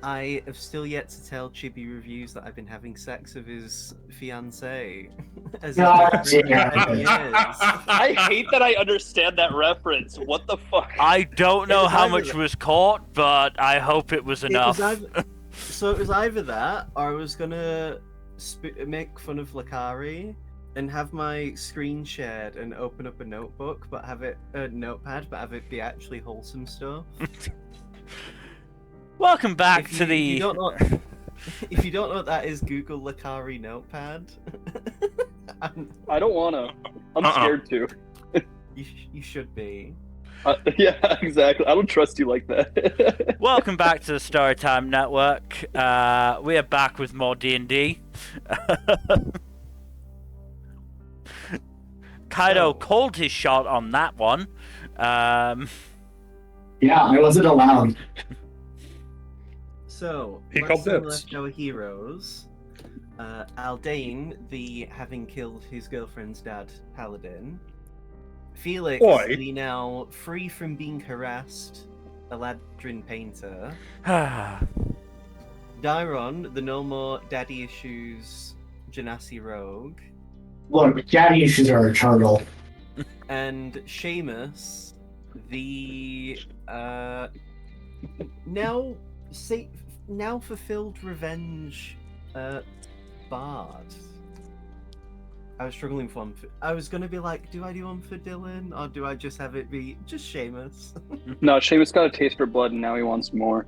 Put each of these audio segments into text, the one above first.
I have still yet to tell Chibi Reviews that I've been having sex with his fiancée. As his God boyfriend for damn 10 it. years. I hate that I understand that reference. What the fuck? I don't know was how either much that- was caught, but I hope it was enough. So it was either that, or I was gonna make fun of Lakari and have my screen shared and open up a notebook, but have it a notepad, but have it be actually wholesome stuff. Welcome back If to you- the. if you don't know- If you don't know what that is, Google Lakari notepad. I don't wanna. I'm scared to. You should be. Yeah, exactly. I don't trust you like that. Welcome back to the Storytime Network. We are back with more D&D. Kaido called his shot on that one. Yeah, I wasn't allowed. So, He let's called dibs. left our heroes. Aldane, the having killed his girlfriend's dad, Paladin. Felix, Boy. the now free from being harassed, Eladrin Painter. Dairon, the no more daddy issues, Genasi Rogue. Look, daddy issues are eternal. And Seamus, the now fulfilled revenge bard. I was struggling for one. I was gonna be like, do I do one for Dylan, or do I just have it be just Seamus? No, Seamus got a taste for blood and now he wants more.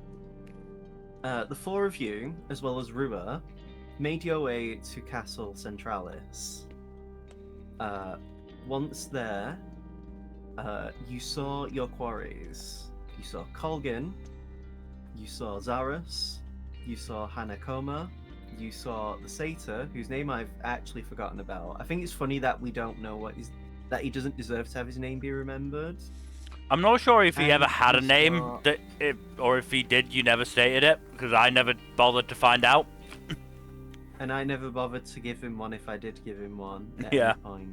The four of you, as well as Rua, made your way to Castle Centralis. Once there, you saw your quarries. You saw Colgan, you saw Zarus, you saw Hanakoma, you saw the Satyr, whose name I've actually forgotten about. I think it's funny that we don't know that he doesn't deserve to have his name be remembered. I'm not sure if he And ever had a you name, saw- or if he did, you never stated it, because I never bothered to find out. And I never bothered to give him one if I did give him one at Yeah. any point.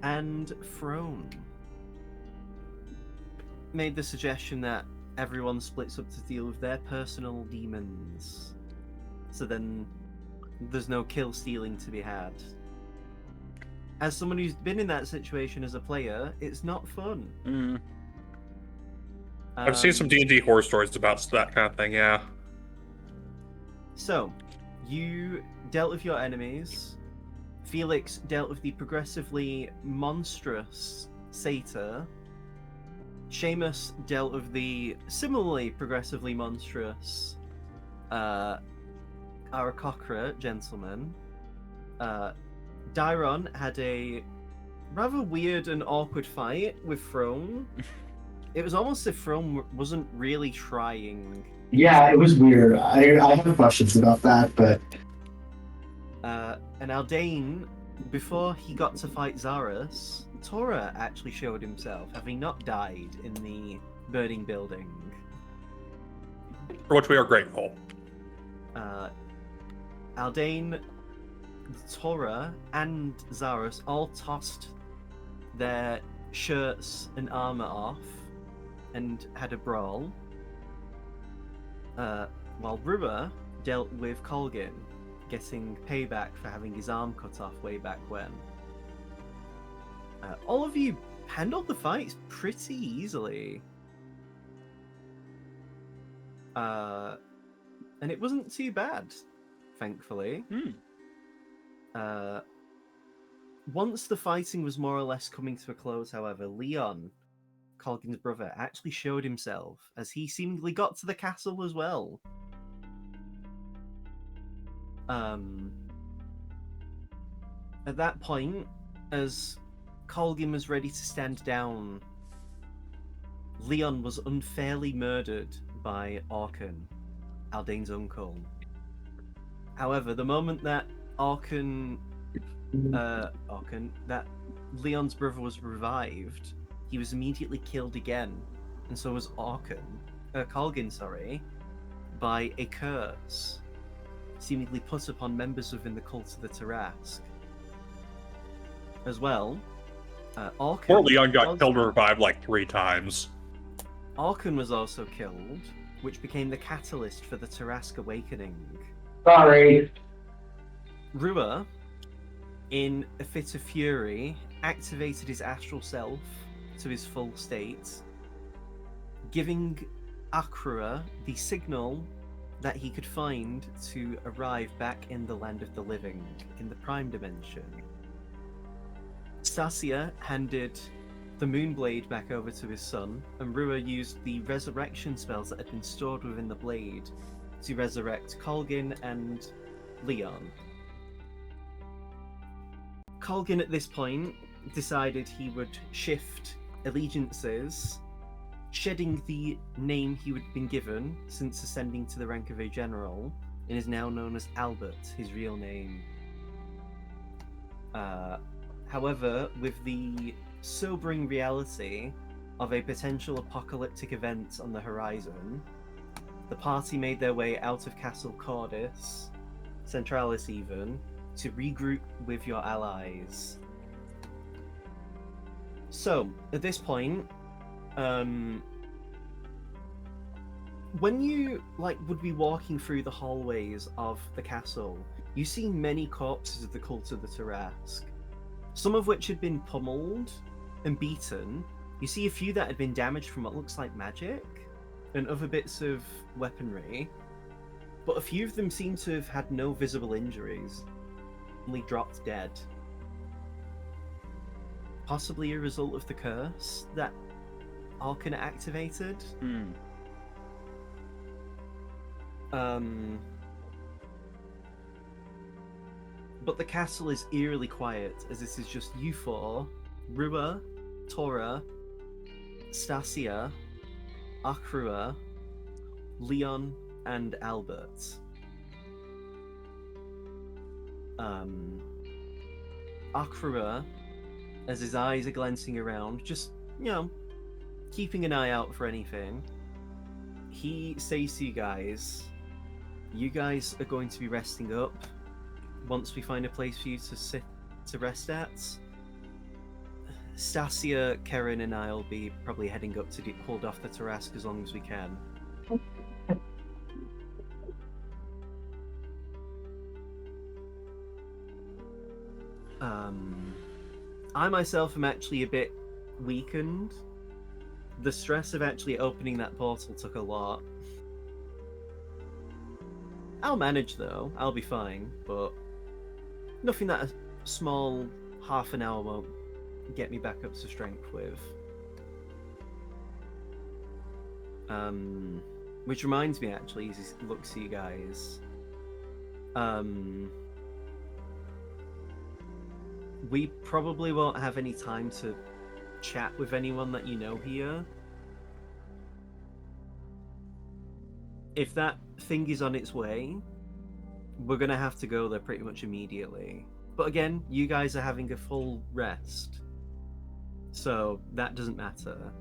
And Throne made the suggestion that everyone splits up to deal with their personal demons. So then there's no kill stealing to be had. As someone who's been in that situation as a player, it's not fun. Mm. I've seen some D&D horror stories about that kind of thing, yeah. So, you dealt with your enemies. Felix dealt with the progressively monstrous Satyr. Seamus dealt with the similarly progressively monstrous Aarakocra gentleman. Dairon had a rather weird and awkward fight with Throne. It was almost as if Throne wasn't really trying. Yeah, it was weird. I have questions about that, but And Aldane, before he got to fight Zarus, Tora actually showed himself, having not died in the burning building. For which we are grateful. Aldane, Tora, and Zarus all tossed their shirts and armor off and had a brawl. While Rua dealt with Colgan, getting payback for having his arm cut off way back when. All of you handled the fights pretty easily. And it wasn't too bad, thankfully. Once the fighting was more or less coming to a close, however, Leon, Colgan's brother, actually showed himself as he seemingly got to the castle as well. At that point, as Colgan was ready to stand down, Leon was unfairly murdered by Orkan, Aldane's uncle. However, the moment that that Leon's brother was revived, he was immediately killed again, and so was Colgan, by a curse, seemingly put upon members within the cult of the Tarrasque. As well, Poor Leon got killed and revived like 3 times. Orkan was also killed, which became the catalyst for the Tarrasque awakening. Sorry. Rua, in a fit of fury, activated his astral self to his full state, giving Akrua the signal that he could find to arrive back in the land of the living, in the prime dimension. Stasia handed the Moonblade back over to his son, and Rua used the resurrection spells that had been stored within the blade to resurrect Colgin and Leon. Colgin at this point decided he would shift allegiances, shedding the name he had been given since ascending to the rank of a general, and is now known as Albert, his real name. However, with the sobering reality of a potential apocalyptic event on the horizon, the party made their way out of Castle Cordis, Centralis even, to regroup with your allies. So, at this point, when you would be walking through the hallways of the castle, you see many corpses of the cult of the Tarrasque, some of which had been pummeled and beaten. You see a few that had been damaged from what looks like magic and other bits of weaponry, but a few of them seem to have had no visible injuries, only dropped dead. Possibly a result of the curse that Alkin activated. But the castle is eerily quiet, as this is just you four, Rua, Tora, Stasia, Akrua, Leon, and Albert. Akrua, as his eyes are glancing around, just, keeping an eye out for anything, he says to you guys are going to be resting up once we find a place for you to rest at. Stasia, Karen, and I'll be probably heading up to hold off the Tarrasque as long as we can. I myself am actually a bit weakened. The stress of actually opening that portal took a lot. I'll manage though, I'll be fine, but nothing that a small half an hour won't get me back up to strength with. Which reminds me actually, as he looks at you guys, we probably won't have any time to chat with anyone that you know here. If that thing is on its way, we're gonna have to go there pretty much immediately. But again, you guys are having a full rest, so that doesn't matter.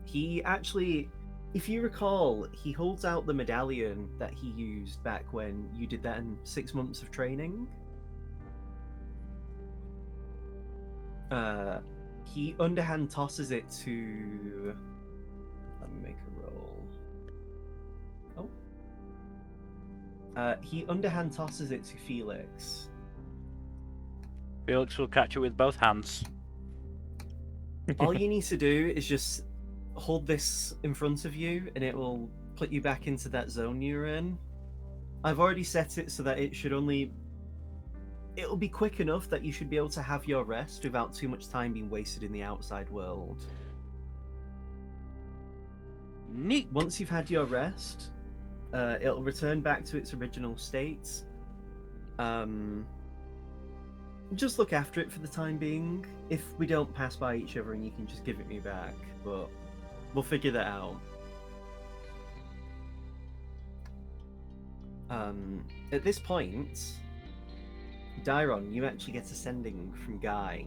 He actually, if you recall, he holds out the medallion that he used back when you did that in 6 months of training. He underhand tosses it to... Let me make a roll. He underhand tosses it to Felix. Felix will catch it with both hands. All you need to do is just hold this in front of you, and it will put you back into that zone you're in. I've already set it so that it'll be quick enough that you should be able to have your rest without too much time being wasted in the outside world. Neat. Once you've had your rest, it'll return back to its original state. Just look after it for the time being. If we don't pass by each other, and you can just give it me back, but we'll figure that out. At this point, Dairon, you actually get a sending from Guy.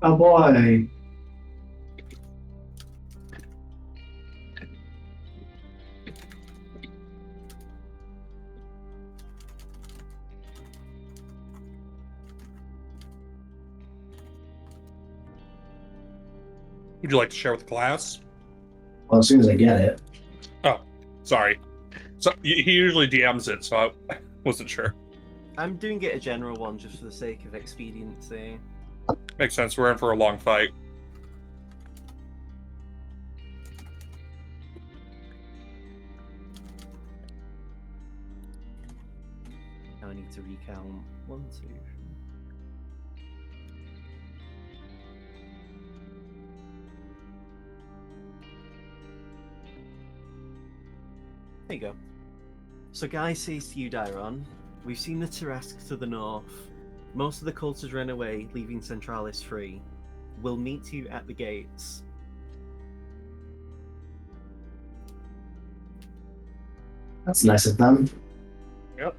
Oh boy. Would you like to share with the class? Well, as soon as I get it. Oh, Sorry. So he usually DMs it, so I wasn't sure. I'm doing it a general one just for the sake of expediency. Makes sense. We're in for a long fight. Now I need to recount 1, 2. There you go. So Guy says to you, Dairon, we've seen the Tarrasque to the north. Most of the cultures ran away, leaving Centralis free. We'll meet you at the gates. That's nice of them. Yep.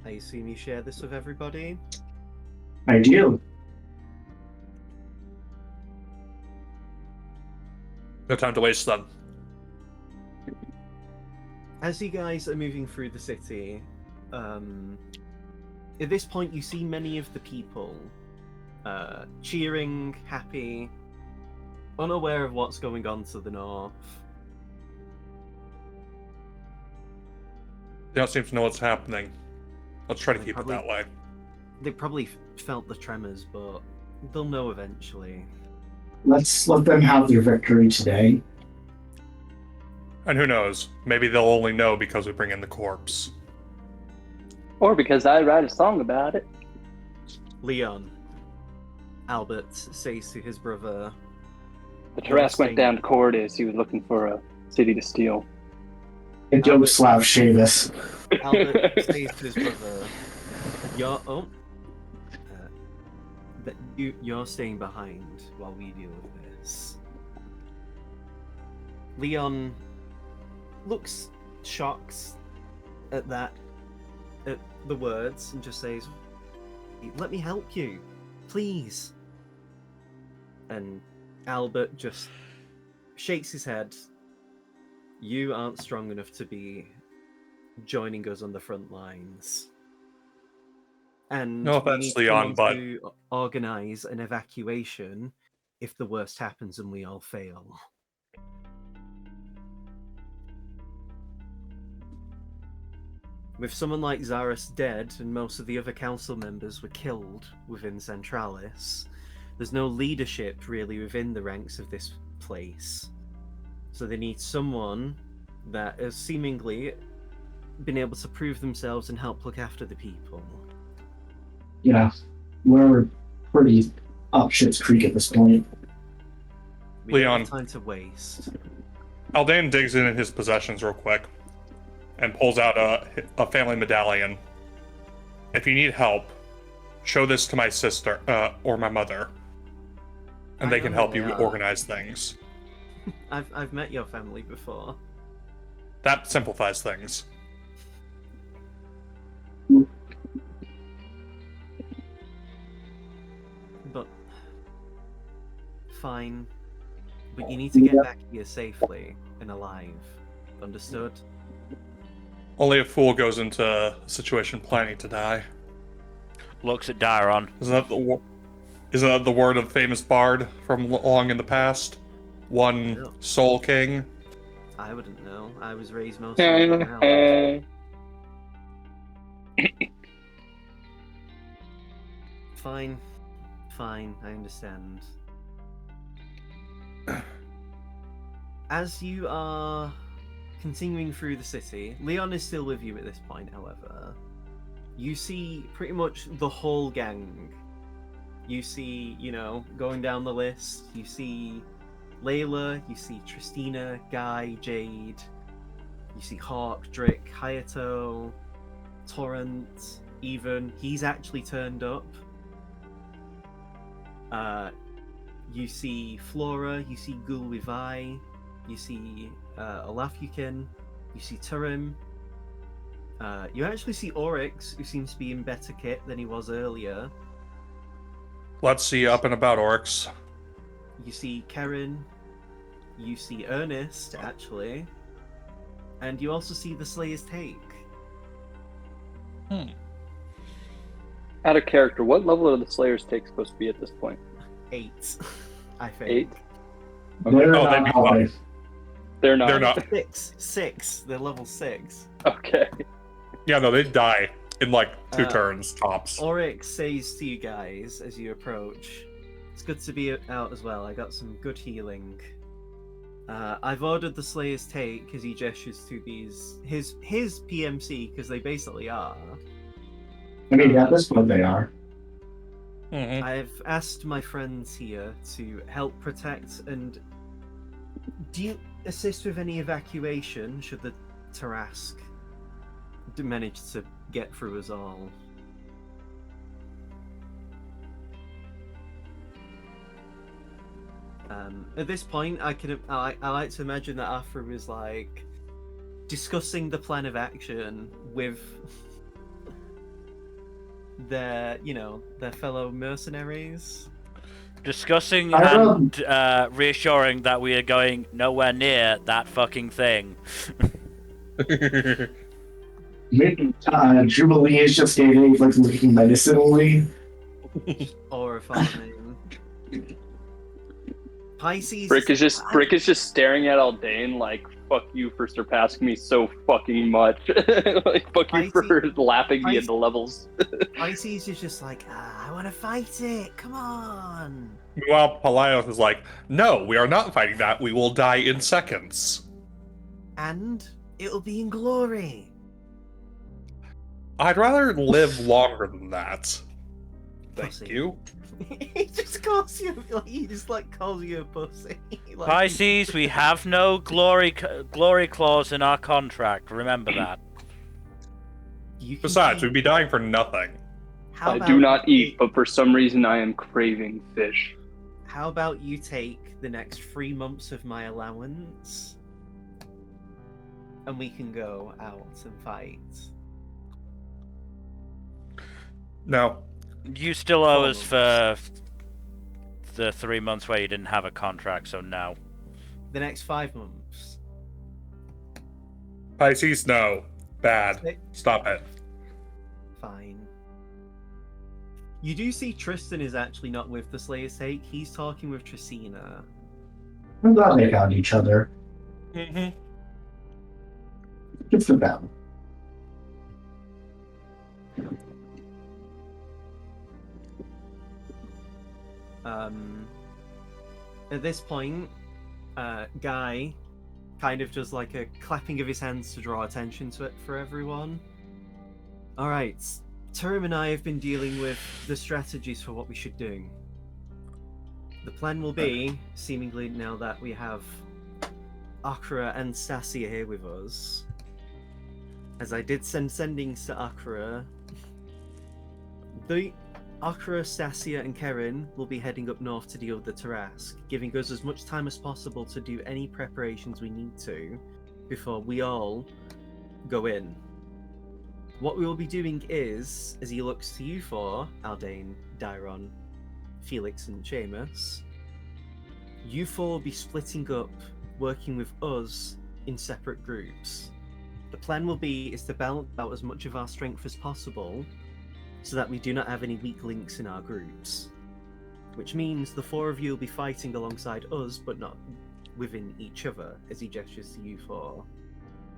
I assume you share this with everybody? I do. No time to waste then. As you guys are moving through the city, at this point you see many of the people cheering, happy, unaware of what's going on to the north. They don't seem to know what's happening. Let's try to They keep probably- it that way. They probably felt the tremors, but they'll know eventually. Let's let them have their victory today. And who knows? Maybe they'll only know because we bring in the corpse. Or because I write a song about it. Leon, Albert says to his brother, The Tarrasque went down to Cordis. He was looking for a city to steal. Yogoslav Shavis. Albert says to his brother, you're staying behind while we deal with this. Leon looks shocked at the words, and just says, let me help you, please. And Albert just shakes his head. You aren't strong enough to be joining us on the front lines. And No we offense, need Leon, someone but to organize an evacuation if the worst happens and we all fail. With someone like Zaris dead and most of the other council members were killed within Centralis, there's no leadership really within the ranks of this place. So they need someone that has seemingly been able to prove themselves and help look after the people. Yeah, we're pretty up shit's creek at this point. We don't Leon. have time to waste. Aldan digs in his possessions real quick and pulls out a family medallion. If you need help, show this to my sister or my mother, and they can help you organize things. I've met your family before. That simplifies things. But fine. But you need to get back here safely and alive. Understood? Only a fool goes into a situation planning to die. Looks at Dairon. Isn't that the word of famous bard from long in the past? One No. soul king. I wouldn't know. I was raised mostly in the house. Fine. Fine, I understand. As you are continuing through the city, Leon is still with you at this point, however. You see pretty much the whole gang. You see, going down the list, you see Layla, you see Tristina, Guy, Jade, you see Hawk, Drick, Hayato, Torrent, even. He's actually turned up. You see Flora, you see Gulwivai, you see Olafukin, you see Turim. You actually see Oryx, who seems to be in better kit than he was earlier. Let's see up and about orcs. You see Karen, you see Ernest, actually, and you also see the Slayer's Take. Out of character, what level are the Slayer's Take supposed to be at this point? 8, I think. 8? They're Oh, not they'd be high. They're not. They're not. Six. They're level 6. Okay. Yeah, no, they die in like 2 Uh, turns tops. Oryx says to you guys as you approach, "It's good to be out as well. I got some good healing. I've ordered the Slayer's Take," as he gestures to these his PMC, because they basically are. I mean, at this point they are. Mhm. I've asked my friends here to help protect and do you assist with any evacuation should the Tarrasque manage to get through us all. At this point, I like to imagine that Afra is like discussing the plan of action with their fellow mercenaries. Discussing and reassuring that we are going nowhere near that fucking thing. Jubilee is just getting like looking medicinally. Or farming. Pisces. Brick is just staring at Aldane like, fuck you for surpassing me so fucking much. Like, fuck you for lapping me into levels. Pisces is just like, I want to fight it. Come on. Meanwhile, Pelios is like, no, we are not fighting that. We will die in seconds. And it'll be in glory. I'd rather live longer than that. Thank Pussy. you. He just calls you, calls you a pussy. Like, Pisces, we have no glory clause in our contract. Remember that. you can Besides, keep- we'd be dying for nothing. how I about do not you eat, take- but for some reason I am craving fish. How about you take the next 3 months of my allowance, and we can go out and fight. No. You still owe us for the 3 months where you didn't have a contract, so no. The next 5 months. Pisces, no. Bad. Stop it. Fine. You do see Tristan is actually not with the Slayer's Take. He's talking with Tracina. I'm glad they got each other. Mm-hmm. Good for them. At this point, Guy kind of does like a clapping of his hands to draw attention to it for everyone. Alright, Turim and I have been dealing with the strategies for what we should do. The plan will be, seemingly now that we have Akra and Stasia here with us, as I did send sendings to Akra, the Akra, Stasia, and Keren will be heading up north to deal with the Tarrasque, giving us as much time as possible to do any preparations we need to before we all go in. What we will be doing is, as he looks to you for, Aldane, Dairon, Felix, and Seamus, you four will be splitting up, working with us in separate groups. The plan will be is to balance out as much of our strength as possible so that we do not have any weak links in our groups. Which means the 4 of you will be fighting alongside us, but not within each other, as he gestures to you 4.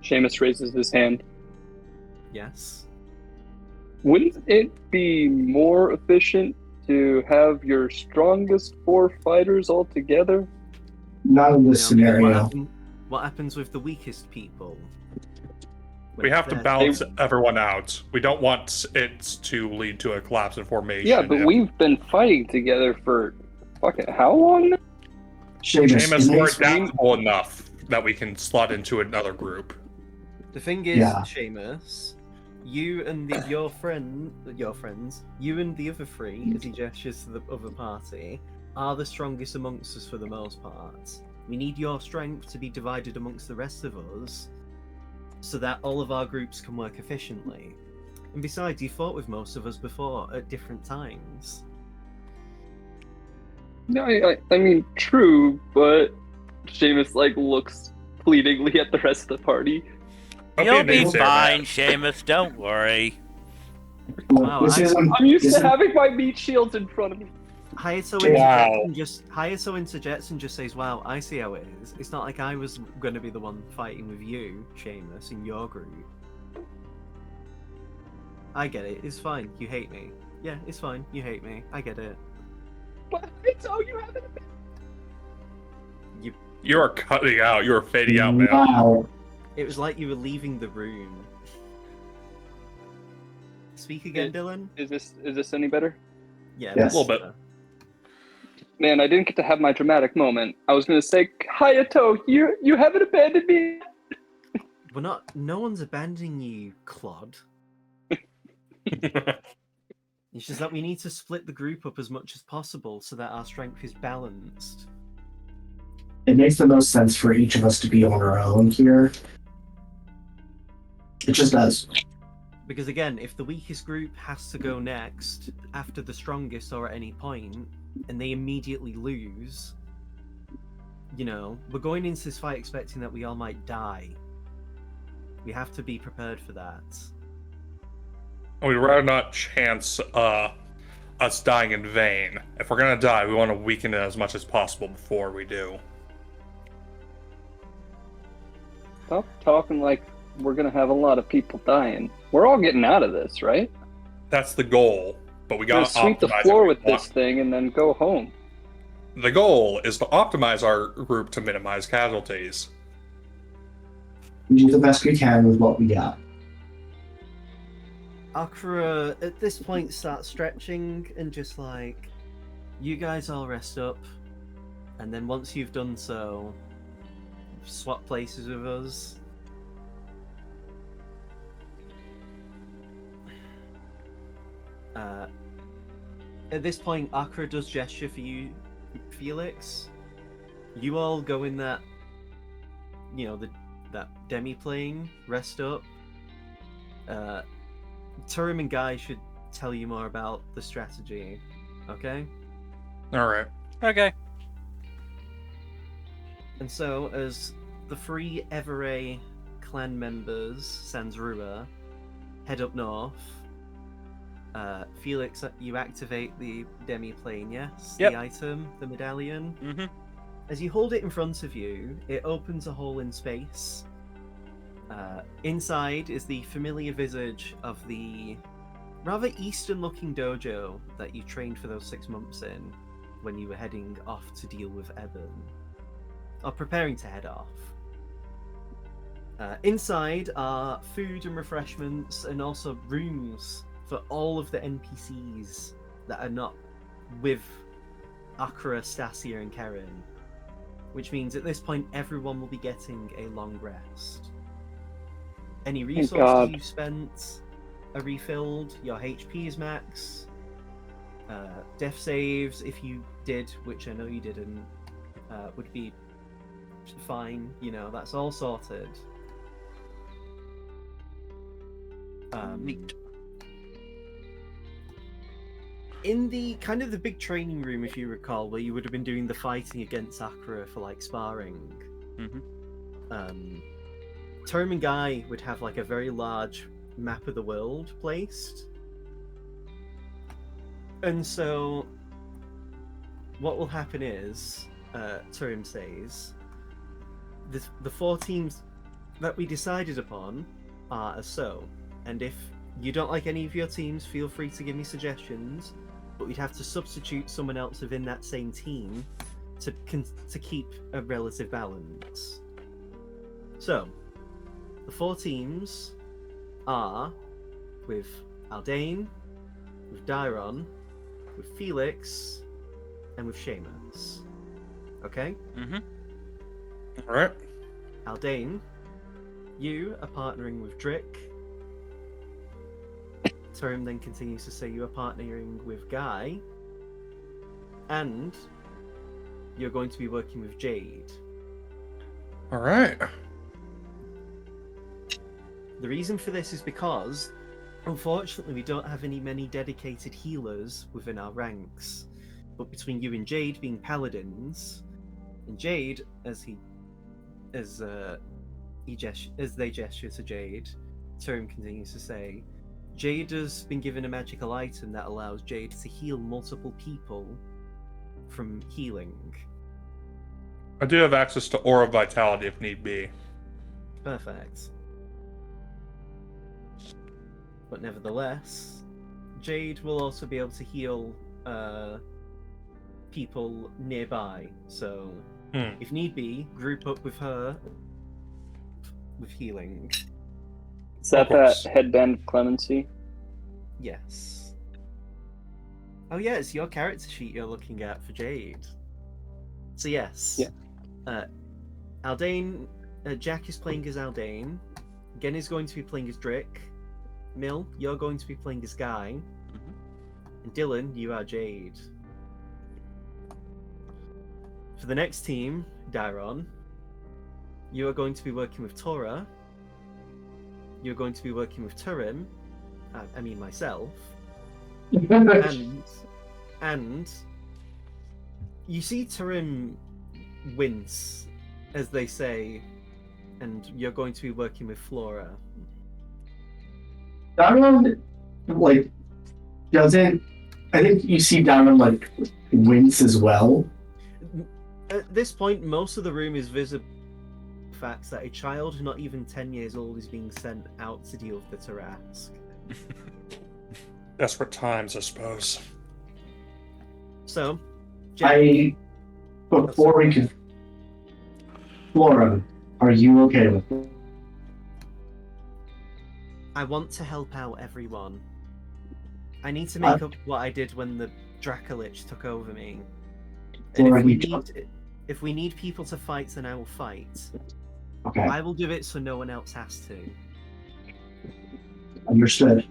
Seamus raises his hand. Yes? Wouldn't it be more efficient to have your strongest 4 fighters all together? Not in this You know, scenario. what happens with the weakest people? We have to They're- balance everyone out. We don't want it to lead to a collapse in formation. Yeah, but we've been fighting together for fucking how long now? Seamus, it we're makes me- adaptable enough that we can slot into another group. The thing is, Yeah. Seamus, you and your friends, you and the other 3, as he gestures to the other party, are the strongest amongst us for the most part. We need your strength to be divided amongst the rest of us, so that all of our groups can work efficiently. And besides, you fought with most of us before at different times. No, I mean, true, but Seamus, like, looks pleadingly at the rest of the party. Don't You'll a be naysayer, fine, man. Seamus, don't worry. Wow, This isn't. I'm used this to isn't- having my meat shields in front of me. Hayato interjects and just says, "Wow, I see how it is. It's not like I was going to be the one fighting with you, Seamus, in your group. I get it. It's fine. You hate me. Yeah, it's fine. You hate me. I get it. But it's all you haven't been. You are cutting out. You are fading out, man. Wow. It was like you were leaving the room. Speak again, Dylan. Is this any better? Yeah, Yes. A little bit. Man, I didn't get to have my dramatic moment. I was gonna say, Hayato, you haven't abandoned me. We're not. No one's abandoning you, Clod. It's just that we need to split the group up as much as possible so that our strength is balanced. It makes the most sense for each of us to be on our own here. It just does. Because again, if the weakest group has to go next after the strongest or at any point, and they immediately lose, you know, we're going into this fight expecting that we all might die. We have to be prepared for that. We'd rather not chance us dying in vain. If we're gonna die, we want to weaken it as much as possible before we do. Stop talking like we're gonna have a lot of people dying. We're all getting out of this, right? That's the goal, but we We're gonna gotta sweep the optimize floor it. with this thing and then go home. The goal is to optimize our group to minimize casualties. We do the best we can with what we got. Akira, at this point, starts stretching and just like, you guys all rest up, and then once you've done so, swap places with us. At this point, Akira does gesture for you, Felix. You all go in that, you know, that demi-plane, rest up. Turim and Guy should tell you more about the strategy, okay? Alright. Okay. And so, as the three Everay clan members, sans Rua, head up north, Felix, you activate the demi-plane, yes? Yep. The item, the medallion. Mm-hmm. As you hold it in front of you, it opens a hole in space. Inside is the familiar visage of the rather eastern-looking dojo that you trained for those 6 months in when you were heading off to deal with Eben. Or preparing to head off. Inside are food and refreshments and also rooms for all of the NPCs that are not with Akira, Stasia, and Karen. Which means at this point everyone will be getting a long rest. Any resources you've spent are refilled, your HP is max. Death saves, if you did, which I know you didn't, would be fine, you know, that's all sorted. Neat. In the kind of the big training room, if you recall, where you would have been doing the fighting against Akira for like sparring, Turim and Guy would have like a very large map of the world placed. And so what will happen is, Turim says, the 4 teams that we decided upon are as so. And if you don't like any of your teams, feel free to give me suggestions, but we'd have to substitute someone else within that same team to keep a relative balance. So, the 4 teams are with Aldane, with Dairon, with Felix, and with Seamus. Okay? Mm-hmm. Alright. Aldane, you are partnering with Drick. Turim then continues to say you are partnering with Guy. And you're going to be working with Jade. Alright. The reason for this is because, unfortunately, we don't have many dedicated healers within our ranks. But between you and Jade being paladins, and Jade, as they gesture to Jade, Turim continues to say, Jade has been given a magical item that allows Jade to heal multiple people from healing. I do have access to Aura of Vitality if need be. Perfect. But nevertheless, Jade will also be able to heal people nearby. So, if need be, group up with her with healing. Is that headband of clemency? Yes. Oh yeah, it's your character sheet you're looking at for Jade. So yes. Yeah. Aldane, Jack is playing as Aldane. Gen is going to be playing as Drick. Mill, you're going to be playing as Guy. And Dylan, you are Jade. For the next team, Dairon, you are going to be working with Tora. You're going to be working with Turim. I mean myself. And you see Turim wince as they say, and you're going to be working with Flora. Diamond, like, doesn't. I think you see Diamond, like, wince as well. At this point, most of the room is visible. The fact that a child not even 10 years old is being sent out to deal with the Tarrasque. Desperate times, I suppose. So, Jack, before we can. Flora, are you okay with it? I want to help out everyone. I need to make up what I did when the Dracolich took over me. And if we need people to fight, then I will fight. Okay. I will do it so no one else has to. Understood.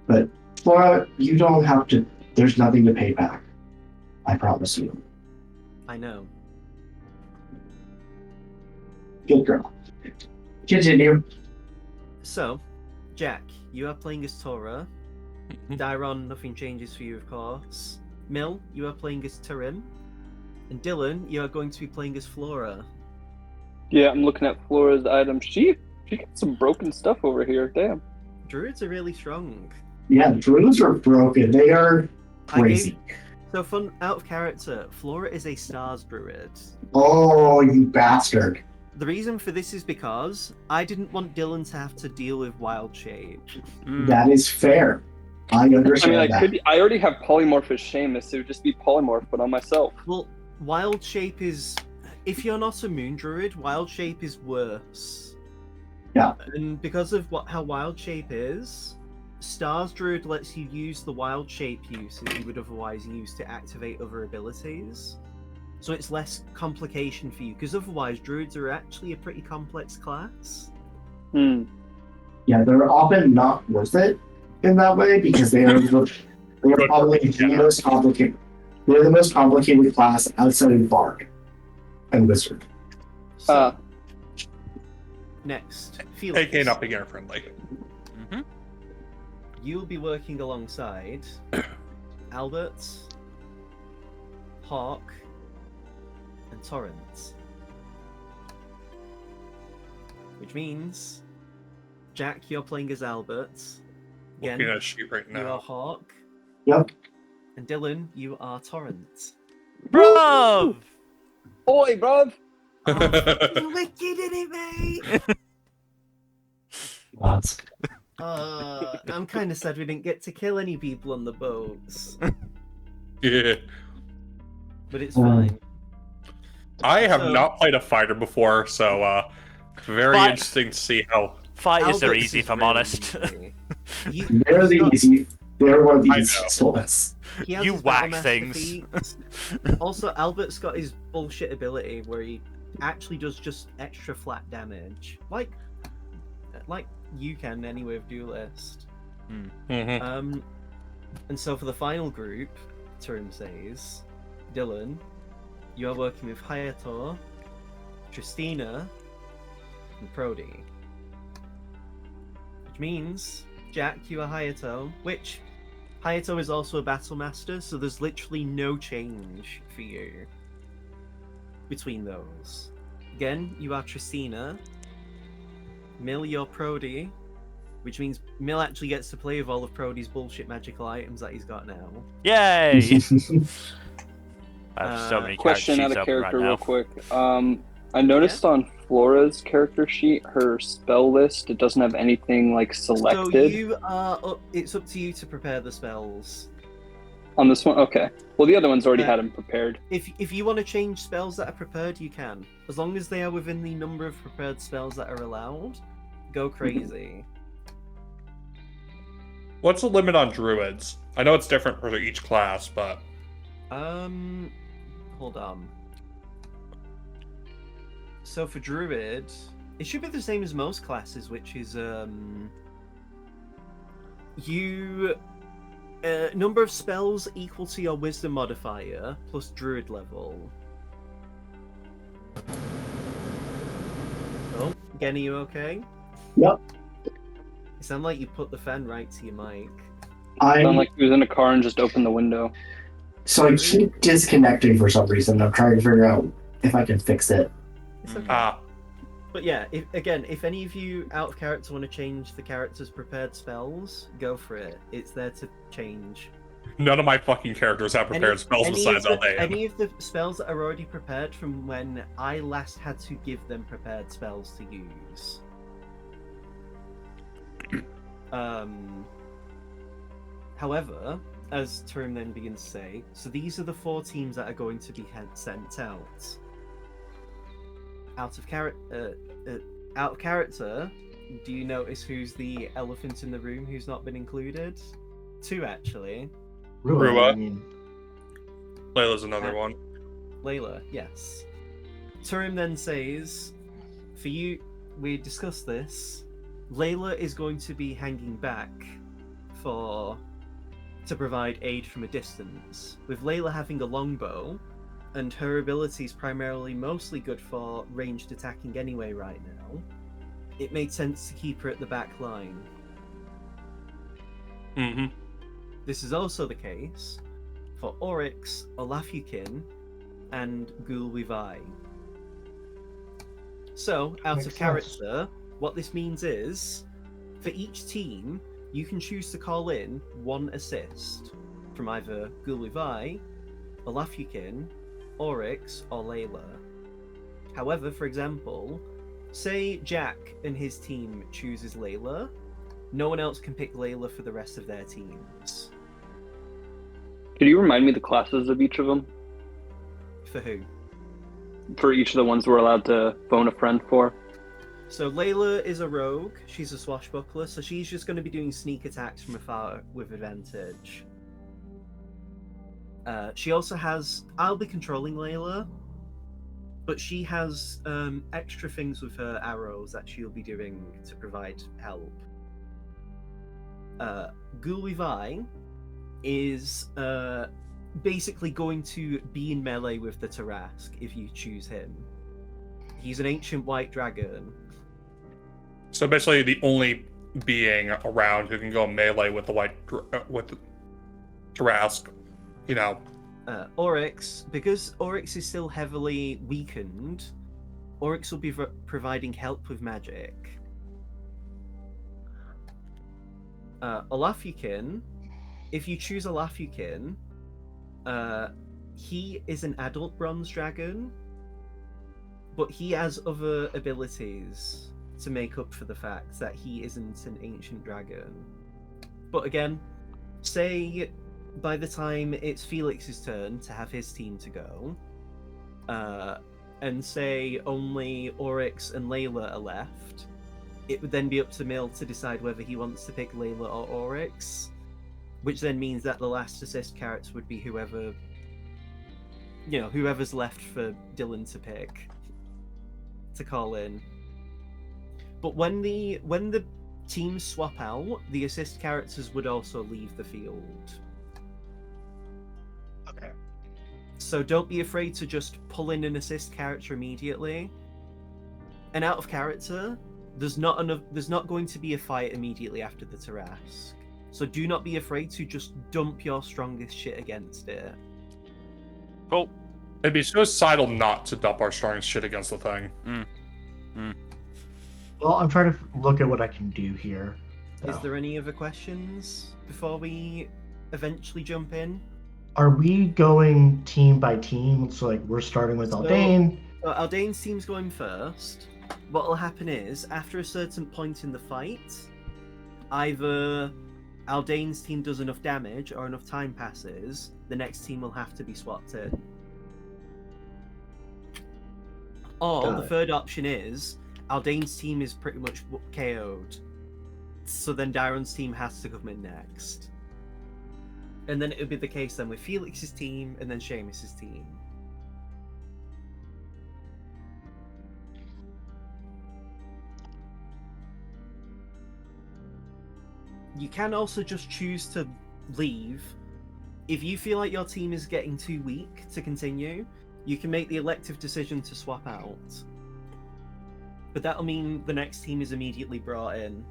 But Flora, you don't have to. There's nothing to pay back. I promise you. I know. Good girl. Continue. So, Jack, you are playing as Tora. Dairon, nothing changes for you, of course. Mill, you are playing as Turim. And Dylan, you are going to be playing as Flora. Yeah, I'm looking at Flora's items. She got some broken stuff over here. Damn. Druids are really strong. Yeah, druids are broken. They are crazy. So, fun out of character, Flora is a Stars Druid. Oh, you bastard. The reason for this is because I didn't want Dylan to have to deal with Wild Shape. That is fair. I understand. I mean, I already have polymorph as Seamus. It would just be polymorph, but on myself. Well, Wild Shape is... If you're not a Moon Druid, Wild Shape is worse. Yeah. And because of how Wild Shape is, Stars Druid lets you use the Wild Shape use that you would otherwise use to activate other abilities. So it's less complication for you, because otherwise Druids are actually a pretty complex class. Yeah, they're often not worth it in that way, because they are probably the most complicated. They're the most complicated class outside of Bard and Wizard. So, next, Felix. AK not beginner friendly. You'll be working alongside Albert, Hawk, and Torrent. Which means, Jack, you're playing as Albert. Again, Looking at a sheet right you are now. Hawk. Yep. And Dylan, you are Torrent. Bro! Oi, bruv! You're wicked in it, mate! Lots. I'm kind of sad we didn't get to kill any people on the boats. Yeah. But it's fine. I have not played a fighter before, so very Fight. interesting to see how. Fighters are Albert's easy, is if I'm really honest. easy. They're the easy. They're one of the I easiest know. ones. He has You his whack Battlemaster things. feats. Also, Albert's got his bullshit ability where he actually does just extra flat damage, like you can anyway with Duelist. Mhm. And so for the final group, Turim says, Dylan, you are working with Hayato, Tristina, and Prody. Which means, Jack, you are Hayato, which Hayato is also a battle master, so there's literally no change for you between those. Again, you are Tristina. Mill, you're Prody, which means Mill actually gets to play with all of Prody's bullshit magical items that he's got now. Yay! I have so many Question out character of sheets open character, right real now. quick. I noticed on Flora's character sheet, her spell list, it doesn't have anything like selected. So you are. It's up to you to prepare the spells. On this one, okay. Well, the other ones already had them prepared. If you want to change spells that are prepared, you can, as long as they are within the number of prepared spells that are allowed. Go crazy. What's the limit on druids? I know it's different for each class, but Hold on. So for druid, it should be the same as most classes, which is number of spells equal to your wisdom modifier plus druid level. Oh, again, are you okay? Yep. It sounded like you put the fan right to your mic. Sound like he was in a car and just opened the window. So I keep disconnecting for some reason. I'm trying to figure out if I can fix it. It's okay. ah, But yeah, if any of you out of character want to change the character's prepared spells, go for it. It's there to change. none of my fucking characters have prepared spells besides Aldean. Any of the spells that are already prepared from when I last had to give them prepared spells to use. However, as Turim then begins to say, so these are the 4 teams that are going to be sent out. Out of character, do you notice who's the elephant in the room who's not been included? 2 actually. Rua. I mean, Layla's another one. Layla, yes. Turim then says, for you, we discussed this. Layla is going to be hanging back to provide aid from a distance. With Layla having a longbow, and her abilities primarily mostly good for ranged attacking anyway right now, it made sense to keep her at the back line. Mm-hmm. This is also the case for Oryx, Olafukin, and Gulwivai. So, out Makes of sense. character, what this means is, for each team, you can choose to call in 1 assist from either Gulwivai, Olafukin, Oryx, or Layla. However, for example, say Jack and his team chooses Layla, no one else can pick Layla for the rest of their teams. Could you remind me the classes of each of them? For who? For each of the ones we're allowed to phone a friend for? So Layla is a rogue, she's a swashbuckler, so she's just going to be doing sneak attacks from afar with advantage. She also has... I'll be controlling Layla, but she has extra things with her arrows that she'll be doing to provide help. Gulwivai is basically going to be in melee with the Tarrasque if you choose him. He's an ancient white dragon. So basically, the only being around who can go melee with the Tarrasque, you know. Oryx, because Oryx is still heavily weakened, Oryx will be providing help with magic. Olafukin, if you choose Olafukin, he is an adult bronze dragon, but he has other abilities to make up for the fact that he isn't an ancient dragon. But again, say by the time it's Felix's turn to have his team to go, and say only Oryx and Layla are left, it would then be up to Mill to decide whether he wants to pick Layla or Oryx, which then means that the last assist character would be whoever's left for Dylan to pick, to call in. But when the teams swap out, the assist characters would also leave the field. okay. So don't be afraid to just pull in an assist character immediately. And out of character, there's not going to be a fight immediately after the Tarrasque. So do not be afraid to just dump your strongest shit against it. Cool. It'd be suicidal not to dump our strongest shit against the thing. Well, I'm trying to look at what I can do here. Is there any other questions before we eventually jump in? Are we going team by team? So like we're starting with Aldane. So Aldane's team's going first. What will happen is, after a certain point in the fight, either Aldane's team does enough damage or enough time passes, the next team will have to be swapped in. Or Got the it. third option is, Aldane's team is pretty much KO'd. So then Darren's team has to come in next. And then it would be the case then with Felix's team and then Seamus's team. You can also just choose to leave. If you feel like your team is getting too weak to continue, you can make the elective decision to swap out. But that'll mean the next team is immediately brought in.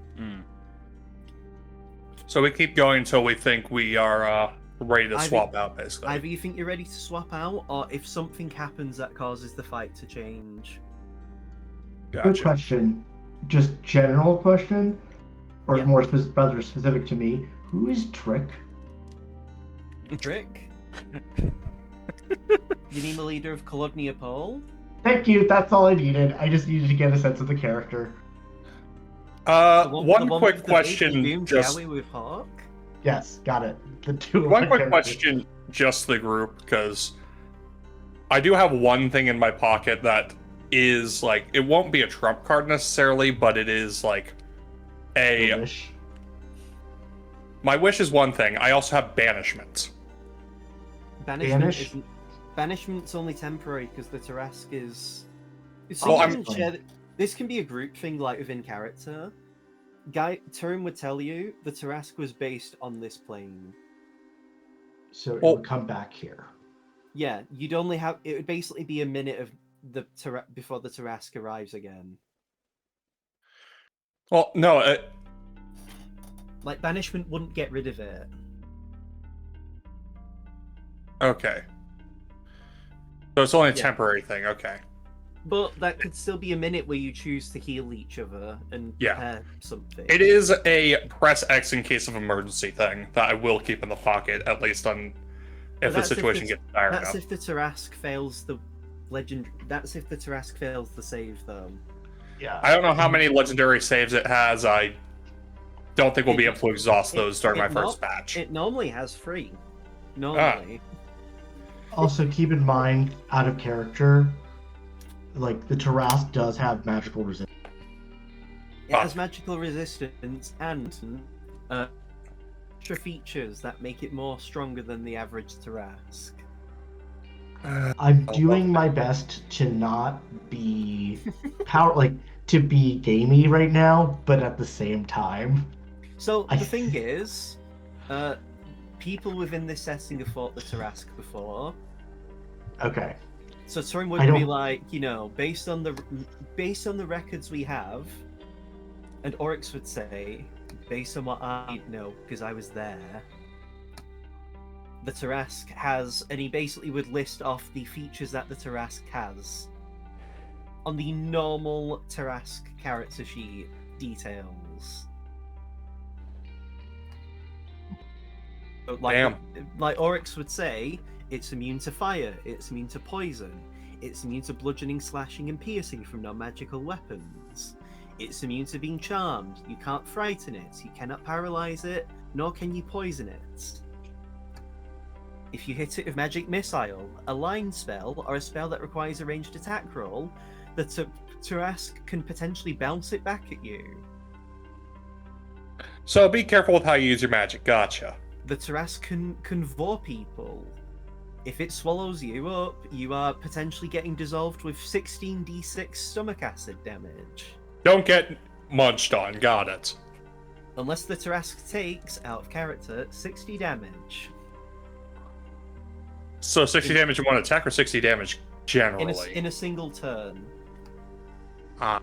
So we keep going until we think we are ready to Either- swap out, basically. Either you think you're ready to swap out, or if something happens that causes the fight to change. Quick Gotcha. question, just general question, or Yeah. more rather specific to me. Who is Trick? Trick? You mean the leader of Kolodnia Pole? Thank you. That's all I needed. I just needed to get a sense of the character. The One with quick the question, baby boom just Jowie with Hawk? Yes, got it. The two. of one my quick characters. question, just to the group, because I do have one thing in my pocket that is like, it won't be a trump card necessarily, but it is like Your a. wish. My wish is one thing. I also have banishment. Banish? Banishment's only temporary because the Tarrasque is. So Oh, you I'm- can share. This can be a group thing, like within character. Turin would tell you the Tarrasque was based on this plane. So it Oh. would come back here. Yeah, you'd only have. It would basically be a minute of before the Tarrasque arrives again. Well, no, Like banishment wouldn't get rid of it. okay. So it's only a Yeah. temporary thing, okay. But that could still be a minute where you choose to heal each other and Yeah. prepare something. It is a press X in case of emergency thing that I will keep in the pocket, at least on But if the that's if situation it's- gets dire That's enough. if the Tarrasque fails the legend. That's if the Tarrasque fails the save, though. Yeah. I don't know how many legendary saves it has. I don't think we'll be It- able to exhaust it- those during it my first not- batch. It normally has 3. Normally. Also, keep in mind, out of character, like the Tarrasque does have magical resistance. It has magical resistance and extra features that make it more stronger than the average Tarrasque. I'm I doing love my best to not be to be gamey right now, but at the same time, So I the thing is, people within this setting have fought the Tarrasque before. okay. So Turin would I be don't- like, based on the records we have, and Oryx would say, based on what I know, because I was there, the Tarrasque has, and he basically would list off the features that the Tarrasque has on the normal Tarrasque character sheet details. So, like Oryx would say, it's immune to fire, it's immune to poison, it's immune to bludgeoning, slashing, and piercing from non-magical weapons. It's immune to being charmed, you can't frighten it, you cannot paralyze it, nor can you poison it. If you hit it with magic missile, a line spell, or a spell that requires a ranged attack roll, the Tarrasque can potentially bounce it back at you. So be careful with how you use your magic. Gotcha. The Tarrasque can vor people. If it swallows you up, you are potentially getting dissolved with 16d6 stomach acid damage. Don't get munched on. Got it. Unless the Tarrasque takes, out of character, 60 damage. So 60 damage in one attack or 60 damage generally? In a single turn. Ah.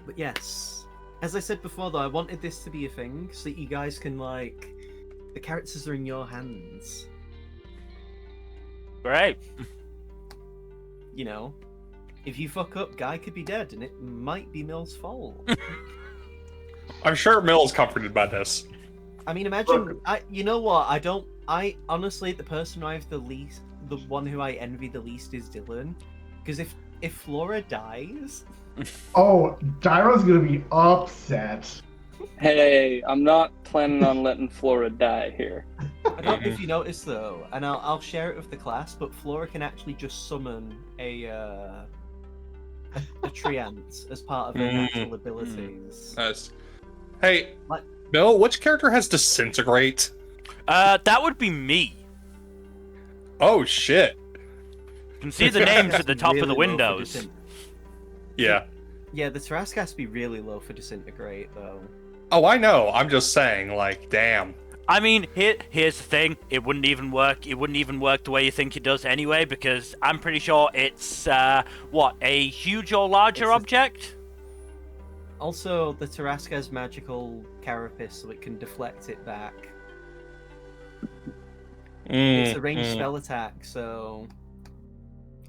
But yes, as I said before though, I wanted this to be a thing so that you guys can, like, the characters are in your hands. Great. You know, if you fuck up, Guy could be dead and it might be Mill's fault. I'm sure Mill is comforted by this. I mean, imagine. You know what? I honestly, the person I have the one who I envy the least is Dylan, because if Flora dies, Oh, Dyro's gonna be upset. Hey, I'm not planning on letting Flora die here. I don't know if you noticed though, and I'll share it with the class, but Flora can actually just summon a treant as part of her natural abilities. Nice. Hey, What? Mill, which character has Disintegrate? That would be me. Oh, shit. You can see the names at the top of the Really low for windows. Yeah. Yeah, the Tarrasque has to be really low for Disintegrate though. Oh, I know. I'm just saying, like, damn. I mean, here's the thing. It wouldn't even work. It wouldn't even work the way you think it does anyway, because I'm pretty sure it's, a huge or larger object? Also, the Tarrasque has magical carapace, so it can deflect it back. It's a ranged spell attack, so...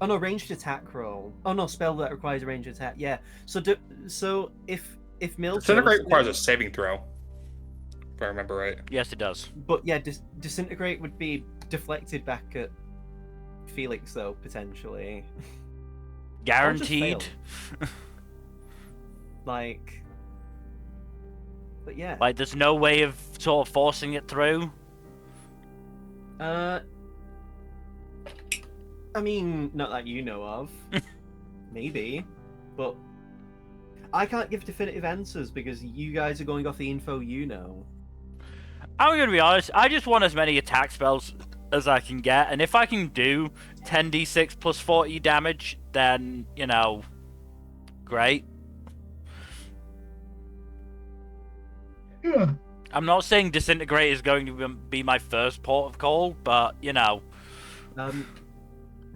Oh no, ranged attack roll. Oh no, spell that requires a ranged attack. Yeah. So if Mill Disintegrate requires a saving throw, if I remember right. Yes, it does. But yeah, Disintegrate would be deflected back at Felix, though, potentially. Guaranteed. Like... But yeah. Like, there's no way of sort of forcing it through? I mean, not that you know of. Maybe. But I can't give definitive answers because you guys are going off the info you know. I'm gonna be honest, I just want as many attack spells as I can get, and if I can do 10d6 plus 40 damage, then, you know, great. Yeah. I'm not saying Disintegrate is going to be my first port of call, but, you know.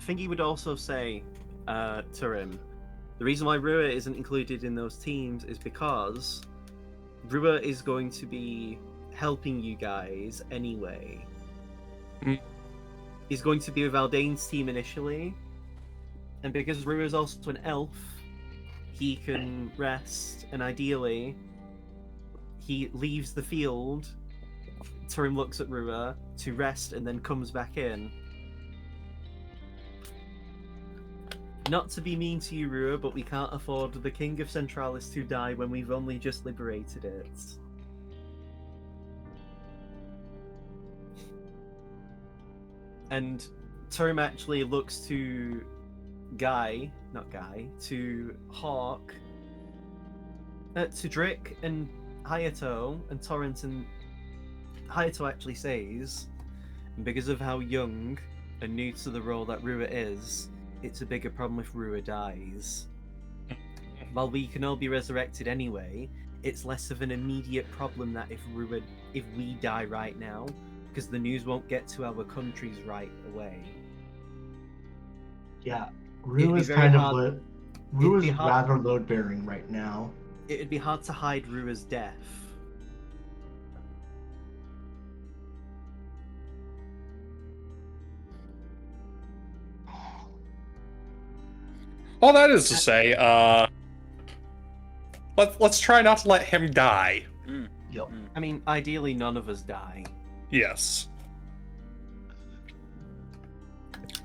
Thingy would also say to him, the reason why Rua isn't included in those teams is because Rua is going to be helping you guys anyway. He's going to be with Aldane's team initially, and because Rua is also an elf, he can rest, and ideally, he leaves the field. Turim looks at Rua to rest and then comes back in. Not to be mean to you, Rua, but we can't afford the King of Centralis to die when we've only just liberated it. And Turim actually looks to to Hawk, to Drick and Hayato and Torrent, and Hayato actually says, because of how young and new to the role that Rua is, it's a bigger problem if Rua dies. While we can all be resurrected anyway, it's less of an immediate problem that if we die right now, because the news won't get to our countries right away. Yeah, Rua's Rua's hard- rather load bearing right now. It'd be hard to hide Rua's death. All that is to say, let's try not to let him die. Yep. I mean, ideally, none of us die. Yes.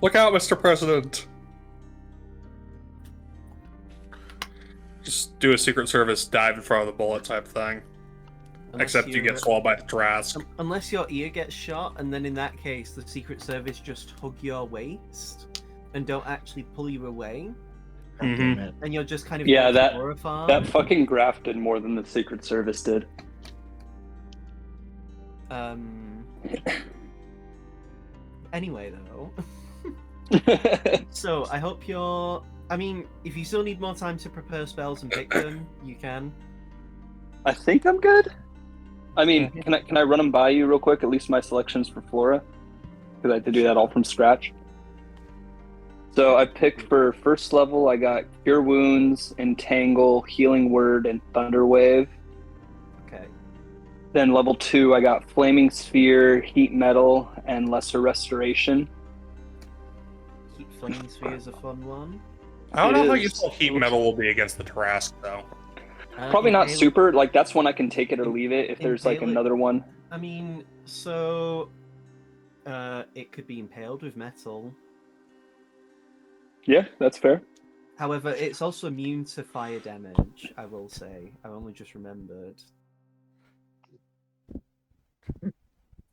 Look out, Mr. President. Just do a Secret Service dive in front of the bullet type thing. Except you get swallowed by the Tarrasque. Unless your ear gets shot, and then in that case, the Secret Service just hug your waist and don't actually pull you away. Damn it. And you're just kind of that fucking graph did more than the Secret Service did. Anyway, though. So, I hope you're... I mean, if you still need more time to prepare spells and pick them, you can. I think I'm good. I mean, can I run them by you real quick? At least my selections for Flora, because I had to do that all from scratch. So I picked for first level. I got Cure Wounds, Entangle, Healing Word, and Thunder Wave. Okay. Then level 2, I got Flaming Sphere, Heat Metal, and Lesser Restoration. Flaming Sphere is a fun one. I don't It know how is. useful Heat Metal will be against the Tarrasque, though. Probably not Impale- super. Like that's one I can take it or leave it. If there's like Impale it- another one. I mean, so it could be impaled with metal. Yeah, that's fair. However, it's also immune to fire damage. I will say. I only just remembered.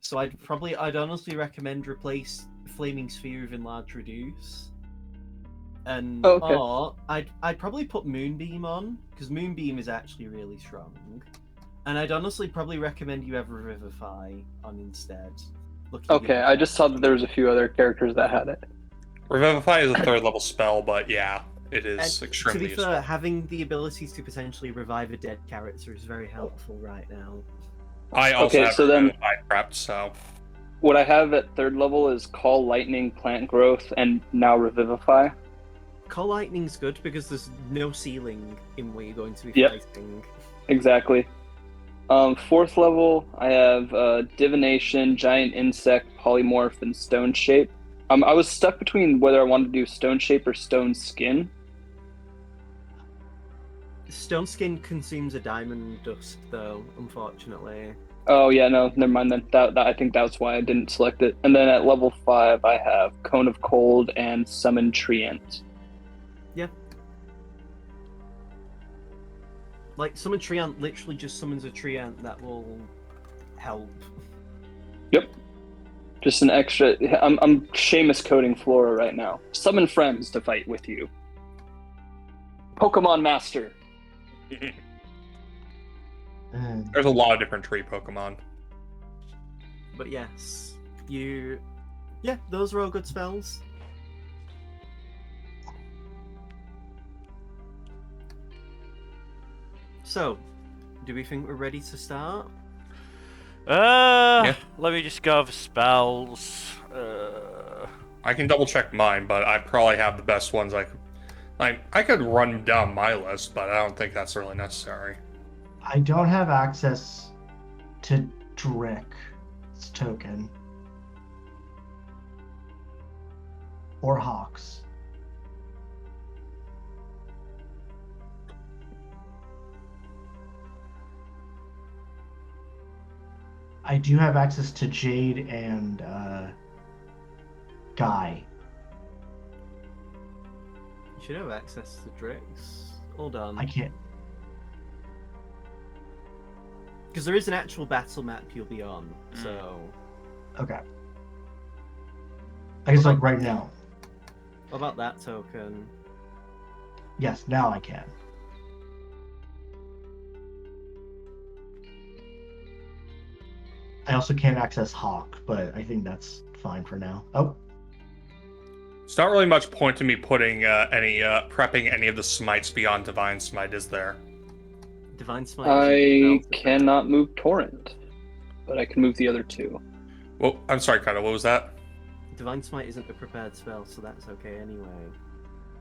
So I'd honestly recommend replace Flaming Sphere with Enlarge Reduce. And Oh, okay. or I'd probably put Moonbeam on, because Moonbeam is actually really strong. And I'd honestly probably recommend you have Revivify on instead. Okay, I just saw that there was a few other characters that had it. Revivify is a 3rd level spell, but yeah, it is To extremely be fair, useful. having the ability to potentially revive a dead character is very helpful right now. I also Okay, have so then- Revivify prepped, so What I have at 3rd level is Call Lightning, Plant Growth, and now Revivify. Call Lightning's good because there's no ceiling in where you're going to be Yep. fighting. Exactly. 4th level, I have Divination, Giant Insect, Polymorph, and Stone Shape. I was stuck between whether I wanted to do Stone Shape or Stone Skin. Stone Skin consumes a diamond dust, though, unfortunately. Oh yeah, no, never mind then. That I think that's why I didn't select it. And then at level 5, I have Cone of Cold and Summon Treant. Like, Summon Treant literally just summons a Treant that will help. Just an extra. I'm Seamus coding Flora right now. Summon friends to fight with you. Pokemon Master. Mm. there's a lot of different tree Pokemon. But yes, yeah, those are all good spells. So, do we think we're ready to start? Yeah. Let me just go over spells. I can double check mine, but I probably have the best ones I could run down my list, but I don't think that's really necessary. I don't have access to Drick's token. Or Hawks. I do have access to Jade and Guy. You should have access to Drix. Hold on. I can't. Because there is an actual battle map you'll be on, so... Okay. I guess like right now. What about that token? Yes, now I can. I also can't access Hawk, but I think that's fine for now. Oh, It's not really much point to me putting prepping any of the smites beyond Divine Smite, is there? Divine Smite. I cannot move Torrent, but I can move the other two. Well, I'm sorry, Kaido, what was that? Divine Smite isn't a prepared spell, so that's okay anyway.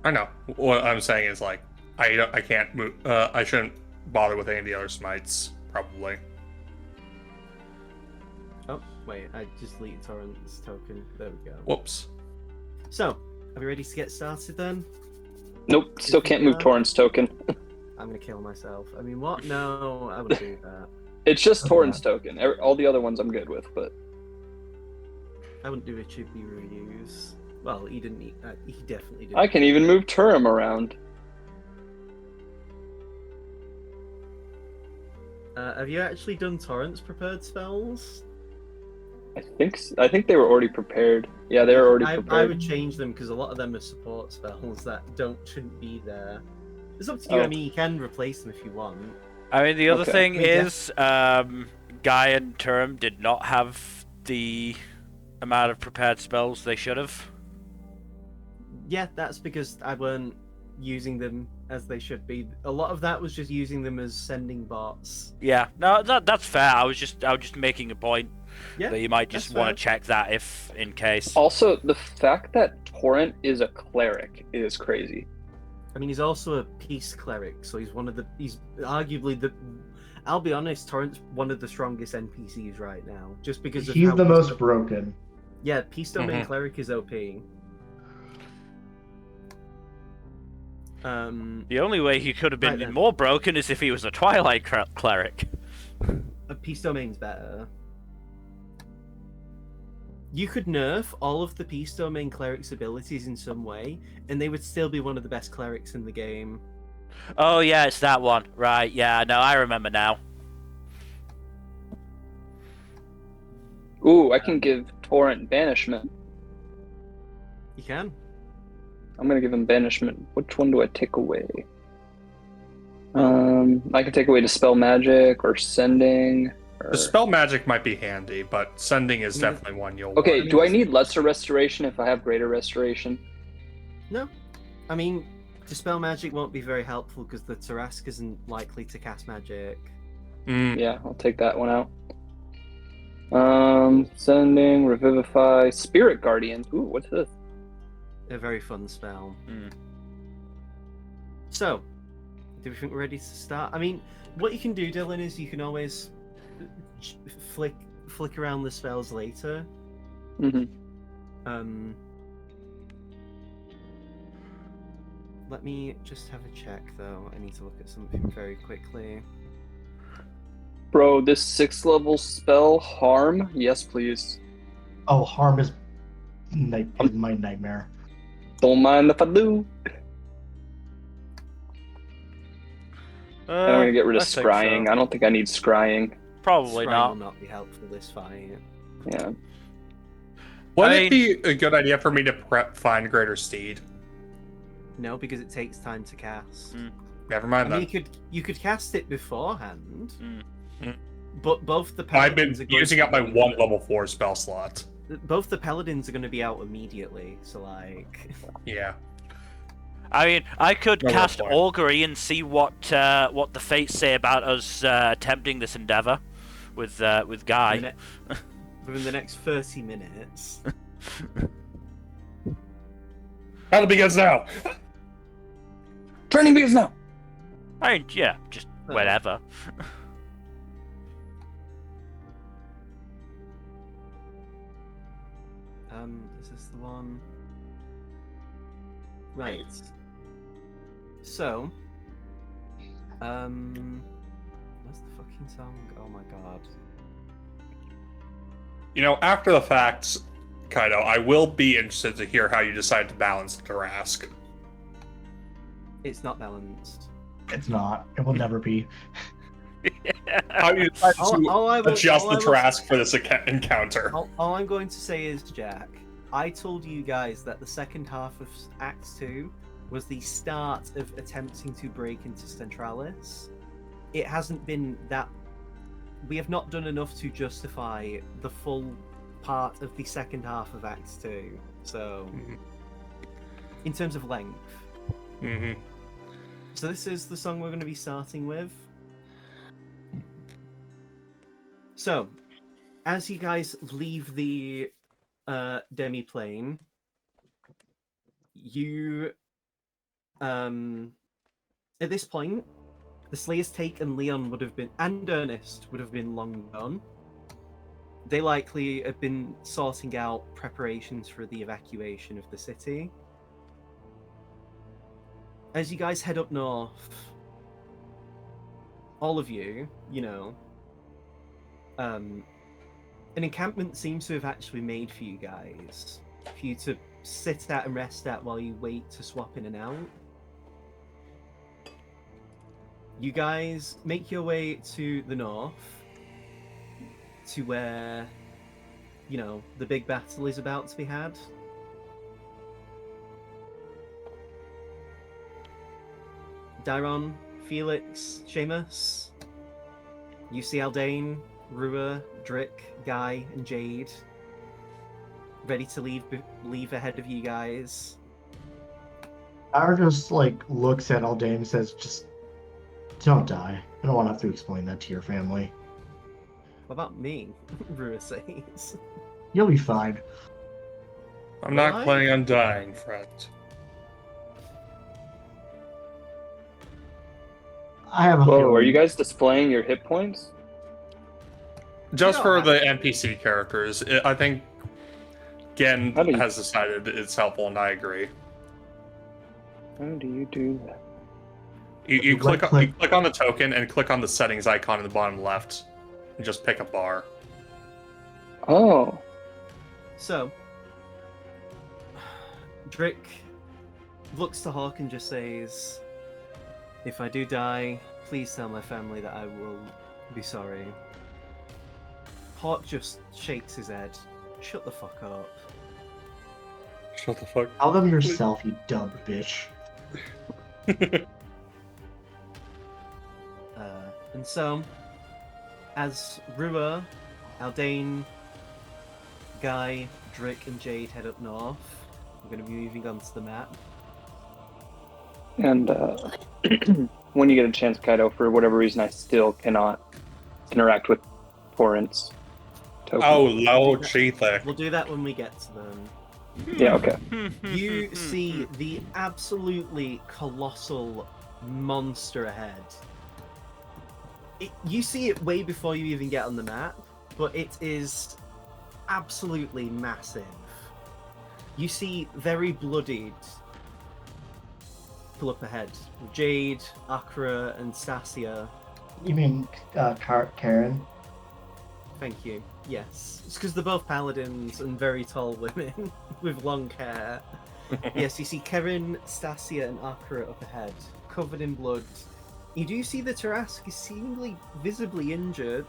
I know. What I'm saying is, like, I can't move. I shouldn't bother with any of the other smites, probably. Oh, wait, I just deleted Torrent's token. There we go. Whoops. So, are we ready to get started then? Nope, still can't move Torrent's token. I'm gonna kill myself. I mean, what? No, I wouldn't do that. It's just Okay. Torrent's token. All the other ones I'm good with, but I wouldn't do a chippy reuse. Well, he didn't. He definitely didn't. I can even move Turum around. Have you actually done Torrent's prepared spells? I think they were already prepared. Yeah, they were already I prepared. would change them because a lot of them are support spells that shouldn't be there. It's up to you. Oh. I mean, you can replace them if you want. I mean, the other Okay. thing Yeah. is, Guy and Term did not have the amount of prepared spells they should have. Yeah, that's because I weren't using them as they should be. A lot of that was just using them as sending bots. Yeah, no, that's fair. I was just making a point Yeah, that you might just that's want to fair. check that if in case. Also, the fact that Torrent is a cleric is crazy. I mean, he's also a peace cleric, so he's arguably the. I'll be honest, Torrent's one of the strongest NPCs right now, just because of he's how the much most broken. Yeah, Peace Domain Mhm. Cleric is OP. The only way he could have been Right then. more broken is if he was a Twilight cleric. A Peace Domain's better. You could nerf all of the Peace Domain cleric's abilities in some way, and they would still be one of the best clerics in the game. Oh yeah, it's that one. Right, yeah, no, I remember now. Ooh, I can give Torrent banishment. You can. I'm gonna give him banishment. Which one do I take away? I can take away Dispel Magic or Sending. Or... Dispel Magic might be handy, but Sending is Yeah. definitely one you'll Okay, want. do I need Lesser Restoration if I have Greater Restoration? No. I mean, Dispel Magic won't be very helpful because the Tarrasque isn't likely to cast magic. Yeah, I'll take that one out. Sending, Revivify, Spirit Guardian. Ooh, what's this? A very fun spell. Mm. So, do we think we're ready to start? I mean, what you can do, Dylan, is you can always flick around the spells later. Mm-hmm. Let me just have a check, though. I need to look at something very quickly. Bro, this 6th level spell, Harm? Yes, please. Oh, harm is my nightmare. Don't mind if I do. And I'm gonna get rid of I think Scrying. so. I don't think I need Scrying. Probably Scrying not. will not be helpful this fight. Yeah. Would I it be a good idea for me to prep Find Greater Steed? No, because it takes time to cast. Never I mind mean, then. you could cast it beforehand, Mm. but both the I've been paladins are going using to up my be- one level 4 spell slot. Both the paladins are going to be out immediately, so like, Yeah. I mean, I could No cast point. Augury and see what the fates say about us attempting this endeavor with Guy. within the next 30 minutes. That'll begins now. Turning begins now! I mean, yeah, just whatever. Is this the one? Right. So, where's the fucking song? Oh my god. You know, after the fact, Kaido, I will be interested to hear how you decide to balance the Tarrasque. It's not balanced. It's not. It will never be. How you decide All I to will- adjust all the I will- Tarrasque for this encounter. All I'm going to say is, Jack, I told you guys that the second half of Act 2 was the start of attempting to break into Centralis. It hasn't been that... We have not done enough to justify the full part of the second half of Act 2. So, in terms of length. Mm-hmm. So this is the song we're going to be starting with. So, as you guys leave the demi-plane, you at this point, the Slayer's Take and Leon would have been, and Ernest would have been long gone. They likely have been sorting out preparations for the evacuation of the city. As you guys head up north, all of you, an encampment seems to have actually made for you guys, for you to sit at and rest at while you wait to swap in and out. You guys make your way to the north, to where, the big battle is about to be had. Dairon, Felix, Seamus, you see Aldane, Rua, Drick, Guy, and Jade ready to leave ahead of you guys. Ara just looks at Aldane and says, "Just don't die. I don't want to have to explain that to your family. What about me? Rua says. You'll be fine." I'm not Why? planning on dying, friend. I have a Whoa, feeling. are you guys displaying your hit points? Just You for don't the NPC characters, I think Gen How do you- has decided it's helpful, and I agree. How do you do that? You Right click on the token and click on the settings icon in the bottom left, and just pick a bar. Oh. So, Drick looks to Hawk and just says, "If I do die, please tell my family that I will be sorry." Hawk just shakes his head. Shut the fuck up. Shut the fuck. Tell them yourself, you dumb bitch. And so, as Rua, Aldane, Guy, Drick, and Jade head up north, we're going to be moving onto the map. And when you get a chance, Kaido, for whatever reason, I still cannot interact with Torrent's token. Oh, low G there. We'll do that when we get to them. Yeah, okay. You see the absolutely colossal monster ahead. You see it way before you even get on the map, but it is absolutely massive. You see very bloodied pull up ahead. Jade, Akra, and Stasia. You mean Karen? Thank you. Yes. It's because they're both paladins and very tall women with long hair. Yes, you see Karen, Stasia, and Akra up ahead, covered in blood. You do see the Tarrasque is seemingly visibly injured.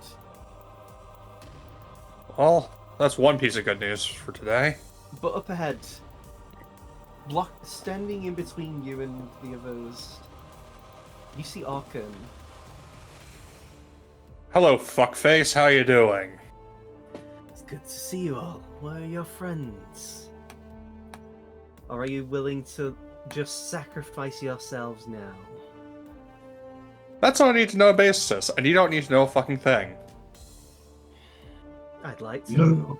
Well, that's one piece of good news for today. But up ahead, standing in between you and the others, you see Arkan. Hello, fuckface. How you doing? It's good to see you all. Where are your friends? Or are you willing to just sacrifice yourselves now? That's all I need to know basis, and you don't need to know a fucking thing. I'd like to. No.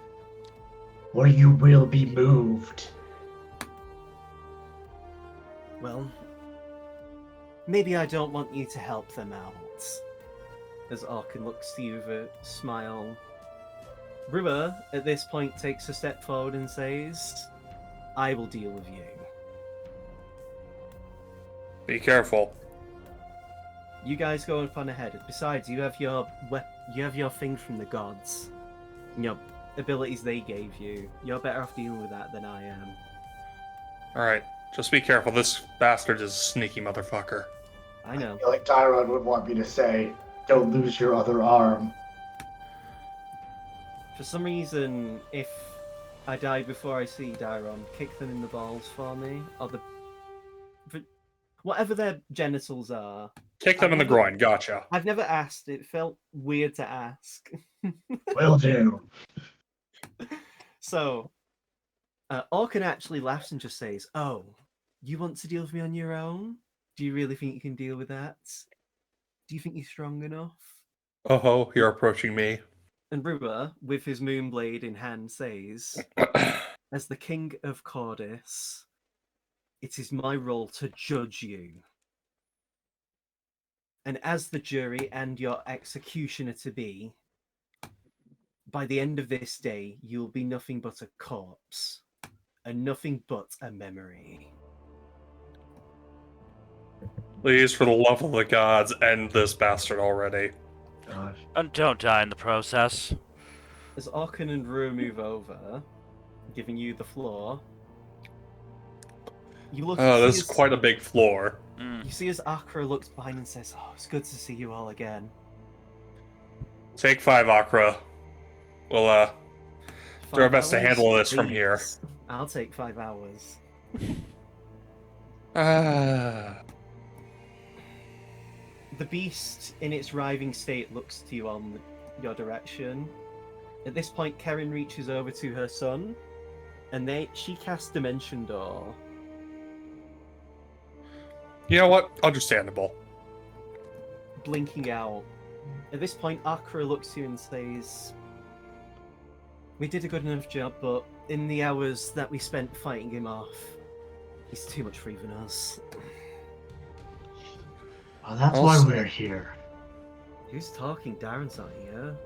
Or you will be moved. Well, maybe I don't want you to help them out. As Arkan looks to you with a smile. Rua, at this point, takes a step forward and says, "I will deal with you." Be careful. You guys go up on ahead. Besides, you have your thing from the gods. Your abilities they gave you. You're better off dealing with that than I am. Alright, just be careful. This bastard is a sneaky motherfucker. I know. I feel like Tyron would want me to say, don't lose your other arm. For some reason, if I die before I see Dairon, kick them in the balls for me. Or whatever their genitals are. Kick them in the groin, gotcha. I've never asked. It felt weird to ask. Will do. So, Orkan actually laughs and just says, "Oh, you want to deal with me on your own? Do you really think you can deal with that? Do you think you're strong enough?" Oh, you're approaching me. And Rua, with his moonblade in hand, says, "As the king of Cordis, it is my role to judge you. And as the jury and your executioner to be, by the end of this day, you'll be nothing but a corpse, and nothing but a memory." Please, for the love of the gods, end this bastard already. Gosh. And don't die in the process. As Orkan and Rua move over, giving you the floor, you look. Oh, this is quite a big floor. You see as Akra looks behind and says, "Oh, it's good to see you all again." Take 5, Akra. We'll, do our best to 5 hours, handle this from here. please. I'll take 5 hours. Ah. The beast, in its writhing state, looks to you on your direction. At this point, Karen reaches over to her son, and she casts Dimension Door. You know what? Understandable. Blinking out. At this point, Akra looks to you and says, "We did a good enough job, but in the hours that we spent fighting him off, he's too much for even us." Well, that's Also- why we're here. Who's talking? Darren's not here.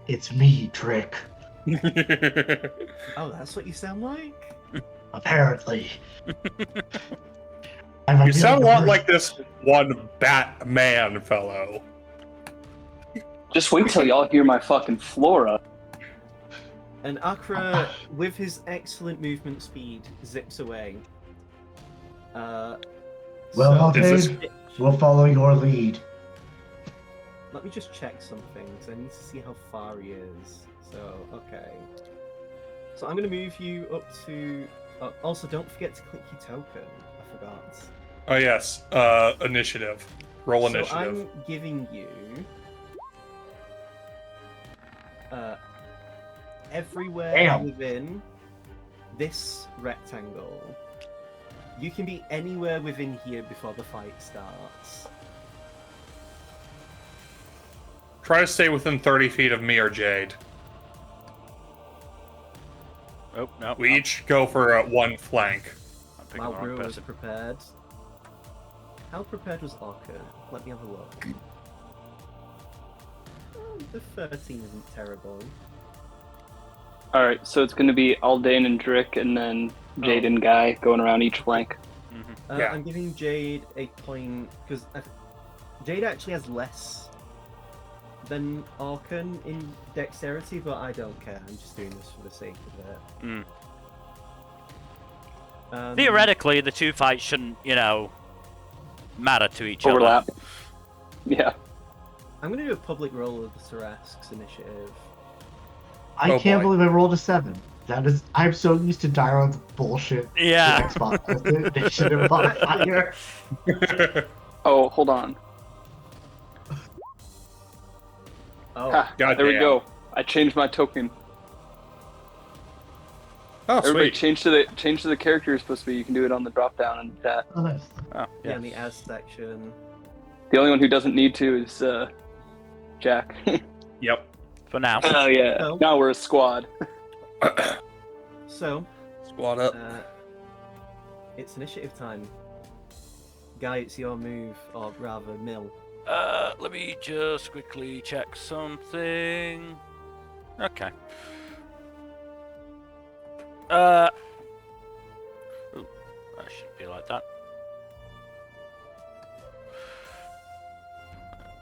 It's me, Trick. Oh, that's what you sound like? Apparently. You sound a lot like this one Batman fellow. Just wait till y'all hear my fucking Flora. And Akra, with his excellent movement speed, zips away. Well, so- Altair, we'll follow your lead. Let me just check something, because I need to see how far he is. So, okay. So I'm going to move you up to... also, don't forget to click your token. I forgot. Oh yes, initiative. Roll initiative. So I'm giving you... everywhere Damn. within this rectangle. You can be anywhere within here before the fight starts. Try to stay within 30 feet of me or Jade. Oh, no. We each go for one flank. I'm picking the wrong Malbrew was person. prepared. How prepared was Orca? Let me have a look. The 13 isn't terrible. Alright, so it's gonna be Aldane and Drick, and then Jade and Guy going around each flank. Yeah. I'm giving Jade a point because Jade actually has less than Arkan in dexterity, but I don't care. I'm just doing this for the sake of it. Theoretically, the two fights shouldn't, matter to each Overlap. other. Yeah. I'm going to do a public roll of the Tarrasque's initiative. I Oh, can't boy. believe I rolled a 7. That is, I'm so used to Dyron's bullshit. Yeah. Xbox initiative modifier. Oh, hold on. Oh, Ha, God there we damn. go. I changed my token. Oh, Everybody sweet. change to the character you're supposed to be. You can do it on the drop down in chat. Oh, nice. Oh, yeah, yeah. in the as section. The only one who doesn't need to is Jack. Yep. For now. Oh yeah. No. Now we're a squad. So, Squad up. it's initiative time. Guy, it's your move, or rather, Mill. Let me just quickly check something. Okay. That shouldn't be like that.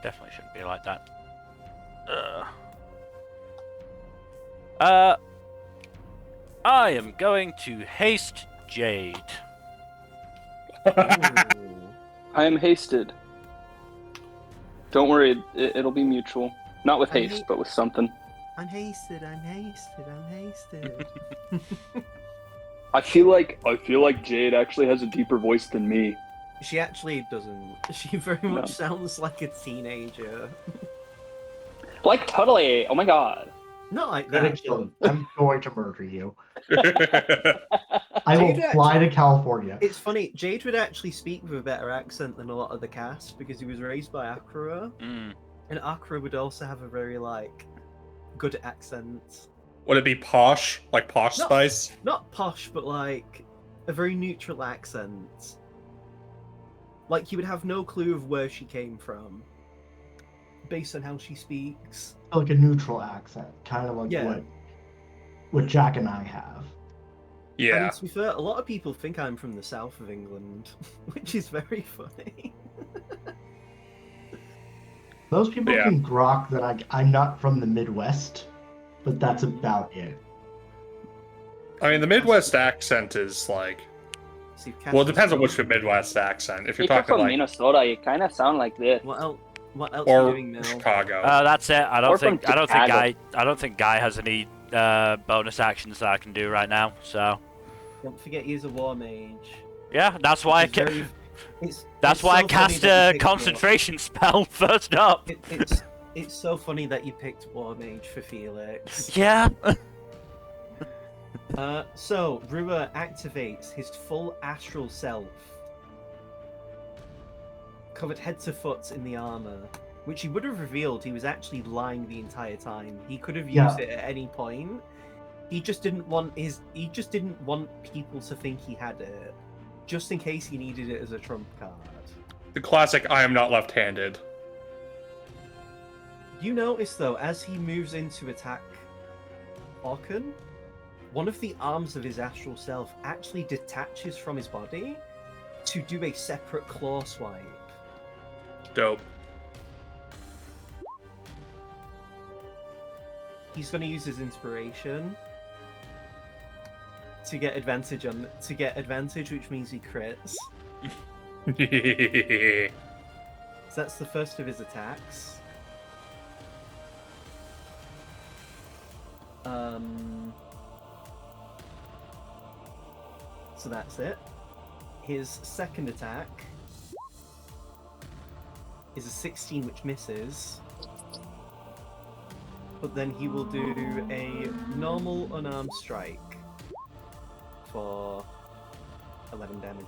Definitely shouldn't be like that. I am going to haste Jade. Ooh. I am hasted. Don't worry, it'll be mutual. Not with I haste, hate- but with something. I'm hasted, I'm hasted, I'm hasted. I feel like Jade actually has a deeper voice than me. She actually doesn't. She very much No. sounds like a teenager. Like totally. Oh my god. Not like I'm gonna that. kill you. I'm going to murder you. I will Jade fly to California. It's funny, Jade would actually speak with a better accent than a lot of the cast because he was raised by Akra, Mm. and Akra would also have a very, good accent. Would it be posh? Like Posh No. Spice? Not posh, but, a very neutral accent. Like, you would have no clue of where she came from, based on how she speaks. Like a neutral accent, kind of like Yeah. what Jack and I have. I Yeah. mean, to be fair, a lot of people think I'm from the south of England, which is very funny. Most people Yeah. can grok that I'm not from the Midwest, but that's about it. I mean, the Midwest accent is like. See, Well, it depends on which Midwest accent. If you're If you're talking from like. Minnesota, you kind of sound like this. What else are you Or doing now? Chicago. That's it. I Or don't from think Chicago. Guy has any bonus actions that I can do right now. So Don't forget he's a war mage. yeah, that's why It's very- that's it's why I so funny cast that you a picked war- concentration spell first up. It's so funny that you picked war mage for Felix. Yeah. So Rua activates his full astral self, covered head to foot in the armor, which he would have revealed he was actually lying the entire time. He could have Yeah. used it at any point. He just didn't want people to think he had it, just in case he needed it as a trump card. The classic I am not left handed. You notice though, as he moves in to attack Orkan, one of the arms of his astral self actually detaches from his body to do a separate claw swipe. Dope. He's going to use his inspiration to get advantage, which means he crits. So that's the first of his attacks. So that's it. His second attack is a 16, which misses. But then he will do a normal unarmed strike for 11 damage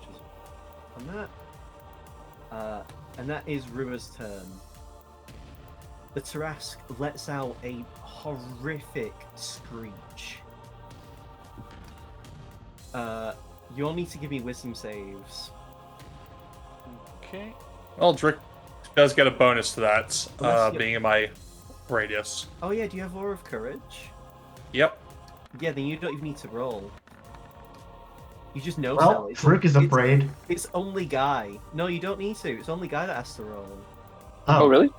on that. And that is Rua's turn. The Tarrasque lets out a horrific screech. You all need to give me wisdom saves. Okay. Well, Drick does get a bonus to that, Unless you- being in my radius. Oh yeah, do you have Aura of Courage? Yep. Yeah, then you don't even need to roll. You just know Well, Sally. Frick is afraid. It's only Guy. No, you don't need to. It's only Guy that has to roll. Oh, really?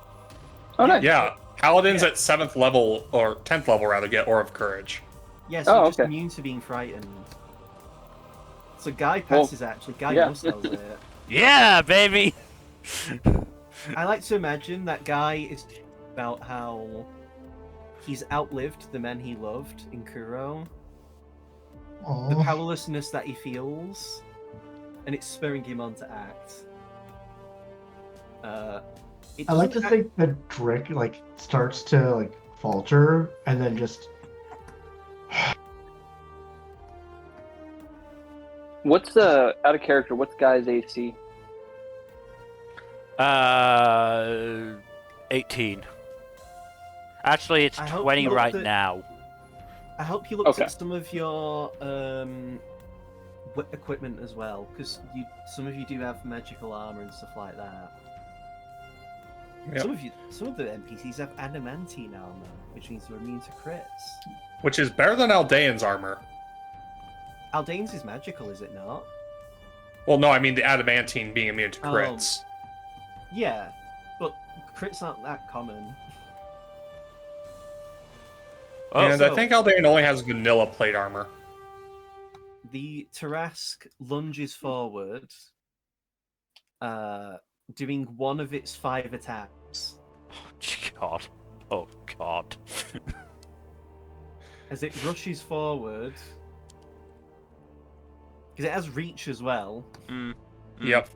Oh, nice. Yeah. Paladins Yeah. at 7th level, or 10th level rather, get Aura of Courage. Yeah, so Oh, you're just okay. immune to being frightened. So Guy passes actually. Guy yeah. no sells it. Yeah, baby. I like to imagine that Guy is about how he's outlived the men he loved in Kuro. The Aw. powerlessness that he feels, and it's spurring him on to act. It I like to doesn't think that Drick like starts to like falter and then just What's out of character? What's Guy's AC? 18. Actually, it's I hope 20 you looked right at- now. I hope you looked Okay. at some of your equipment as well, because some of you do have magical armor and stuff like that. Yep. Some of the NPCs have adamantine armor, which means they're immune to crits. Which is better than Aldean's armor. Aldane's is magical, is it not? Well, no, I mean the adamantine being immune to Oh. crits. Yeah, but crits aren't that common. Oh, and so- I think Aldean only has vanilla plate armor. The Tarrasque lunges forward, doing one of its 5 attacks. God. Oh, God. As it rushes forward, because it has reach as well, Yep.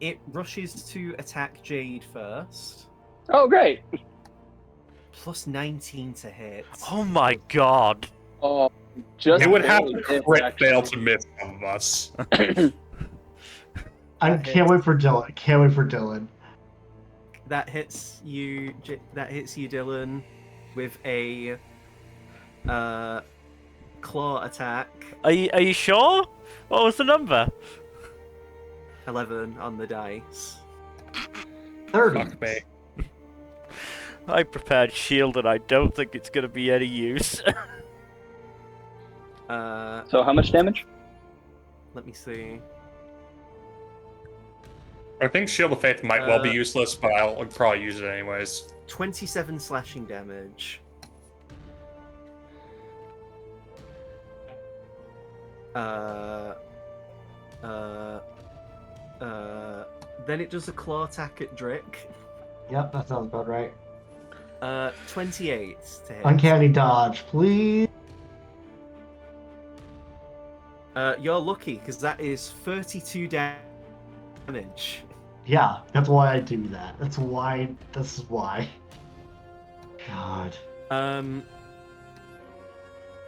it rushes to attack Jade first. Oh, great. Plus 19 to hit. Oh my God. Oh, just It would have barely to hits, crit actually. fail to miss some of us. I That can't wait for Dylan. Can't wait for Dylan. That hits you. That hits you, Dylan, with a claw attack. Are you sure? What was the number? 11 on the dice. 30. Fuck me. I prepared shield and I don't think it's going to be any use. So how much damage? Let me see. I think Shield of Faith might well be Uh, useless, but I'll probably use it anyways. 27 slashing damage. Then it does a claw attack at Drick. Yep, that sounds about right. 28 to hit. Uncanny dodge, please. You're lucky because that is 32 damage. Yeah, that's why I do that. That's why. This is why. God.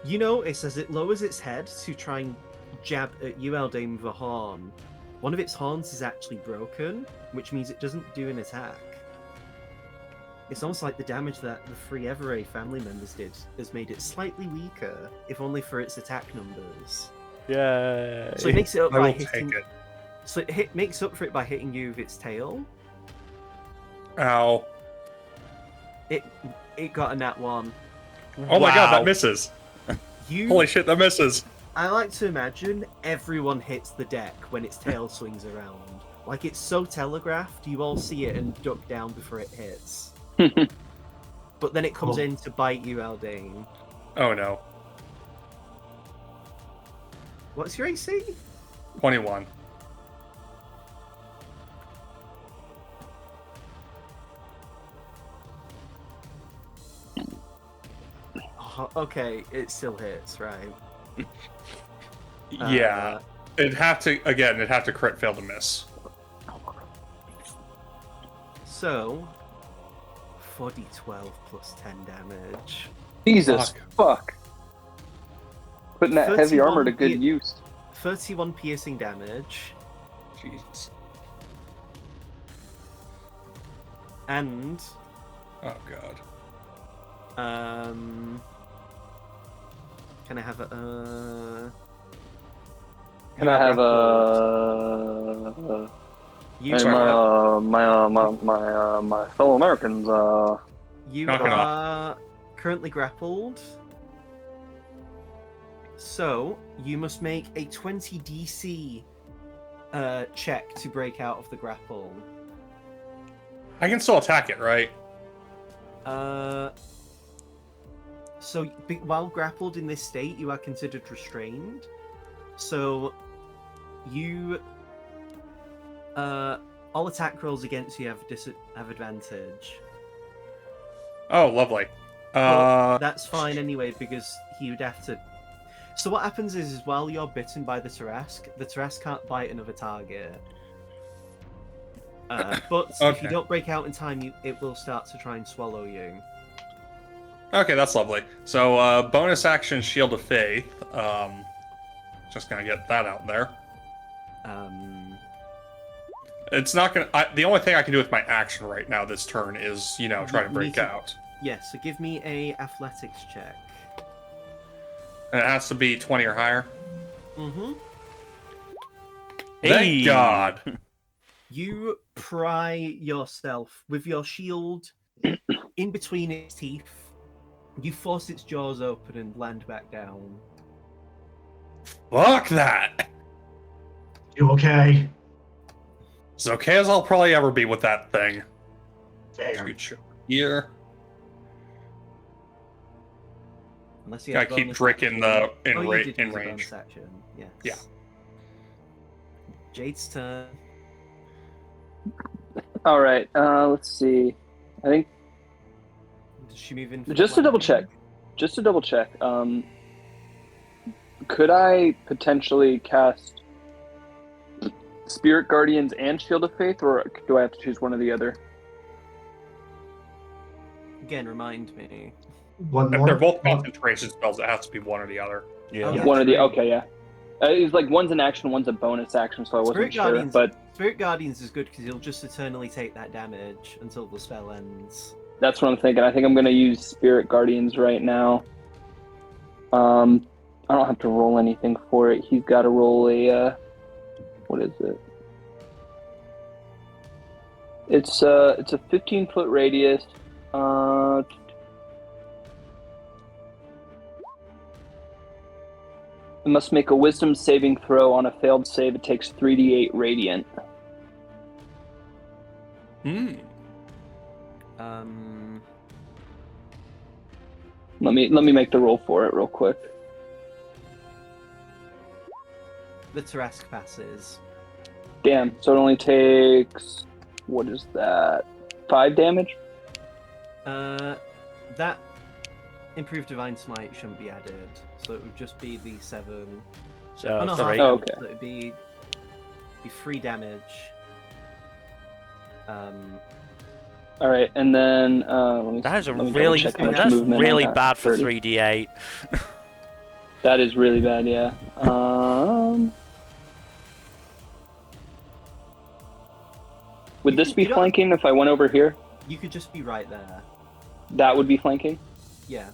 You notice as it lowers its head to try and jab at you, Eldane, with a horn, one of its horns is actually broken, which means it doesn't do an attack. It's almost like the damage that the 3 Everay family members did has made it slightly weaker, if only for its attack numbers. Yeah. So it makes it up I by will hitting. take it. So it makes up for it by hitting you with its tail. Ow. It got a nat 1. Oh my god, that misses. You. Holy shit, that misses. I like to imagine everyone hits the deck when its tail swings around. Like it's so telegraphed, you all see it and duck down before it hits. But then it comes Cool. in to bite you, Aldane. Oh no. What's your AC? 21. Oh, okay, it still hits, right? Yeah. It'd have to crit fail to miss. So, 4d12 plus 10 damage. Jesus fuck. Putting that heavy 31 armor to good use. 31 piercing damage, Jeez. and Oh god. can I have a Can I have a? You Hey, are, my fellow Americans. you Knock it are currently grappled. So you must make a 20 DC check to break out of the grapple. I can still attack it, right? While grappled in this state, you are considered restrained. So you all attack rolls against you have advantage. Oh, lovely. But that's fine anyway because he would have to. So what happens is while you're bitten by the Tarrasque can't bite another target. But if Okay. you don't break out in time, it will start to try and swallow you. Okay, that's lovely. So, bonus action Shield of Faith. Just gonna get that out there. It's not gonna. The only thing I can do with my action right now this turn is, try to You break need to- out. Yes, so give me a athletics check. And it has to be 20 or higher. Mm-hmm. Hey. Thank God. You pry yourself with your shield in between its teeth. You force its jaws open and land back down. Fuck that. You okay? As okay as I'll probably ever be with that thing. Damn. Here. Unless you Gotta have keep bonus Drick action. in the in, Oh, you ra- did in use a range. bonus action. Yes. Yeah. Jade's turn. All right. Let's see. I think Does she move in? for just to double flanking? check. Could I potentially cast Spirit Guardians and Shield of Faith, or do I have to choose one or the other? Again, remind me. One If more. they're both concentration spells, it has to be one or the other. Oh, yeah, One or the true. okay, yeah. It's like one's an action, one's a bonus action, so I wasn't Spirit sure. Guardians, But Spirit Guardians is good because you'll just eternally take that damage until the spell ends. that's what I'm thinking. I think I'm gonna use Spirit Guardians right now. I don't have to roll anything for it. He's got to roll a what is it? It's a 15-foot radius. It must make a Wisdom saving throw. On a failed save, it takes 3d8 radiant. Let me make the roll for it real quick. The Tarrasque passes. Damn. So it only takes, what is that? 5 damage. That improved Divine Smite shouldn't be added, so it would just be the 7. So, no, three. half Oh, damage, okay. so it'd be 3 damage. All right, and then let me, That is a let me really, double check how much that's movement I really got. bad for 30. 3d8. That is really bad, yeah. Would this be You don't- flanking if I went over here? You could just be right there. That would be flanking? Yeah.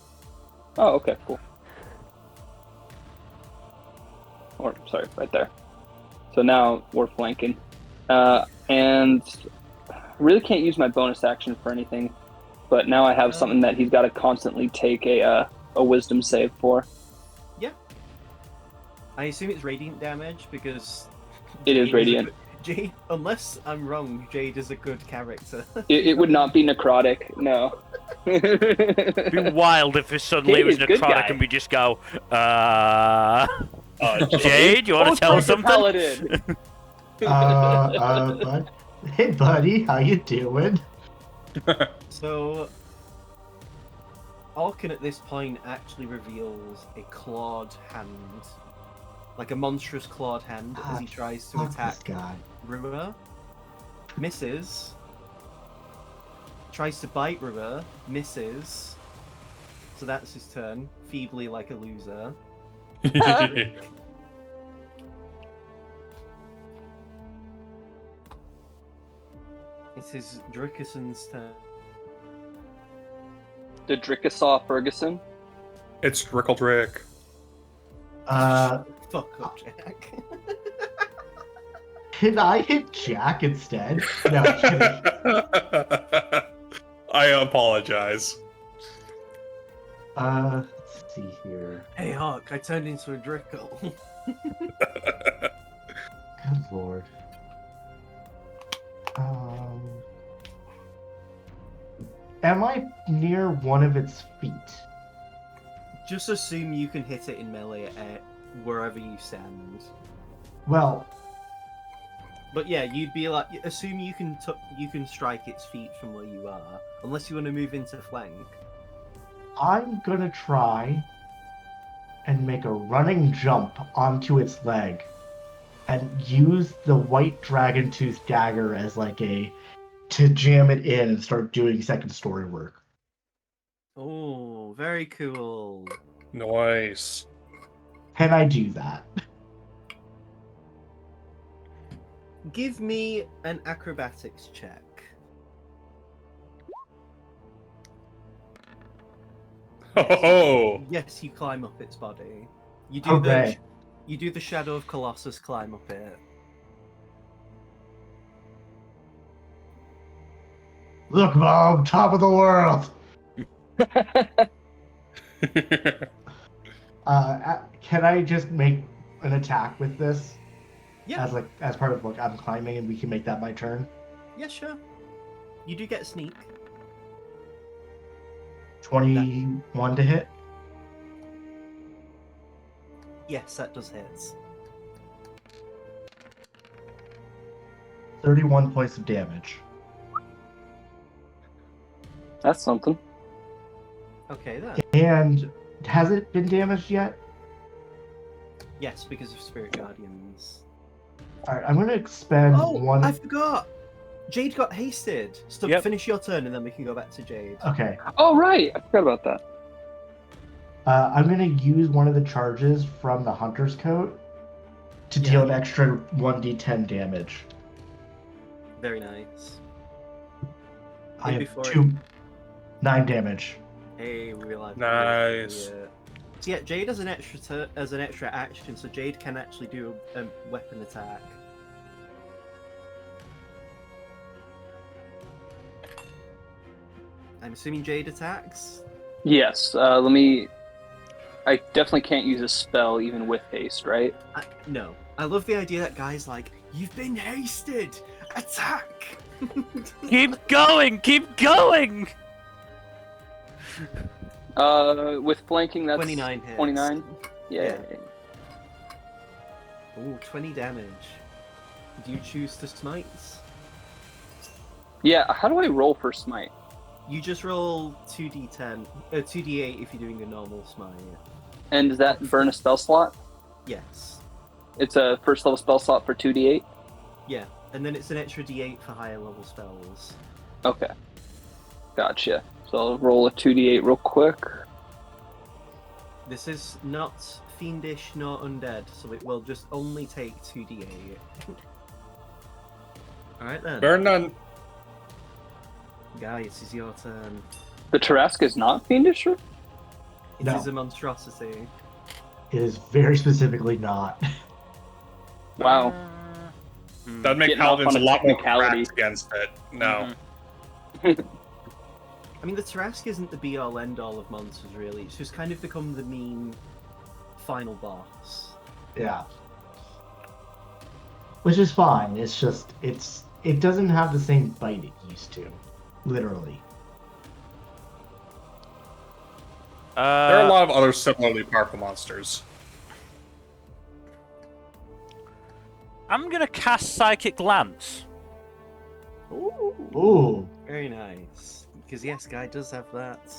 Oh, okay, cool. Or, sorry, right there. So now we're flanking. And I really can't use my bonus action for anything, but now I have something that he's got to constantly take a wisdom save for. I assume it's radiant damage because It is Jade a radiant. good- Jade, unless I'm wrong, Jade is a good character. It would not be necrotic, no. It'd be wild if it suddenly Jade was is good necrotic guy. and we just go, Jade? Jade, you want Oh, to tell us it's like a something? paladin. Bud. Hey, buddy, how you doing? So, Orkin at this point actually reveals a clawed hand, like a monstrous clawed hand, as he tries to Fuck this attack guy. Rua. Misses. Tries to bite Rua. Misses. So that's his turn, feebly like a loser. It's his Drickerson's turn. The Drickasaw Ferguson. It's Drickledrick. Fuck up, Jack. Can I hit Jack instead? No, I'm kidding. I apologize. Let's see here. Hey Hawk, I turned into a Drickle. Good lord. Am I near one of its feet? Just assume you can hit it in melee at wherever you stand. Well, But yeah, you'd be like, assume you can strike its feet from where you are, unless you want to move into flank. I'm gonna try and make a running jump onto its leg and use the white dragon tooth dagger as like to jam it in and start doing second story work. Oh, very cool. Nice. Can I do that? Give me an acrobatics check. Oh, Yes, you climb up its body. You do Hooray. you do the Shadow of Colossus climb up it. Look, Mom, top of the world. Can I just make an attack with this? Yeah, As part of I'm climbing and we can make that my turn? yeah, sure. You do get sneak. 21 to hit? Yes, that does hit. 31 points of damage. That's something. Okay then. And has it been damaged yet? Yes, because of Spirit Guardians. Alright, I'm gonna expend Oh, one. I forgot. Jade got hasted. So Yep. finish your turn and then we can go back to Jade. Okay. Oh, right. I forgot about that. I'm gonna use one of the charges from the Hunter's Coat to deal an extra 1d10 damage. Very nice. I have before 9 damage. Hey, we realize. Nice. So yeah, Jade has an extra action, so Jade can actually do a weapon attack. I'm assuming Jade attacks. Yes. I definitely can't use a spell even with haste, right? No. I love the idea that guys like, you've been hasted! Attack! Keep going! Keep going! With flanking, that's 29 hits. 29. Yeah. Ooh, 20 damage. Do you choose to smite? Yeah. How do I roll for smite? You just roll 2d10, 2d8 if you're doing a normal smite. And does that burn a spell slot? Yes. It's a first level spell slot for 2d8. Yeah, and then it's an extra d8 for higher level spells. Okay. Gotcha. So I'll roll a 2d8 real quick. This is not fiendish nor undead, so it will just only take 2d8. Alright then. burn none. Guy, it is your turn. The Tarrasque is not fiendish? It is No. a monstrosity. It is very specifically not. Wow. That'd make Getting off paladins on a a lot more technicality. cracked against it. No. I mean, the Tarrasque isn't the be-all, end-all of monsters, really. It's just kind of become the mean final boss. Yeah. Which is fine. It's just it doesn't have the same bite it used to. Literally. There are a lot of other similarly powerful monsters. I'm gonna cast Psychic Lance. Ooh. Ooh. Very nice. Because yes, Guy does have that.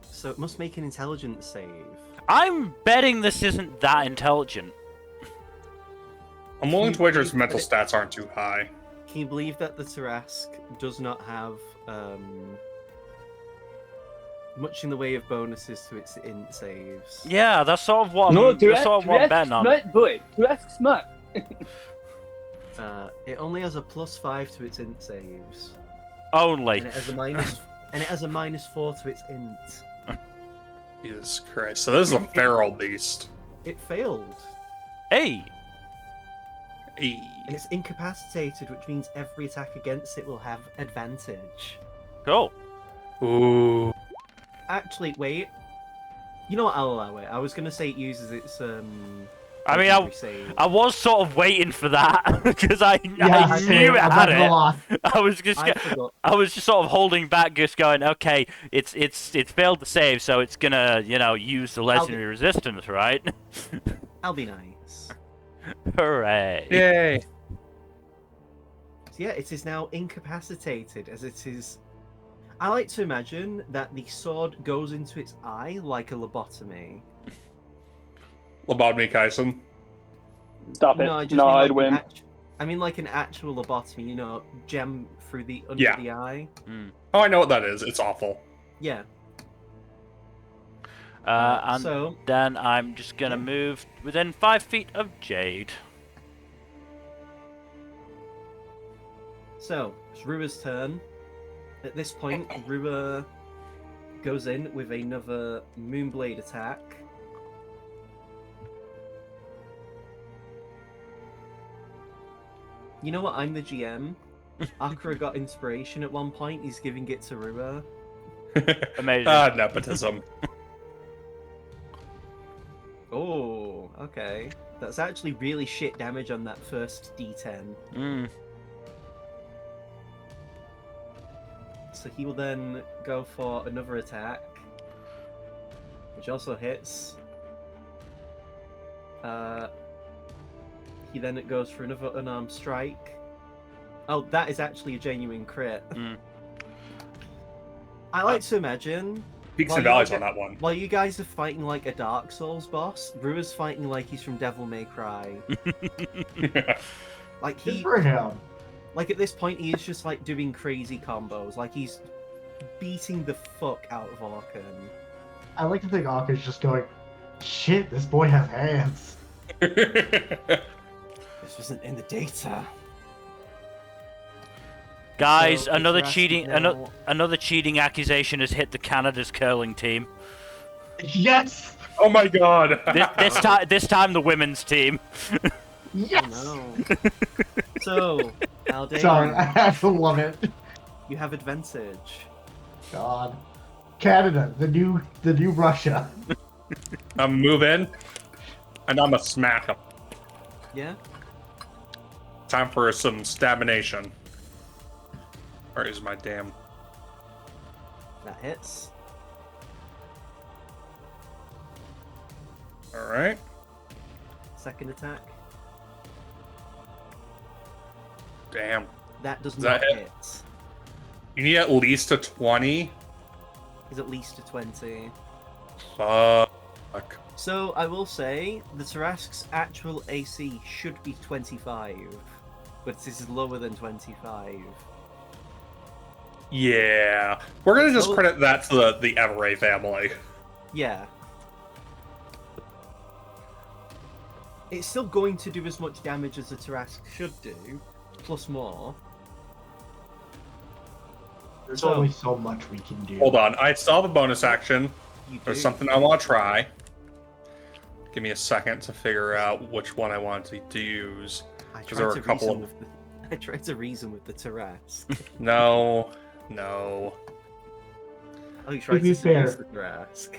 So it must make an intelligence save. I'm betting this isn't that intelligent. I'm willing to wager its mental stats aren't too high. Can you believe that the Tarrasque does not have much in the way of bonuses to its int saves? Yeah, that's sort of what I'm betting on. Smart boy. Tarrasque smart. It only has a +5 to its int saves. Only. And it has a -4 to its int. Jesus Christ. So this is a feral beast. It failed. Hey! Hey. And it's incapacitated, which means every attack against it will have advantage. Cool. Ooh. Actually, wait. You know what? I'll allow it. I was gonna say it uses its I mean, legendary save. I was sort of waiting for that because I knew same. it I'm had not gonna it. lie. I forgot. I was just sort of holding back, just going, okay, it's failed the save, so it's gonna use the legendary resistance, right? I'll be nice. Hooray! Yay. So yeah, it is now incapacitated, as it is. I like to imagine that the sword goes into its eye like a lobotomy. Lobotomy Kaisen. Stop it. No, I just No, mean I'd like win. I mean like an actual lobotomy. Gem through the under the eye. Oh, I know what that is. It's awful. Yeah. And so then I'm just gonna move within 5 feet of Jade. So it's Rua's turn. At this point, Rua goes in with another Moonblade attack. You know what? I'm the GM. Akira got inspiration at one point. He's giving it to Rua. Amazing. Nepotism. Oh, okay. That's actually really shit damage on that first D10. So he will then go for another attack, which also hits. He then goes for another unarmed strike. Oh, that is actually a genuine crit. I like to imagine Peaks and valleys on that one. while you guys are fighting like a Dark Souls boss, Rua's fighting like he's from Devil May Cry. Like Good for him. Like at this point, he is just like doing crazy combos. Like he's beating the fuck out of Orkan. I like to think Aka's just going, shit, this boy has hands. This wasn't in the data. Guys, So, another Tarrasque cheating, now- another cheating accusation has hit the Canada's curling team. Yes! Oh my god. This time the women's team. Yes! Oh, no. So, Aldane, Sorry, I have to love it. you have advantage. God. Canada, the new Russia. I'm moving, and I'm a smack him. Yeah? Time for some stabination. Where is my damn... That hits. Alright. Second attack. Damn. That does Does not that hit. You need at least a 20? Is at least a 20. Fuck. So, I will say, the Tarrasque's actual AC should be 25. But this is lower than 25. Yeah. We're gonna just credit that to the Everay family. Yeah. It's still going to do as much damage as the Tarrasque should do, plus more. There's So- only so much we can do. Hold on. I still have a bonus action. You There's do. something I want to try. Give me a second to figure out which one I want to use. I 'cause tried there were to a couple reason of- with the I tried to reason with the Tarrasque. No. No. Oh, he tried be to seduce fair- the Tarrasque.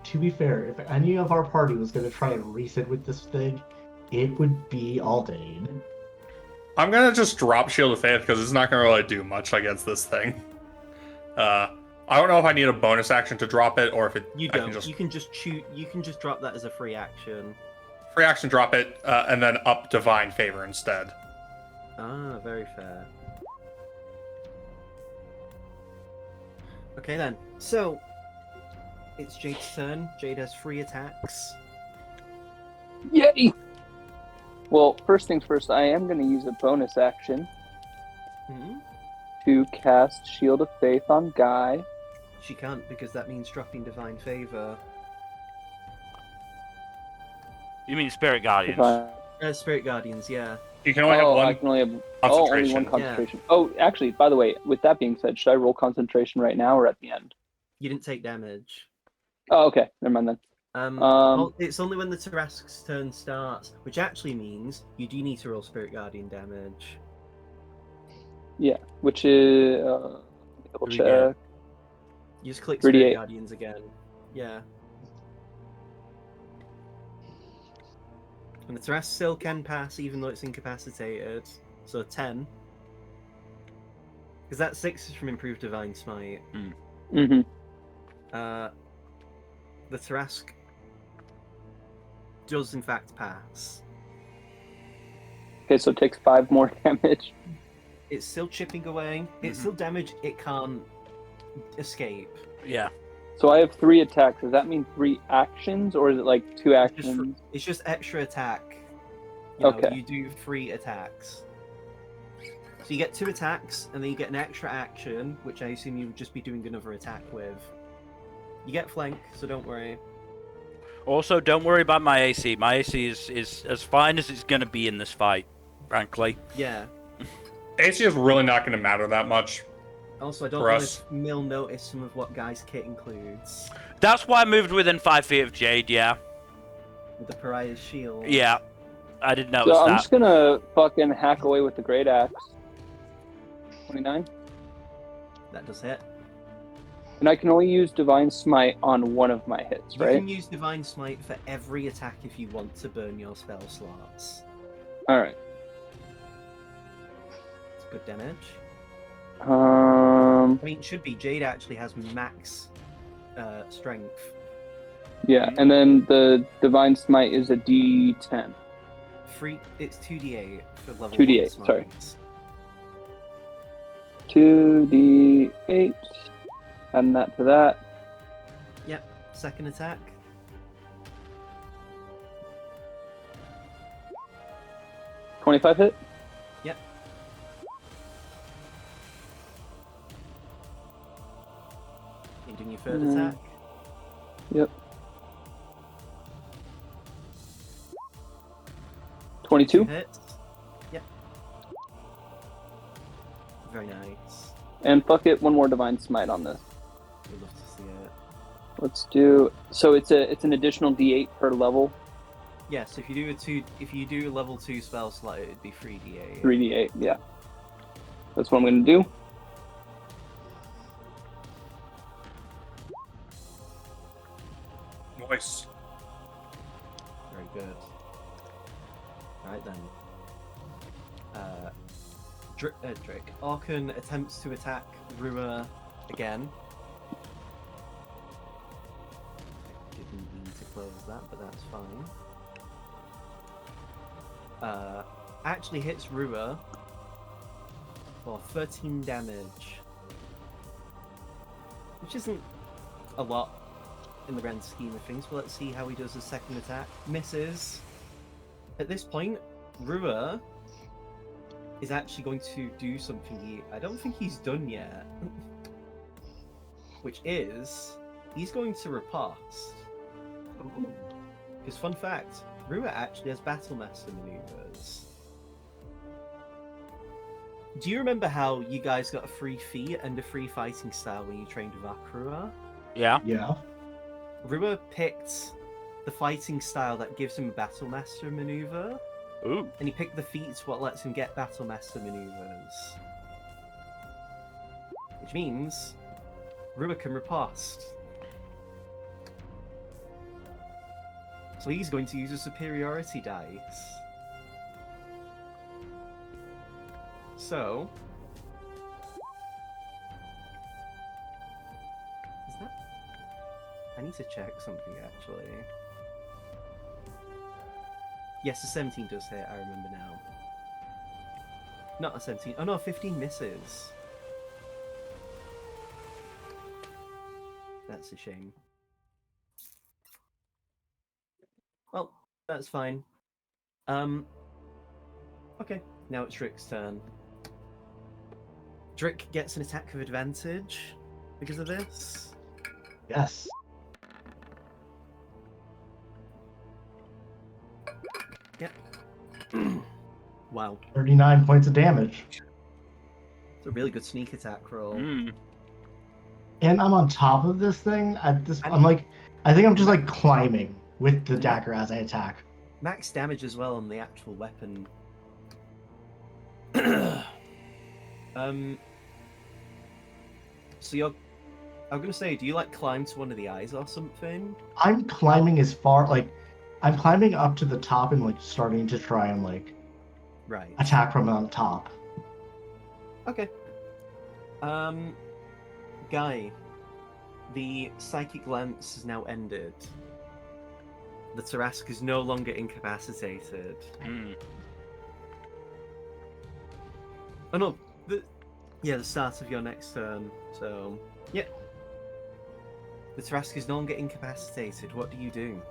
To be fair, if any of our party was going to try and reason with this thing, it would be Aldane. I'm gonna just drop Shield of Faith because it's not gonna really do much against this thing. I don't know if I need a bonus action to drop it or if it. You I don't. can just You can just shoot. You can just drop that as a free action. free action drop it and then up Divine Favor instead. Ah, very fair. Okay then. So it's Jade's turn. Jade has 3 attacks. Yay! Well, first things first, I am going to use a bonus action Hmm? to cast Shield of Faith on Guy. She can't because that means dropping Divine Favor. You mean Spirit Guardians? Spirit Guardians, yeah. You can only have I one can only have concentration. only one concentration. Oh, actually, by the way, with that being said, should I roll concentration right now or at the end? You didn't take damage. Oh, okay. Never mind then. Well, it's only when the Tarrasque's turn starts, which actually means you do need to roll Spirit Guardian damage. Yeah, which is double check. You just click 38. Spirit Guardians again. Yeah. And the Tarrasque still can pass even though it's incapacitated. So 10. Because that 6 is from Improved Divine Smite. Mm-hmm. The Tarrasque does in fact pass. Okay, so it takes 5 more damage. It's still chipping away. It's still damage it can't escape. Yeah. So I have 3 attacks. Does that mean 3 actions, or is it like 2 actions? It's just extra attack. You know, Okay. you do 3 attacks. So you get 2 attacks, and then you get an extra action, which I assume you would just be doing another attack with. You get flank, so don't worry. Also, don't worry about my AC. My AC is as fine as it's going to be in this fight, frankly. Yeah. AC is really not going to matter that much. Also, I don't For know us. if Mill noticed some of what Guy's kit includes. That's why I moved within 5 feet of Jade, yeah. With the Pariah's shield. Yeah. I did notice So I'm that. just gonna fucking hack away with the Great Axe. 29. That does hit. And I can only use Divine Smite on one of my hits, You right? can use Divine Smite for every attack if you want to burn your spell slots. Alright. It's good damage. Um. I mean, it should be. Jade actually has max strength. Yeah, and then the Divine Smite is a D10. It's 2d8 for level 2d8, 1 sorry. smites. 2d8. Adding that to that. Yep. Second attack. $25 hit. Yep. You doing your third attack. Yep. 22. Hits. Yep. Very nice. And fuck it, one more Divine Smite on this. We'd love to see it. Let's do. So it's an additional D8 per level. Yes, if you do a level 2 spell slot, it'd be 3d8. 3d8. Yeah. That's what I'm gonna do. Nice. Very good. Alright then. Drake. Orkan attempts to attack Rua again. I didn't mean to close that, but that's fine. Actually hits Rua for 13 damage. Which isn't a lot in the grand scheme of things, but let's see how he does his second attack. Misses. At this point, Rua is actually going to do something I don't think he's done yet. Which is, he's going to riposte. Because fun fact, Rua actually has Battlemaster maneuvers. Do you remember how you guys got a free feat and a free fighting style when you trained with Akrua? Yeah. Yeah. Rua picked the fighting style that gives him a Battlemaster maneuver, Ooh. and he picked the feats what lets him get Battlemaster maneuvers. Which means Rua can riposte. So he's going to use a superiority dice. So... Is that... I need to check something, actually. Yes, a 17 does hit, I remember now. Not a 17. Oh no, 15 misses. That's a shame. Well, that's fine. Okay, now it's Drick's turn. Drick gets an attack of advantage because of this. Yes. Yep. Wow. 39 points of damage. It's a really good sneak attack roll. And I'm on top of this thing. I think I'm just like climbing with the dagger as I attack. Max damage as well on the actual weapon. So you're... I'm gonna say, do you like climb to one of the eyes or something? I'm climbing as far, I'm climbing up to the top and like starting to try and like Right. attack from on top. Okay. Guy, the psychic lance has now ended. The Tarrasque is no longer incapacitated. Oh no, the start of your next turn. So, yeah. The Tarrasque is no longer incapacitated. What do you do?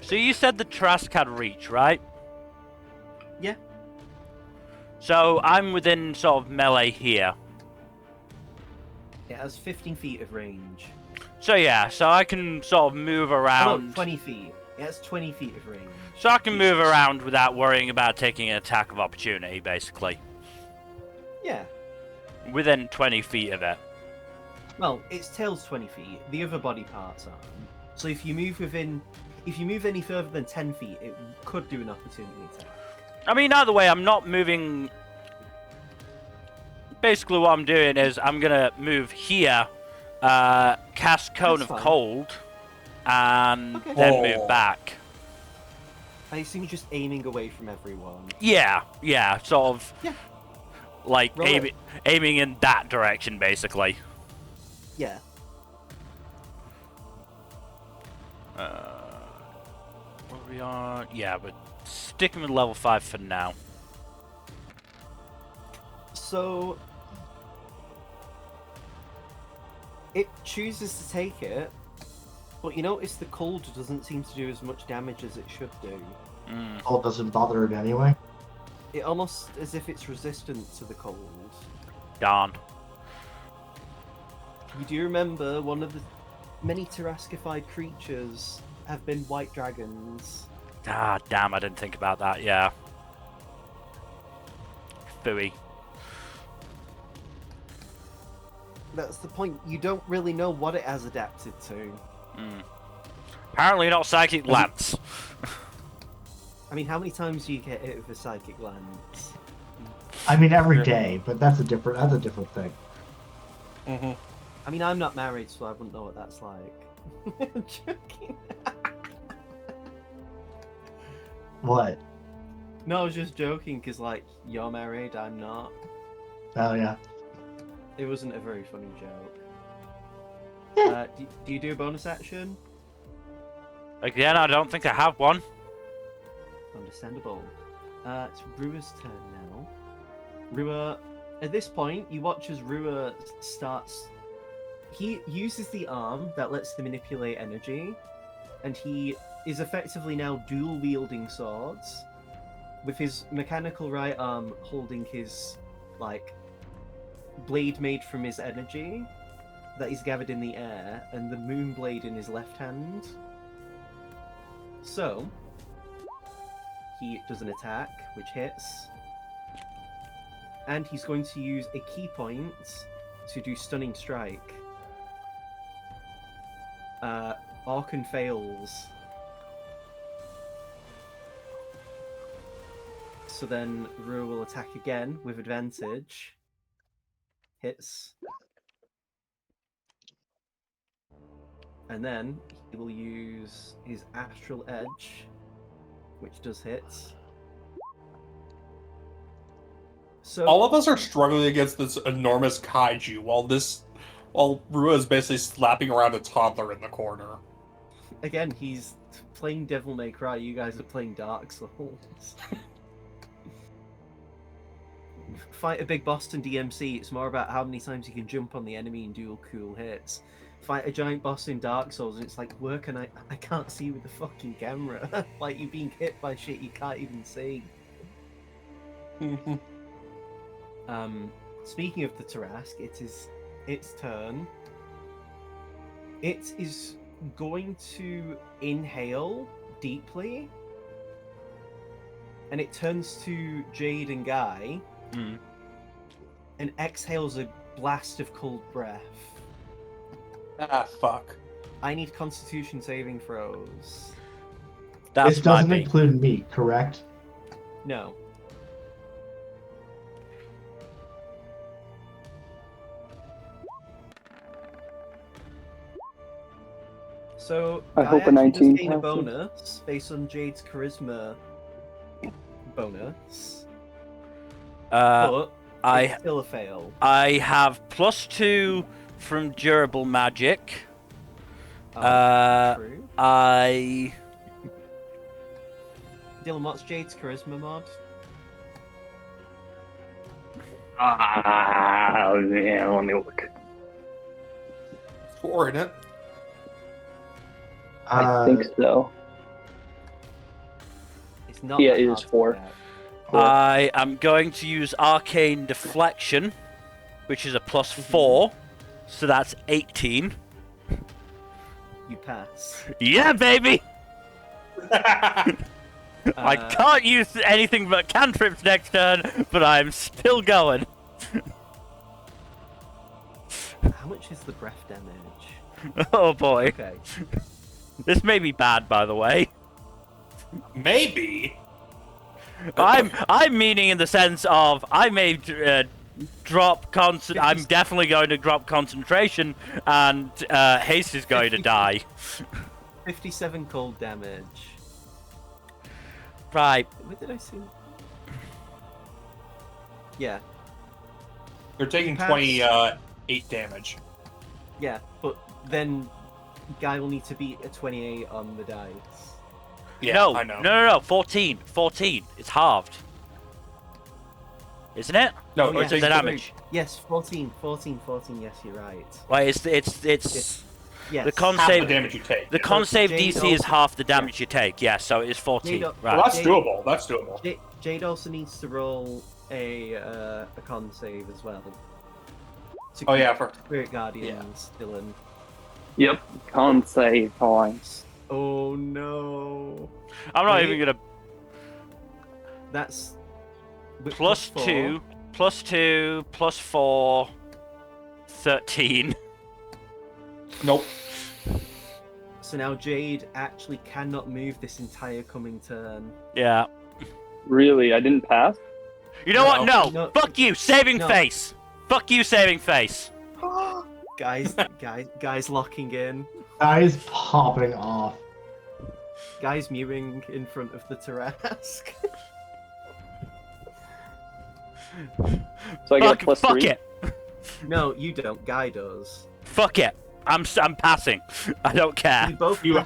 So you said the Tarrasque had reach, right? Yeah. So I'm within sort of melee here. It has 15 feet of range. So yeah, so I can sort of move Oh, around. no, 20 feet. It has 20 feet of range. So I can move around without worrying about taking an attack of opportunity, basically. Yeah. Within 20 feet of it. Well, its tail's 20 feet. The other body parts aren't. So if you move any further than 10 feet, it could do an opportunity attack. I mean, either way, I'm not moving. Basically, what I'm doing is I'm gonna move here, cast Cone of Cold, and then move back. I assume you're just aiming away from everyone. Yeah, sort of. Yeah. Like aiming in that direction, basically. Yeah. What we are? Yeah, we're sticking with level 5 for now. So it chooses to take it, but you notice the cold doesn't seem to do as much damage as it should do. Cold doesn't bother it anyway. It almost as if it's resistant to the cold. Darn. You do remember one of the many Tarrasquified creatures have been white dragons. Ah, damn, I didn't think about that, yeah. Phooey. That's the point. You don't really know what it has adapted to. Apparently not Psychic Lance. I mean, how many times do you get hit with a psychic lance? I mean, every day, but that's a different thing. I mean, I'm not married, so I wouldn't know what that's like. I'm joking. What? No, I was just joking, because, like, you're married, I'm not. Oh, yeah. It wasn't a very funny joke. Yeah. Do you do a bonus action? Again, I don't think I have one. Understandable. It's Rua's turn now. Rua, at this point, you watch as Rua starts... He uses the arm that lets them manipulate energy, and he is effectively now dual-wielding swords, with his mechanical right arm holding his, like, blade made from his energy that he's gathered in the air, and the moon blade in his left hand. So, he does an attack, which hits, and he's going to use a key point to do Stunning Strike. Orkan fails. So then Rua will attack again with advantage. Hits. And then he will use his Astral Edge, which does hit. So All of us are struggling against this enormous kaiju while Rua is basically slapping around a toddler in the corner. again, he's playing Devil May Cry. You guys are playing Dark Souls. Fight a big boss in DMC. It's more about how many times you can jump on the enemy and do cool hits. Fight a giant boss in Dark Souls, and it's like, where can I can't see with the fucking camera. Like, you're being hit by shit you can't even see. Speaking of the Tarrasque, it is its turn. It is going to inhale deeply, and it turns to Jade and Guy, and exhales a blast of cold breath. Ah, fuck. I need Constitution saving throws. This doesn't include me, correct? No. So, I Guy hope a actually 19 does gain a passes. bonus based on Jade's charisma bonus, but it's still a fail. I have +2 from durable magic. True. I Dylan, what's Jade's charisma mod? Yeah, let me look. 4 in it. I think so. It's not. Yeah, that it hard is to 4. get. I am going to use Arcane Deflection, which is a +4, so that's 18. You pass. Yeah, baby! I can't use anything but cantrips next turn, but I'm still going. How much is the breath damage? Oh boy. Okay. This may be bad, by the way. Maybe. I'm meaning in the sense of I may drop I'm definitely going to drop concentration, and Haste is going to die. 57 cold damage. Right. What did I see? Yeah, You're taking Pass. 28 damage. yeah, but then Guy will need to beat a 28 on the dice. Yeah, no, I know. No, 14. 14. It's halved. Isn't it? No, Oh, you're yeah. taking The damage. Yes, 14, yes, you're right. Well, it's Yes. the con half the save. damage you take. The con save Jade DC is also- half the damage you take. Yeah, so it is 14. Jade- Right. Well, that's Jade- doable. That's doable. Jade also needs to roll a con save as well. To Oh yeah, keep for Spirit Guardians, Dylan. Yep, con save points. Oh no. I'm not Wait. even gonna. That's with +2, +2, +4, 13. nope. So now Jade actually cannot move this entire coming turn. Yeah. Really, I didn't pass? You know what? No. No. Fuck you, saving No. face. Fuck you, saving face. Guys locking in. Eyes popping off. Guys mewing in front of the Tarrasque. So I get +3? Fuck it. No, you don't. Guy does. Fuck it. I'm passing. I don't care. You both You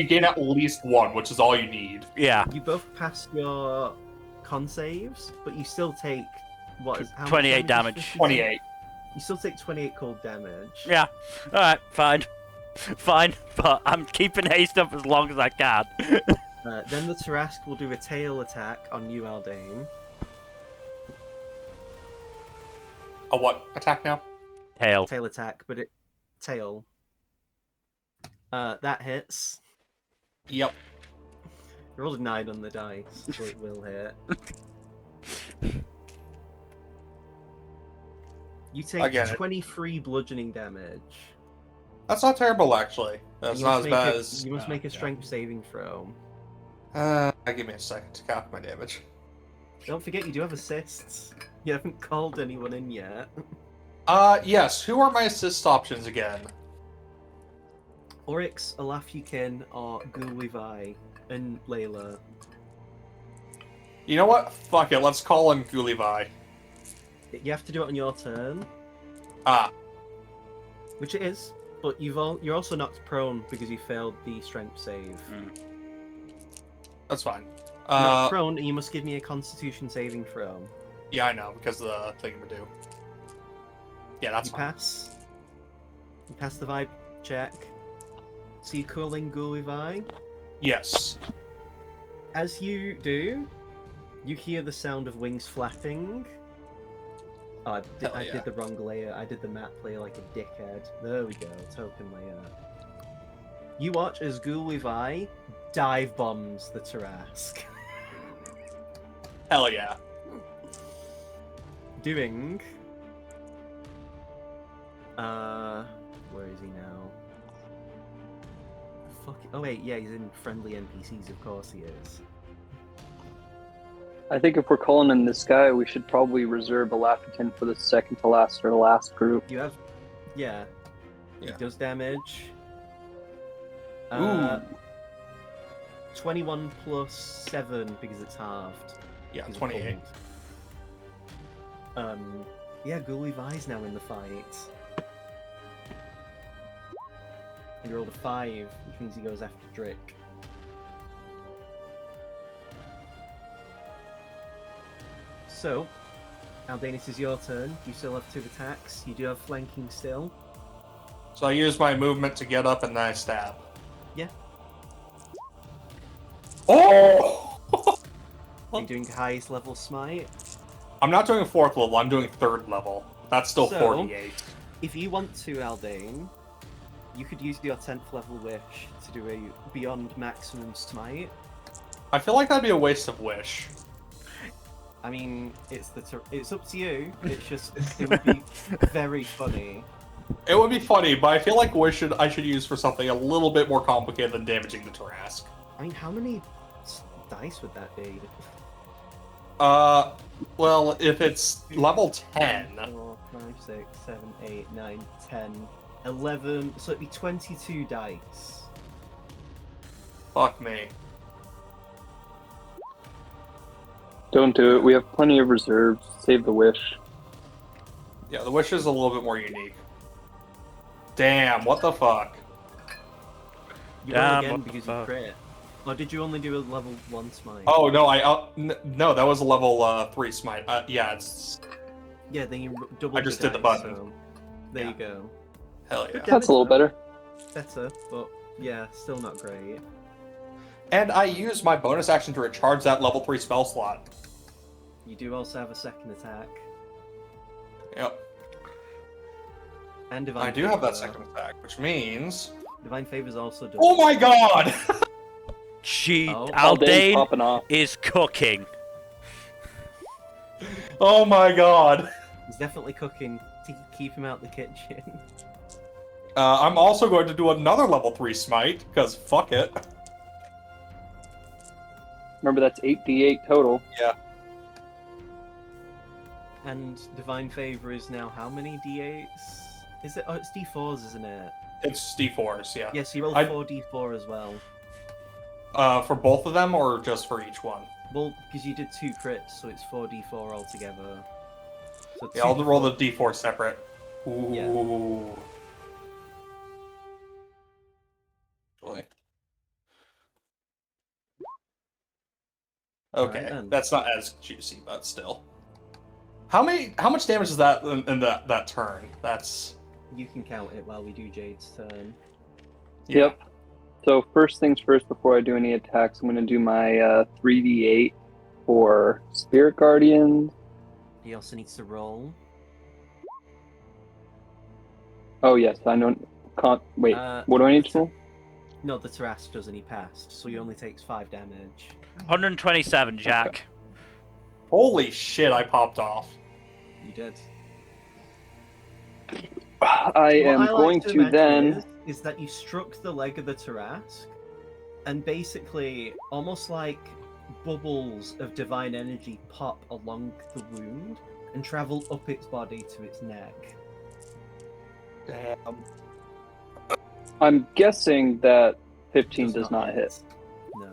gain at least 1, which is all you need. Yeah. You both pass your con saves, but you still take what is how much 28 is damage. 50? 28. You still take 28 cold damage. Yeah. Alright, fine. Fine, but I'm keeping haste up as long as I can. Then the Tarrasque will do a tail attack on you, Aldane. A what attack now? Tail. Tail attack, but it tail. That hits. Yep. You rolled a 9 on the dice, so it will hit. You take I get it. 23 bludgeoning damage. That's not terrible, actually. That's You not must as make bad a- as. You must make a strength saving throw. Give me a second to calc my damage. Don't forget you do have assists. You haven't called anyone in yet. Yes. Who are my assist options again? Oryx, Alafukin, or Gulwivai, and Layla. You know what? Fuck it. Let's call in Gulivai. You have to do it on your turn, Ah, which it is, but you're also knocked prone because you failed the strength save. that's fine. Knocked prone, and you must give me a Constitution saving throw. Yeah, I know, because of the thingamajig. Yeah, that's You fine. pass. You pass the vibe check. So you call in Gulwivai. Yes. As you do, you hear the sound of wings flapping. Oh, I did the wrong layer. I did the map layer like a dickhead. There we go, token layer. You watch as Gulwivai dive bombs the Tarrasque. Hell yeah. Doing... where is he now? Fuck. Oh wait, yeah, he's in friendly NPCs, of course he is. I think if we're calling in this guy, we should probably reserve a Lafukin for the second to last or last group. You have... Yeah. Yeah. It does damage. Ooh. 21 plus 7 because it's halved. Yeah, Because of 28. cold. Yeah, Gulwivai's now in the fight. He rolled a 5, which means he goes after Drick. So, Aldane, it is your turn. You still have 2 attacks. You do have flanking still. So I use my movement to get up and then I stab. Yeah. Oh! Are you doing highest level smite? I'm not doing 4th level, I'm doing 3rd level. That's still So- 48. If you want to, Aldane, you could use your 10th level wish to do a beyond maximum smite. I feel like that'd be a waste of wish. I mean, it's up to you. It's just it would be very funny. It would be funny, but I feel like wish I should use for something a little bit more complicated than damaging the Tarrasque. I mean, how many dice would that be? Well, if it's level 10, 4, 5, 6, 7, 8, 9, 10, 11. So it'd be 22 dice. fuck me. Don't do it. We have plenty of reserves. Save the wish. Yeah, the wish is a little bit more unique. Damn, what the fuck? You roll Damn, again what the because you fuck. crit. Or did you only do a level 1 smite? Oh, no, no, that was a level 3 smite. Yeah, it's... Yeah, then you double I just the did the dice, button. so there you go. Hell yeah. That's a little better. Better, but yeah, still not great. And I use my bonus action to recharge that level 3 spell slot. You do also have a second attack. Yep. And Divine I do have that Favor. second attack, which means... Divine Favor's also done. Oh my god! Oh. Aldane's Aldane popping off. is cooking. Oh my god! He's definitely cooking to keep him out the kitchen. I'm also going to do another level 3 smite, because fuck it. Remember, that's 8d8 total. Yeah. And Divine Favor is now how many d8s? Is it? Oh, it's d4s, isn't it? It's d4s, yeah. Yes, you roll I- 4d4 as well. For both of them, or just for each one? Well, because you did 2 crits, so it's 4d4 altogether. So Yeah, I'll 2d4 roll the d4 separate. Ooh. Yeah. Boy. Alright Okay, then. that's not as juicy, but still. How much damage is that in that turn? That's... You can count it while we do Jade's turn. Yep. So first things first, before I do any attacks, I'm going to do my 3d8 for Spirit Guardians. He also needs to roll. Oh yes, I know. Wait, what do I need to roll? No, the Tarrasque does, and he passed, so he only takes 5 damage. 127, Jack. Holy shit, I popped off. You did. I What am like going to imagine then. is that you struck the leg of the Tarrasque, and basically, almost like bubbles of divine energy pop along the wound and travel up its body to its neck. Damn. I'm guessing that 15 does not hit. No.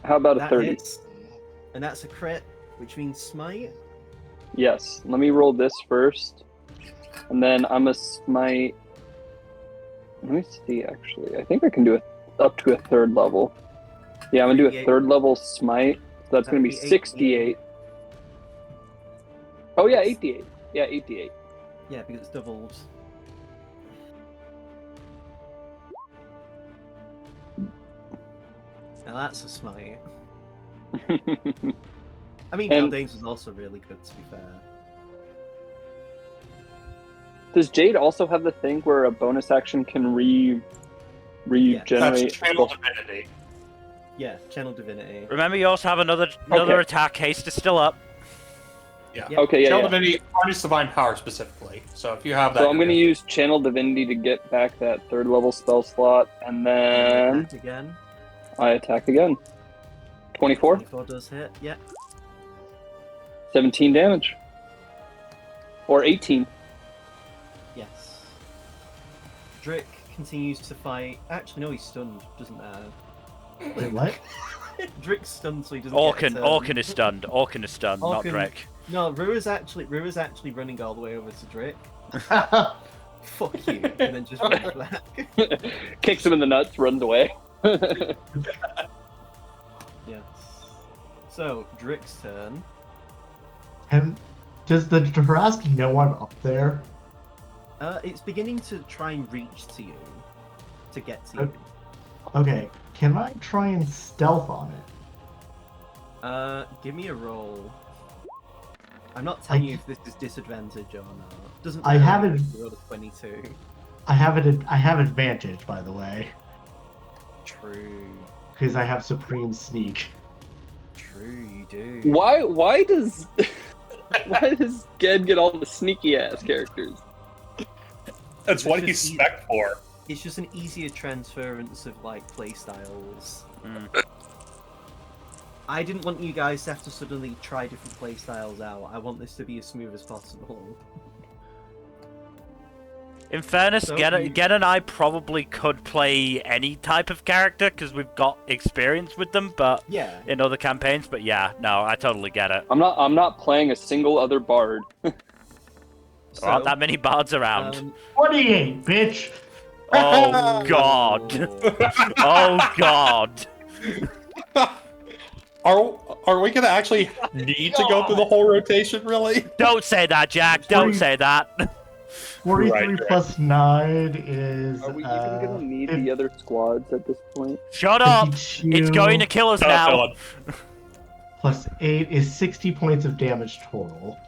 How about a That 30? hits, and that's a crit, which means smite. Yes. Let me roll this first, and then I'm a smite. Let me see. Actually, I think I can do it up to a 3rd level. Yeah, I'm gonna do a 88. 3rd level smite. So that's gonna be That'd be 68. Oh yeah, 88. Yeah, 88. Yeah, because it's doubled. Now that's a smite. I mean, And- Galdane's was also really good, to be fair. Does Jade also have the thing where a bonus action can regenerate? That's channel divinity. Yeah, Channel Divinity. Remember, you also have another Okay. attack. Haste is still up. Yeah. Yeah. Okay, yeah, Channel yeah. divinity harness divine power specifically. So if you have that, So I'm you're gonna good. use Channel Divinity to get back that 3rd level spell slot, and then Attack again. I attack again. 24, 24 does hit. Yeah. 17 damage. Or 18. Yes. Drick continues to fight. Actually, no, he's stunned. Doesn't matter. Wait, what? Drick's stunned, so he doesn't get a turn. Orkin is stunned. Orkin is stunned, not Orkin- Drake. No, Rua's actually running all the way over to Drick. Fuck you, and then just runs back. Kicks him in the nuts, runs away. Yes. So, Drick's turn. And does the Tarrasque know I'm up there? It's beginning to try and reach to you. To get to you. Okay, can I try and stealth on it? Give me a roll. I'm not telling you if this is disadvantage or not. Doesn't I matter haven't- if you roll a 22. I have advantage, by the way, True. because I have supreme sneak. True, you do. Why does Ged get all the sneaky ass characters? That's what he's spec for. It's just an easier transference of like playstyles. Mm. I didn't want you guys to have to suddenly try different playstyles out. I want this to be as smooth as possible. In fairness, So Gen you- and I probably could play any type of character because we've got experience with them, but Yeah. in other campaigns. But yeah, no, I totally get it. I'm not playing a single other bard. There aren't that many bards around. 28, bitch! Oh god! Oh god! Are we gonna actually need to go through the whole rotation, really? Don't say that, Jack. Don't say that. 43 Right. plus 9 is. Are we even gonna need the other squads at this point? Shut up! 52 It's going to kill us Shut up, now. Dylan. Plus 8 is 60 points of damage total.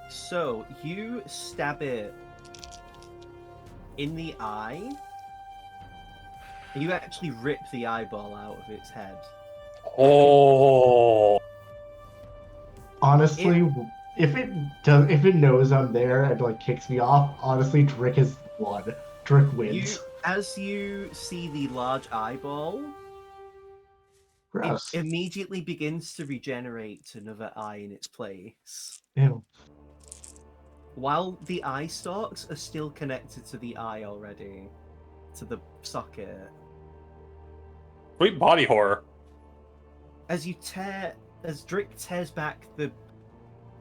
So you stab it in the eye. You actually rip the eyeball out of its head. Oh. Honestly, if it knows I'm there and like kicks me off, honestly, Drick is won. Drick wins. As you see the large eyeball, Gross. it immediately begins to regenerate to another eye in its place. Ew. While the eye stalks are still connected to the eye already, to the socket. Sweet body horror. As Drick tears back the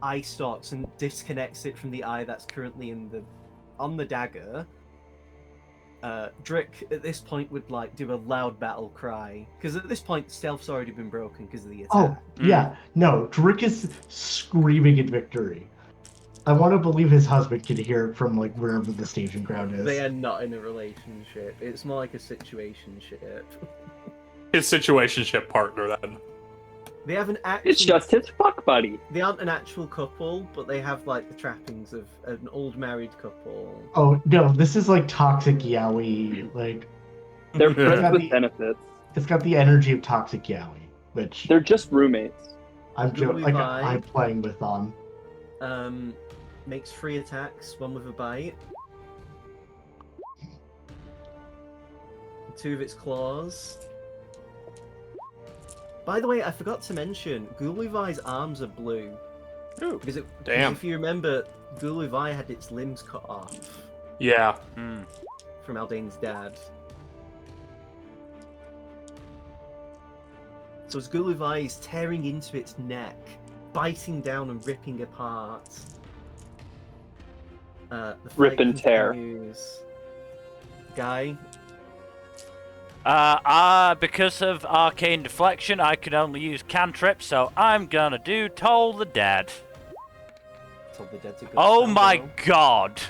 eye stalks and disconnects it from the eye that's currently on the dagger, Drick at this point would like do a loud battle cry, because at this point stealth's already been broken because of the attack. Oh, yeah. No, Drick is screaming in victory. I want to believe his husband can hear it from like wherever the staging ground is. They are not in a relationship. It's more like a situationship. His situationship partner, then. They haven't actually. It's just his fuck buddy. They aren't an actual couple, but they have like the trappings of an old married couple. Oh no, this is like toxic yaoi. Like They're friends Yeah. with benefits. it's got the energy of toxic yaoi, which They're just roommates. I'm Louis like Vi. I'm playing with on. Makes 3 attacks, 1 with a bite. 2 of its claws. By the way, I forgot to mention, Guluvai's arms are blue. Ooh, Because damn. if you remember, Guluvai had its limbs cut off Yeah. from Aldane's dad. So as Guluvai is tearing into its neck, biting down and ripping apart. The fight Rip and tear. continues. Guy, Because of arcane deflection, I can only use cantrip, so I'm gonna do Toll the Dead. Told the Dead's a good Oh spell, my though. god!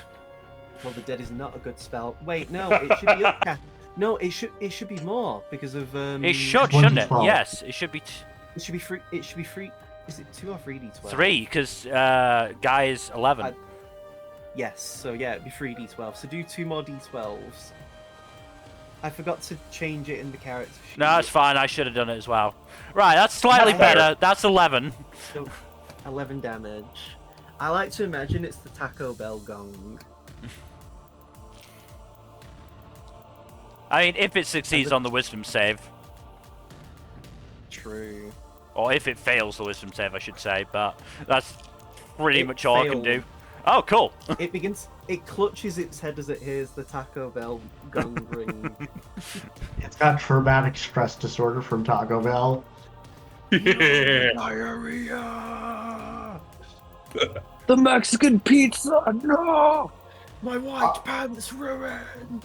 Told the Dead is not a good spell. Wait, no, it should be up. No, it should be more because of It should, 1d12. shouldn't it? Yes, it should be It should be free. It should be free. Is it 2 or 3d12? 3, because Guy is 11. Yes. So yeah, it'd be 3d12. So do 2 more d12s. I forgot to change it in the character sheet. No, it's fine, I should have done it as well. Right, that's slightly That's better. That's 11. So 11 damage. I like to imagine it's the Taco Bell gong. I mean, if it succeeds on the wisdom save, True. or if it fails the wisdom save, I should say, but that's pretty It much all I can failed. do. Oh, cool. It clutches its head as it hears the Taco Bell gong ring. It's got traumatic stress disorder from Taco Bell. Yeah. Diarrhea! The Mexican pizza, no! My white pants ruined!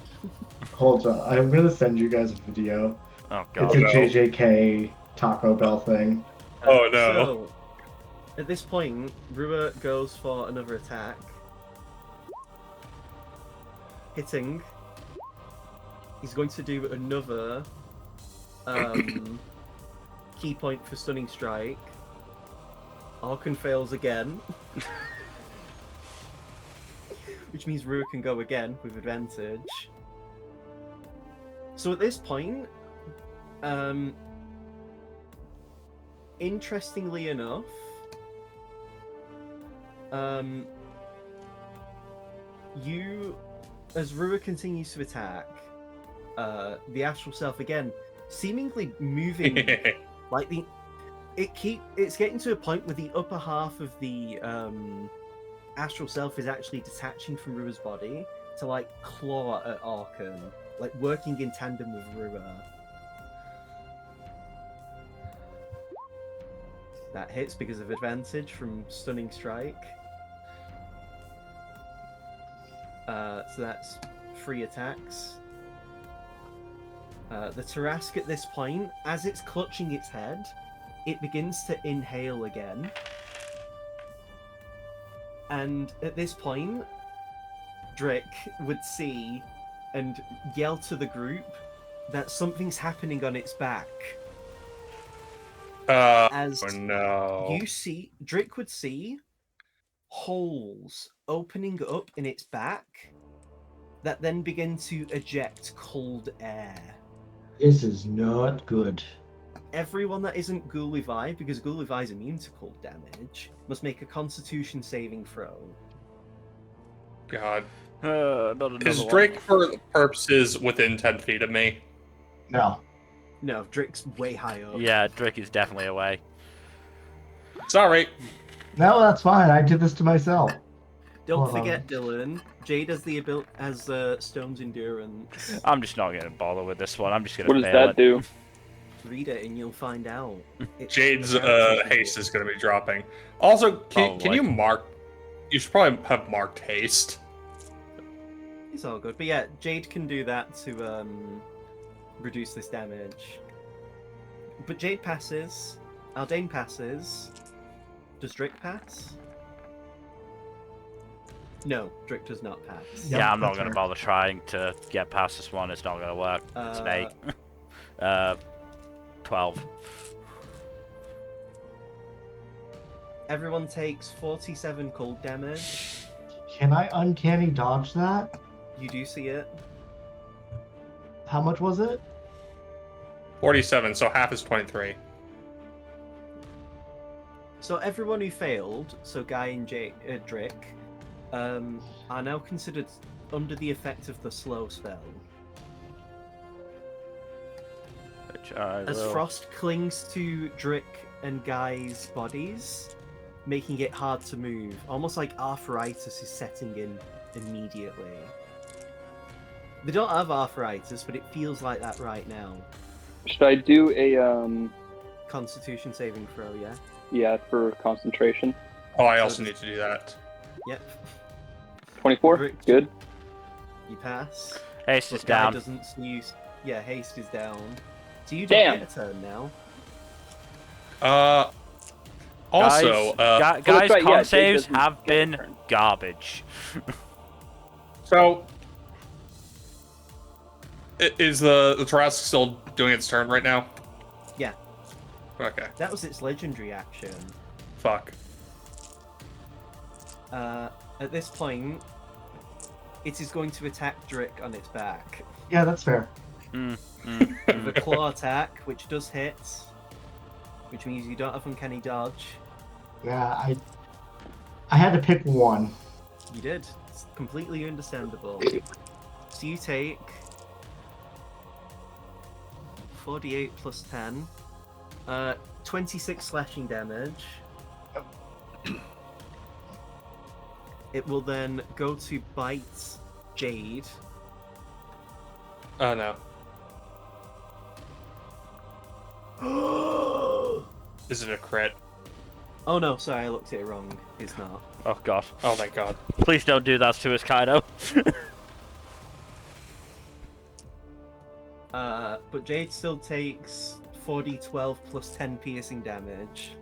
Hold on, I'm gonna send you guys a video. Oh, It's god. a no. JJK Taco Bell thing. Oh, no. So, at this point, Rua goes for another attack. Hitting. He's going to do another key point for Stunning Strike. Arkan fails again. Which means Rua can go again with advantage. So at this point, interestingly enough, you, as Rua continues to attack, the astral self again, seemingly moving like it's getting to a point where the upper half of the astral self is actually detaching from Rua's body to like claw at Arkan, like working in tandem with Rua. That hits because of advantage from Stunning Strike. So that's 3 attacks. The Tarrasque at this point, as it's clutching its head, it begins to inhale again. And at this point, Drick would see and yell to the group that something's happening on its back. As Oh, no. you see, Drick would see holes opening up in its back that then begin to eject cold air. This is not good. Everyone that isn't Guluvai, because Guluvai is immune to cold damage, must make a Constitution saving throw. God. Not another Is one. Drake, for purposes, within 10 feet of me? No. No, Drick's way high up. Yeah, Drick is definitely away. Sorry. No, that's fine. I did this to myself. Don't Hold on. forget, Dylan. Jade has Stone's Endurance. I'm just not going to bother with this one. I'm just going What to does fail that it. do? Read it and you'll find out. It's Jade's the character haste sheet. is going to be dropping. Also, can Probably. you mark... You should probably have marked haste. It's all good. But yeah, Jade can do that to reduce this damage. But Jade passes. Aldane passes. Does Drick pass? No, Drick does not pass. Yep, Yeah, I'm not that's going to right. bother trying to get past this one. It's not going to work. It's an 8. 12. Everyone takes 47 cold damage. Can I uncanny dodge that? You do see it. How much was it? 47, so half is 23. So everyone who failed, so Guy and Drick, are now considered under the effect of the slow spell. garbage. Alright, As well. frost clings to Drick and Guy's bodies, making it hard to move. Almost like arthritis is setting in immediately. They don't have arthritis, but it feels like that right now. Should I do a Constitution saving throw, yeah? yeah, for concentration? Oh, I also need to do that. Yep. 24? Rick- Good. You pass. Haste But is Guy down. doesn't use. Yeah, haste is down. So you Damn. don't get a turn now. Also, guys, that's right, con yeah, Jade saves doesn't have get a been turn. garbage. so is the Tarrasque still doing its turn right now? Yeah. Okay. That was its legendary action. Fuck. At this point, it is going to attack Drick on its back. Yeah, that's fair. With a claw attack, which does hit. Which means you don't have uncanny dodge. Yeah, I had to pick one. You did. It's completely understandable. So you take 48 plus 10. 26 slashing damage. It will then go to bite Jade. Oh no. Is it a crit? Oh no, sorry, I looked at it wrong. It's not. Oh god. Oh thank God. Please don't do that to us, Kaido. But Jade still takes 4d12 plus 10 piercing damage.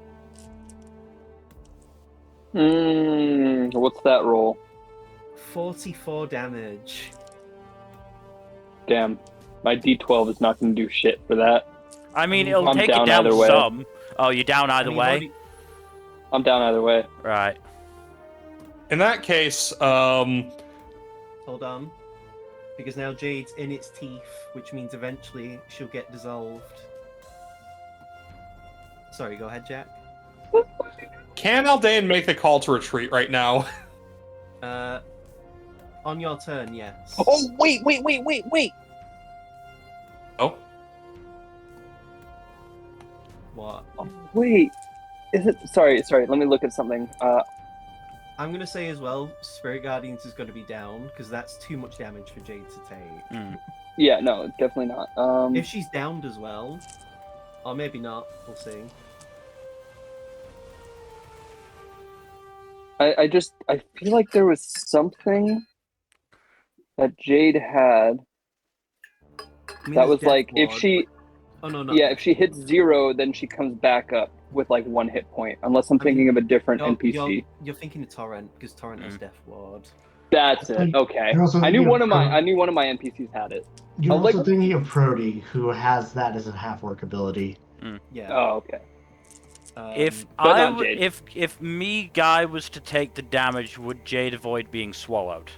What's that roll? 44 damage. Damn. My D12 is not going to do shit for that. I mean, I'm it'll take down it down either way. some. Oh, you're down either I mean, way? I'm down either way. Right. In that case, Hold on. Because now Jade's in its teeth, which means eventually she'll get dissolved. Sorry, go ahead, Jack. can Aldain make the call to retreat right now? On your turn, yes. Oh, wait! Oh. What? Oh, wait. Is it? Sorry. Let me look at something. I'm gonna say as well, Spirit Guardians is gonna be down, because that's too much damage for Jade to take. Yeah, no, definitely not. If she's downed as well, or maybe not, we'll see. I feel like there was something that Jade had I mean, that there's was Death like, if Ward, she, but- Oh no, no. yeah, if she hits 0, then she comes back up with like 1 hit point, unless I'm I mean, thinking of a different NPC. You're thinking of Torrent, because Torrent has Death Ward. That's it. Okay. You're also I knew thinking one of of my Pro- NPCs had it. You're I'm like- also thinking of Prody, who has that as a half-work ability. Yeah. Oh, okay. If but I not Jade. if me Guy was to take the damage, would Jade avoid being swallowed?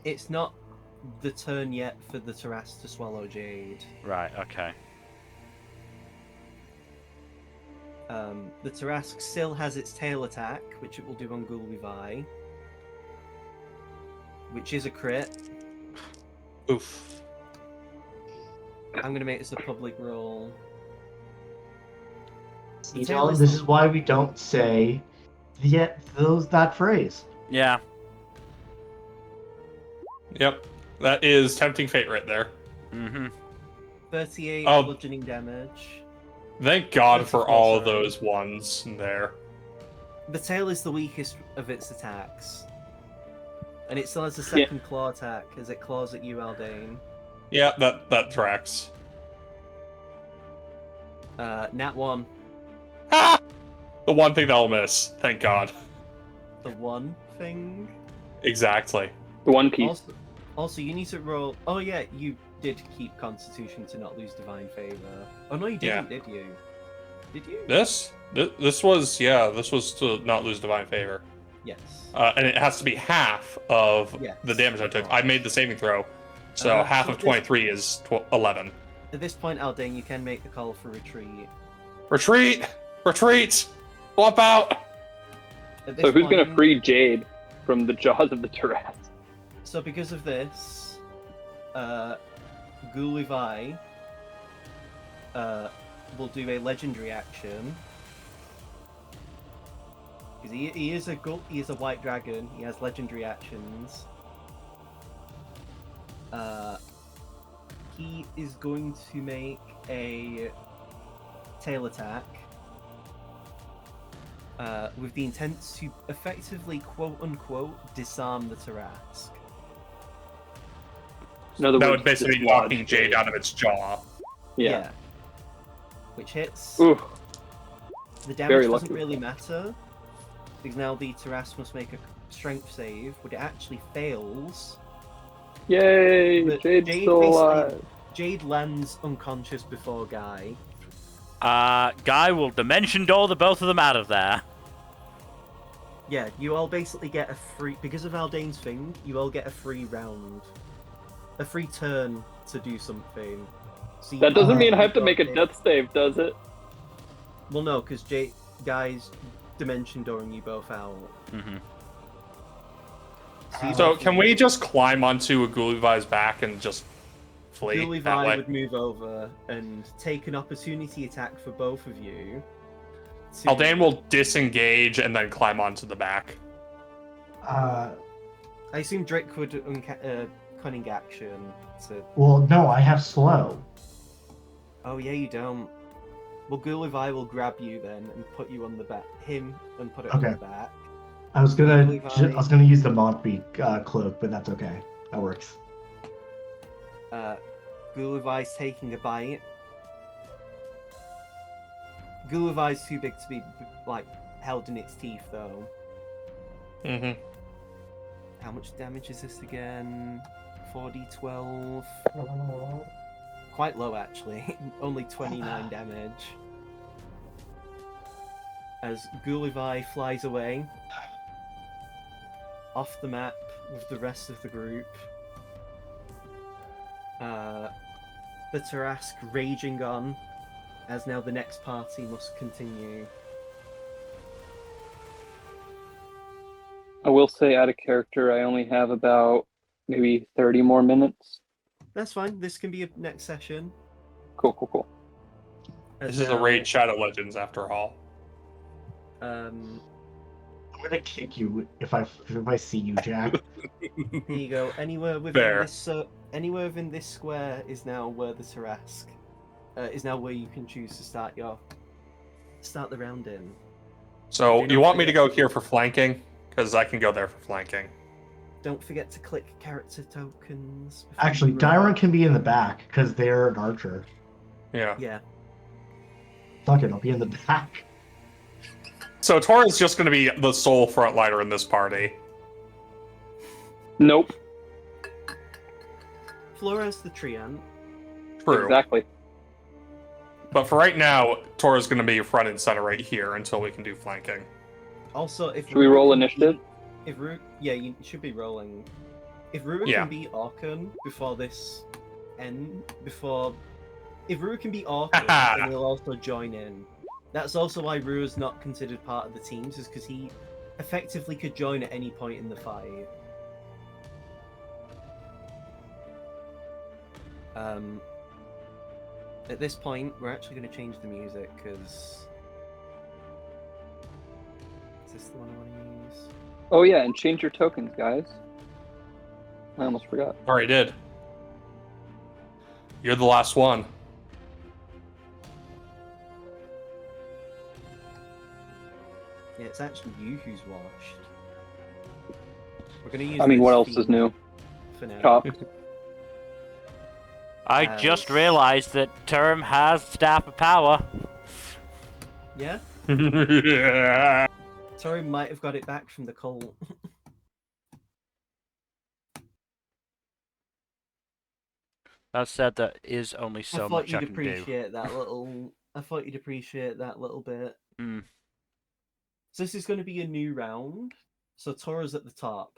It's not the turn yet for the Tarrasque to swallow Jade. Right. Okay. The Tarrasque still has its tail attack, which it will do on Gullivi, which is a crit. Oof. I'm gonna make this a public roll. The You tail know, is this the- is why we don't say that phrase. Yeah. Yep. That is tempting fate right there. 38 Oh. bludgeoning damage. Thank God That's for a all of close, those ones in there. The tail is the weakest of its attacks. And it still has a second claw attack as it claws at you, Aldain. Yeah, that tracks. Nat 1. Ah! The one thing that'll miss. Thank God. The one thing. Exactly. The One Piece. Also, you need to roll. Oh, yeah, you did keep Constitution to not lose Divine Favor. Oh, no, you didn't, did you? Did you? This was to not lose Divine Favor. Yes. And it has to be half of Yes. the damage I took. I made the saving throw. So half so of this- 23 is 11. At this point, Aldain, you can make the call for retreat. Retreat! Retreat! Swap out! At this So who's gonna point- free Jade from the jaws of the Tarrasque? So because of this, Gulivai will do a legendary action. Because he is a white dragon. He has legendary actions. He is going to make a tail attack with the intent to effectively, quote-unquote, disarm the Tarrasque. In other That words, would basically dislodge knocking Jade out of its jaw. Yeah. Which hits. Ooh. The damage Very doesn't lucky. really matter, because now the Tarrasque must make a strength save, but it actually fails. Yay! But Jade's Jade still basically- alive. Jade lands unconscious before Guy. Guy will dimension door the both of them out of there. Yeah, you all basically get a free... Because of Aldane's thing, you all get a free round. A free turn to do something. So That doesn't mean I have to you've make a got death save, does it? Well, no, because Guy's dimension dooring you both out. Mm-hmm. you So both- can we just climb onto Gulivai's back and just flee that Gulivai way? would move over and take an opportunity attack for both of you. Aldane will disengage and then climb onto the back. I assume Drake would cunning action to... Well, no, I have slow. Oh yeah, you don't. Well, Gulivai will grab you then and put you on the back. Him and put it on Okay. the back. I was gonna Gulivai- use the Montbeat cloak, but that's okay. That works. Gulivai's taking a bite. Gulivai's too big to be like held in its teeth though. Mm-hmm. How much damage is this again? 4d12. Quite low actually. Only 29 damage. As Gulivai flies away off the map with the rest of the group. The Tarrasque raging on, as now the next party must continue. I will say, out of character, I only have about maybe 30 more minutes. That's fine. This can be a next session. Cool. As This is a now, Raid Shadow Legends after all. Um, I'm gonna kick you if I see you, Jack. here you go. Anywhere Fair. within this square is now where the Tarrasque is now where you can choose to start the round in. So Do you not want me to forget go here for flanking? Because I can go there for flanking. Don't forget to click character tokens. before Actually, you run. Dyron can be in the back because they're an archer. Yeah. Yeah. Fuck it, I'll be in the back. So Tora's just going to be the sole frontliner in this party. Nope. Flora's the treant. True. Exactly. But for right now, Tora's going to be front and center right here until we can do flanking. Also, if Should we Rua roll can initiative? If Ru, yeah, you should be rolling. If Rua Yeah. can beat Orkan before this end, if Rua can beat Orkan, then he'll also join in. That's also why Rua's not considered part of the teams, is because he effectively could join at any point in the fight. At this point, we're actually going to change the music because is this the one I want to use? Oh yeah, and change your tokens, guys. I almost forgot. Already did. You're the last one. Yeah, it's actually you who's washed. We're gonna use. I mean, this what else feed is new? For now. Chop. I just realized that Term has Staff of Power. Yeah, Yeah. Tori might have got it back from the cult. That said, there is only so I thought much you'd I can do. appreciate that little. I thought you'd appreciate that little bit. Mm. So this is going to be a new round. So Tora's at the top.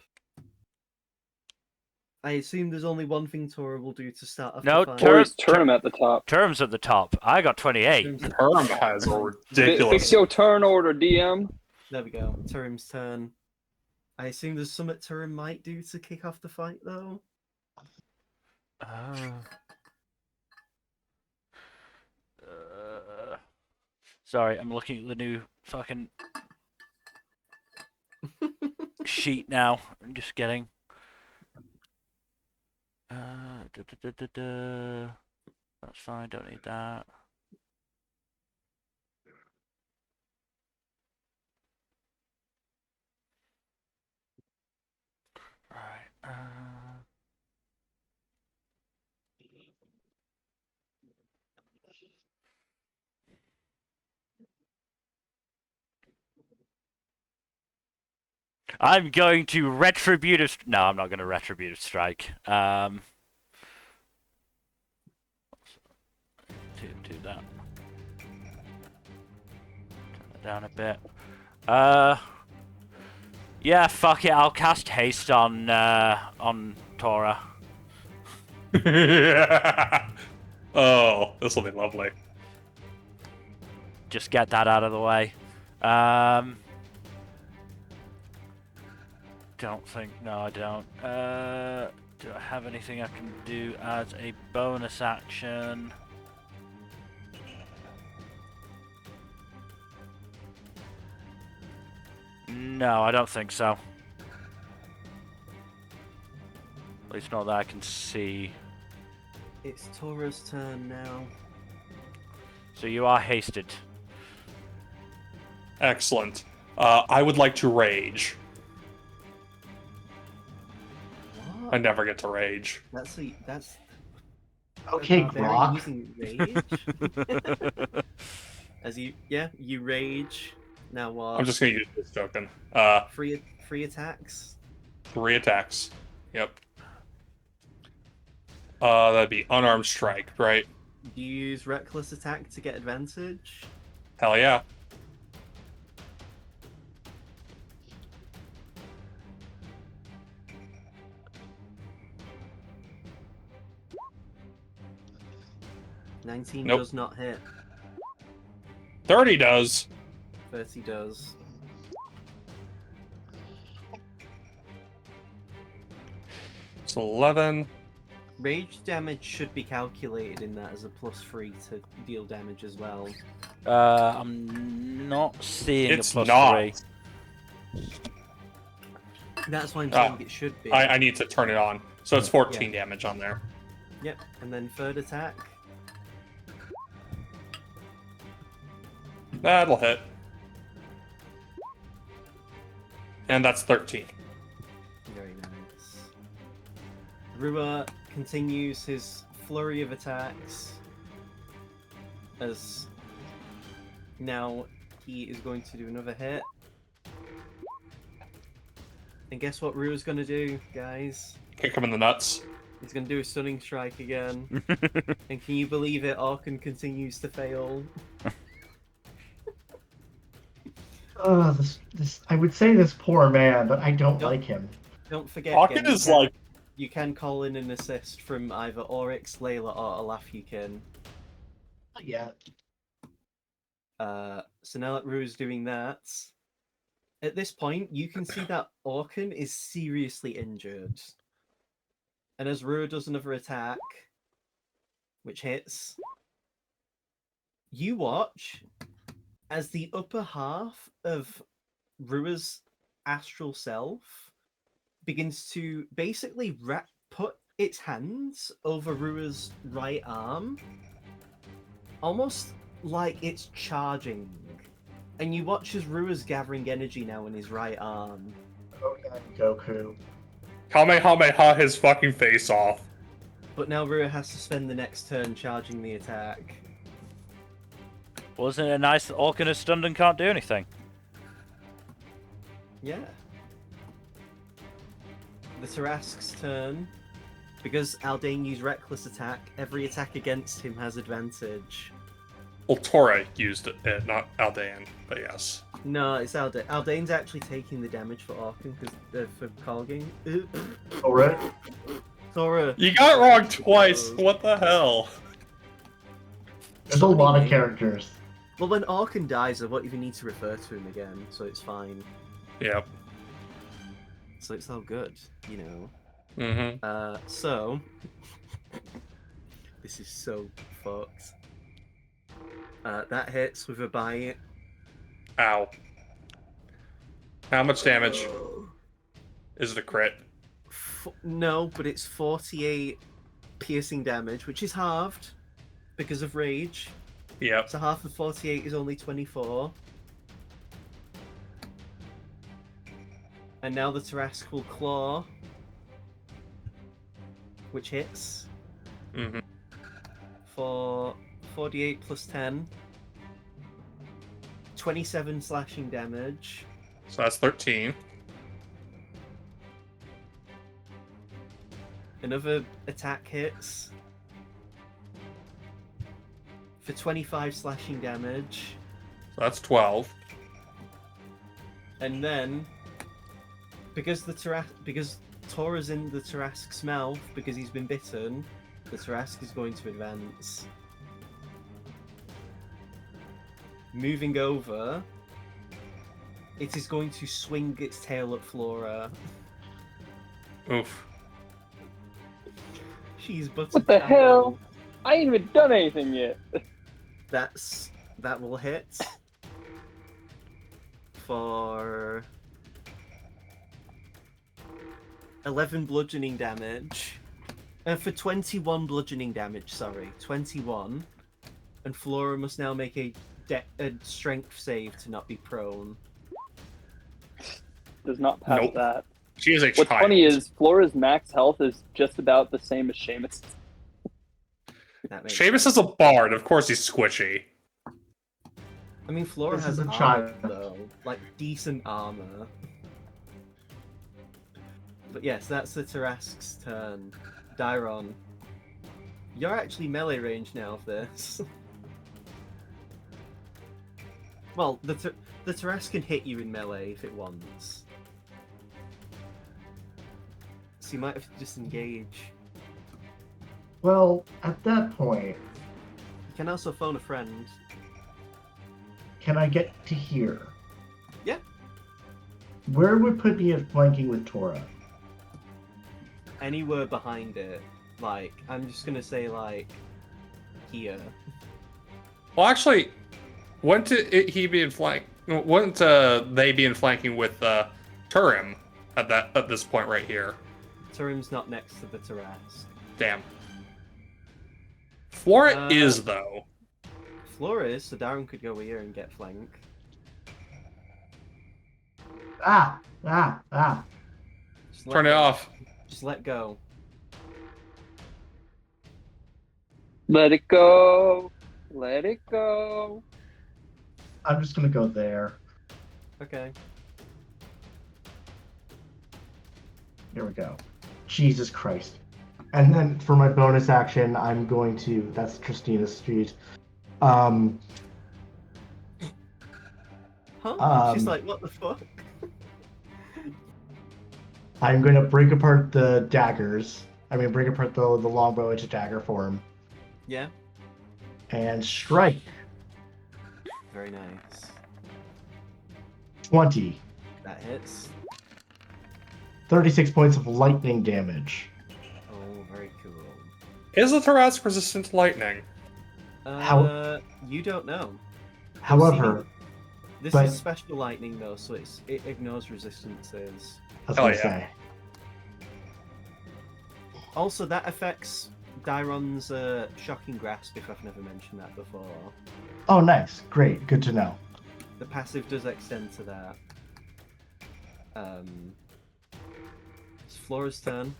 I assume there's only one thing Tora will do to start off No, the fight. Or is Turnham at the top? Term's at the top. I got 28. Herm has a Fix ridiculous. your turn order, DM. There we go. Turim's turn. I assume there's something Turim might do to kick off the fight, though. Sorry, I'm looking at the new fucking sheet now. I'm just getting. That's fine. Don't need that. Right. I'm going to retributive. No, I'm not going to retributive strike. Do that. Turn it down a bit. Yeah, fuck it. I'll cast haste on Tora. Oh, this will be lovely. Just get that out of the way. Don't think. No, I don't. Do I have anything I can do as a bonus action? No, I don't think so. At least not that I can see. It's Tora's turn now. So you are hasted. Excellent. I would like to rage. What? I never get to rage. That's Okay, barbarian Grok. using rage. As you rage. Now what? I'm just gonna use this token. Free attacks. 3 attacks. Yep. That'd be unarmed strike, right? Do you use reckless attack to get advantage? Hell yeah. $19 Nope. does not hit. 30 does. 30 does. It's 11. Rage damage should be calculated in that as a +3 to deal damage as well. I'm not seeing It's a +3. not. That's why I'm saying it should be. I need to turn it on. So it's 14 damage on there. Yep, and then third attack. That'll hit. And that's 13. Very nice. Rua continues his flurry of attacks. As now he is going to do another hit. And guess what Rua's going to do, guys? Kick him in the nuts. He's going to do a stunning strike again. And can you believe it? Arkan continues to fail. This I would say this poor man, but I don't Nope. like him. Don't forget, Hawken again, is like... you can call in an assist from either Oryx, Layla, or Alafukin. Yeah. So now that Rua's doing that, at this point, you can see that Orkan is seriously injured. And as Rua does another attack, which hits, you watch as the upper half of Rua's astral self begins to basically put its hands over Rua's right arm, almost like it's charging. And you watch as Rua's gathering energy now in his right arm. Okay, Goku. Kamehameha his fucking face off. But now Rua has to spend the next turn charging the attack. Wasn't it nice that Orkan is stunned and can't do anything? Yeah. The Tarrasque's turn. Because Aldane used Reckless Attack, every attack against him has advantage. Well, Tora used it, not Aldean, but yes. No, it's Aldane. Aldane's actually taking the damage for Orkan, for Kalging. Alright. Tora. You got it wrong twice. What the hell? There's a lot of characters. Well, when Orkan dies, I won't even need to refer to him again, so it's fine. Yep. So it's all good, you know. Mm-hmm. So... this is so fucked. That hits with a bite. Ow. How much damage? Is it a crit? No, but it's 48 piercing damage, which is halved because of rage. Yep. So half of 48 is only 24. And now the Tarrasque will claw, which hits Mm-hmm. for 48 plus 10. 27 slashing damage. So that's 13. Another attack hits for 25 slashing damage. So that's 12. And then, because Tora's in the Tarrasque's mouth, because he's been bitten, the Tarrasque is going to advance. Moving over, it is going to swing its tail at Flora. Oof. She's buttered. What the hell? I ain't even done anything yet. That will hit for 11 bludgeoning damage. For 21 bludgeoning damage, sorry. 21. And Flora must now make a strength save to not be prone. Does not pass Nope. that. She is a What's child. funny is Flora's max health is just about the same as Seamus. That makes Seamus sense. is a bard. Of course he's squishy. I mean, Flora This has is a armor, child. though. Like, decent armor. But yes, that's the Tarrasque's turn. Dairon. You're actually melee range now of this. Well, the Tarrasque can hit you in melee if it wants. So you might have to disengage. Well, at that point, You can also phone a friend. can I get to here? Yeah. Where would put me at flanking with Tora? Anywhere behind it. Like, I'm just gonna say, like, here. Well, actually, wouldn't he be in flank? Wouldn't they be in flanking with Turim at this point right here? Turim's not next to the Tarrasque. Damn. Flora Uh, is though. Flora is, so Darren could go here and get flank. Ah! Just let Turn it go. off. Just let go. Let it go. Let it go. I'm just gonna go there. Okay. Here we go. Jesus Christ. And then for my bonus action, I'm going to. That's Christina's street. Huh? Um, She's like, what the fuck? I'm going to break apart the daggers. Break apart the longbow into dagger form Yeah. and strike. Very nice. 20. That hits. 36 points of lightning damage. Oh, very cool. Is the Tarrasque resistant to lightning? You don't know. However, This But- is special lightning though, so it ignores resistances. I was Hell going to yeah. say. Also, that affects Dairon's shocking grasp. If I've never mentioned that before, Oh, nice. Great. Good to know. the passive does extend to that. It's Flora's turn.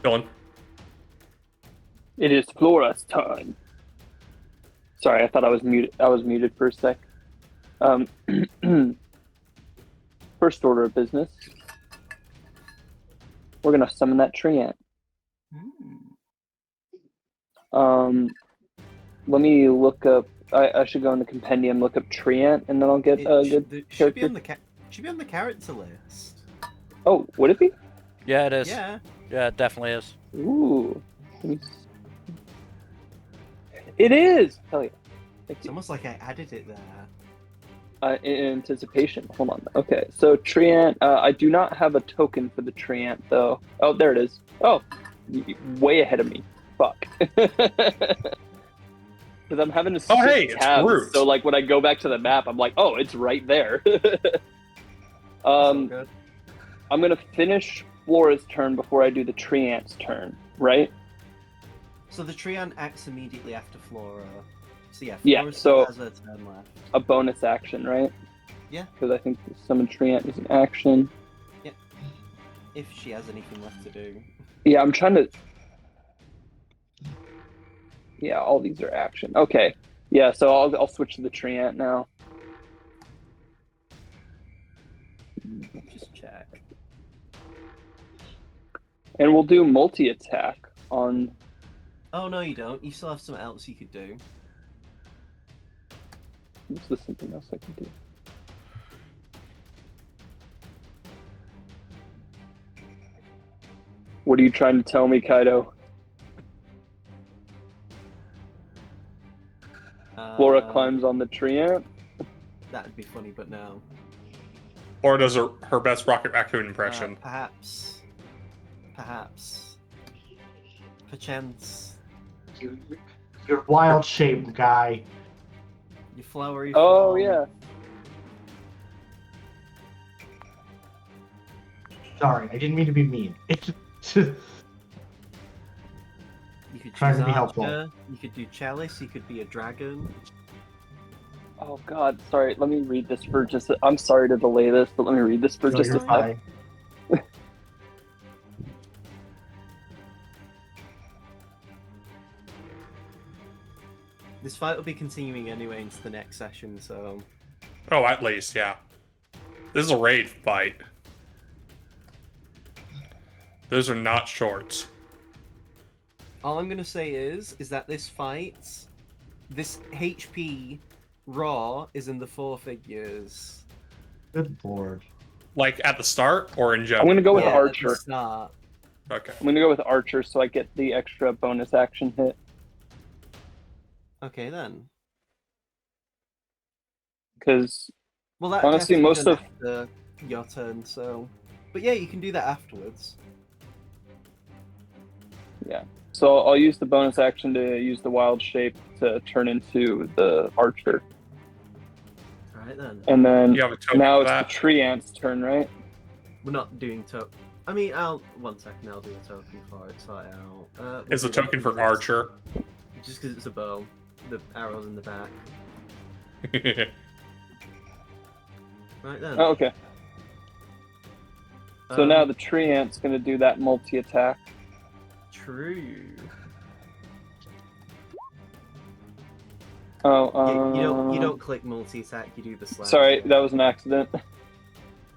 Dylan. It is Flora's turn. Sorry, I thought I was muted. I was muted for a sec. First order of business. We're gonna summon that tree ant. Let me look up. I should go in the compendium, look up tree ant, and then I'll get a good should be character. should be on the character list. Oh, would it be? Yeah, it is. Yeah. Yeah, it definitely is. Ooh. It is. Hell yeah. Thank It's you. almost like I added it there. In anticipation. Hold on. Okay, so Treant. I do not have a token for the Treant though. Oh, there it is. Oh, way ahead of me. Fuck. Because I'm having to Oh, switch hey, it's tabs. Groot. So like when I go back to the map, I'm like, oh, it's right there. So good. I'm gonna finish Flora's turn before I do the Treant's turn, right? So the Treant acts immediately after Flora. So yeah, Yeah, Flora so- still has her turn left. A bonus action, right? Yeah. Because I think summon Treant is an action. If she has anything left to do. Yeah, I'm trying to. Yeah, all these are action. Okay. Yeah, so I'll switch to the Treant now. Just check. And we'll do multi-attack on... Oh no, you don't. You still have something else you could do. Is there something else I can do? What are you trying to tell me, Kaido? Flora climbs on the Treant? That'd be funny, but no. Or does her best Rocket Raccoon impression. Perhaps. Perchance. Your wild shape guy. Your flowery Oh, form. yeah. Sorry, I didn't mean to be mean. You could Trying choose to be helpful. Archer, you could do Chalice, you could be a dragon. Oh, God. Sorry, let me read this for just... I'm sorry to delay this, but let me read this for No, just a you're sec. fine. This fight will be continuing anyway into the next session, so... Oh, at least, yeah. This is a raid fight. Those are not shorts. All I'm gonna say is that this fight, this HP raw is in the 4 figures. Good lord. Like at the start or in I'm general? going to go with Yeah, at the Archer. start. Okay. I'm going to go with Archer so I get the extra bonus action hit. Okay then. Because Well, that Honestly, has to be most done of- after your turn, so... But yeah, you can do that afterwards. So I'll use the bonus action to use the wild shape to turn into the Archer. Alright then. And then You have a token now for it's that? the Treant's turn, right? We're not doing token. I mean, one second, I'll do a token for it, sort it out. It's a we'll do token that for Archer. Just because it's a bow. The arrow's in the back. Right then. Oh, okay. So Um, now the Treant's going to do that multi-attack. True. Oh, You don't click multi-attack, you do the slash. Sorry, that was an accident.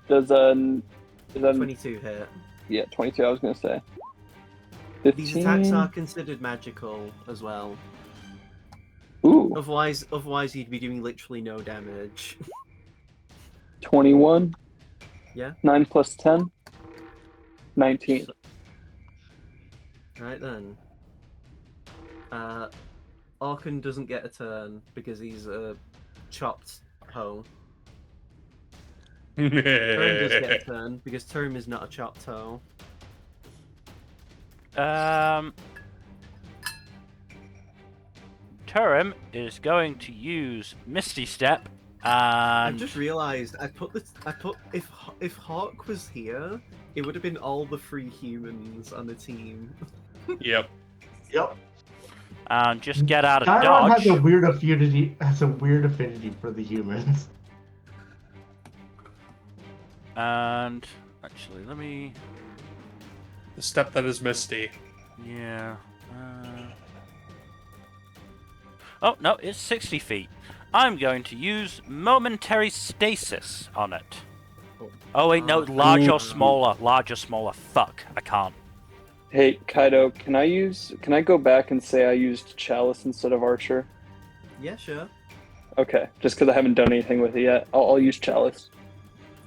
Is that 22 hit. Yeah, 22, I was going to say. These attacks 15. are considered magical as well. Ooh, Otherwise you'd be doing literally no damage. 21. Yeah. 9 plus 10. 19. Right then. Orkan doesn't get a turn because he's a chopped hoe. Turim does get a turn because Turim is not a chopped hoe. Turim is going to use Misty Step, I've and just realised if Hawk was here, it would have been all the 3 humans on the team. Yep. Yep. just get out of Chiron dodge. has a weird affinity for the humans. And actually, let me. The step that is Misty. Yeah. Oh no, it's 60 feet. I'm going to use momentary stasis on it. Oh wait, no, large or smaller. Large or smaller. Fuck, I can't. Hey, Kaido, can I go back and say I used Chalice instead of Archer? Yeah, sure. Okay, just because I haven't done anything with it yet. I'll use Chalice.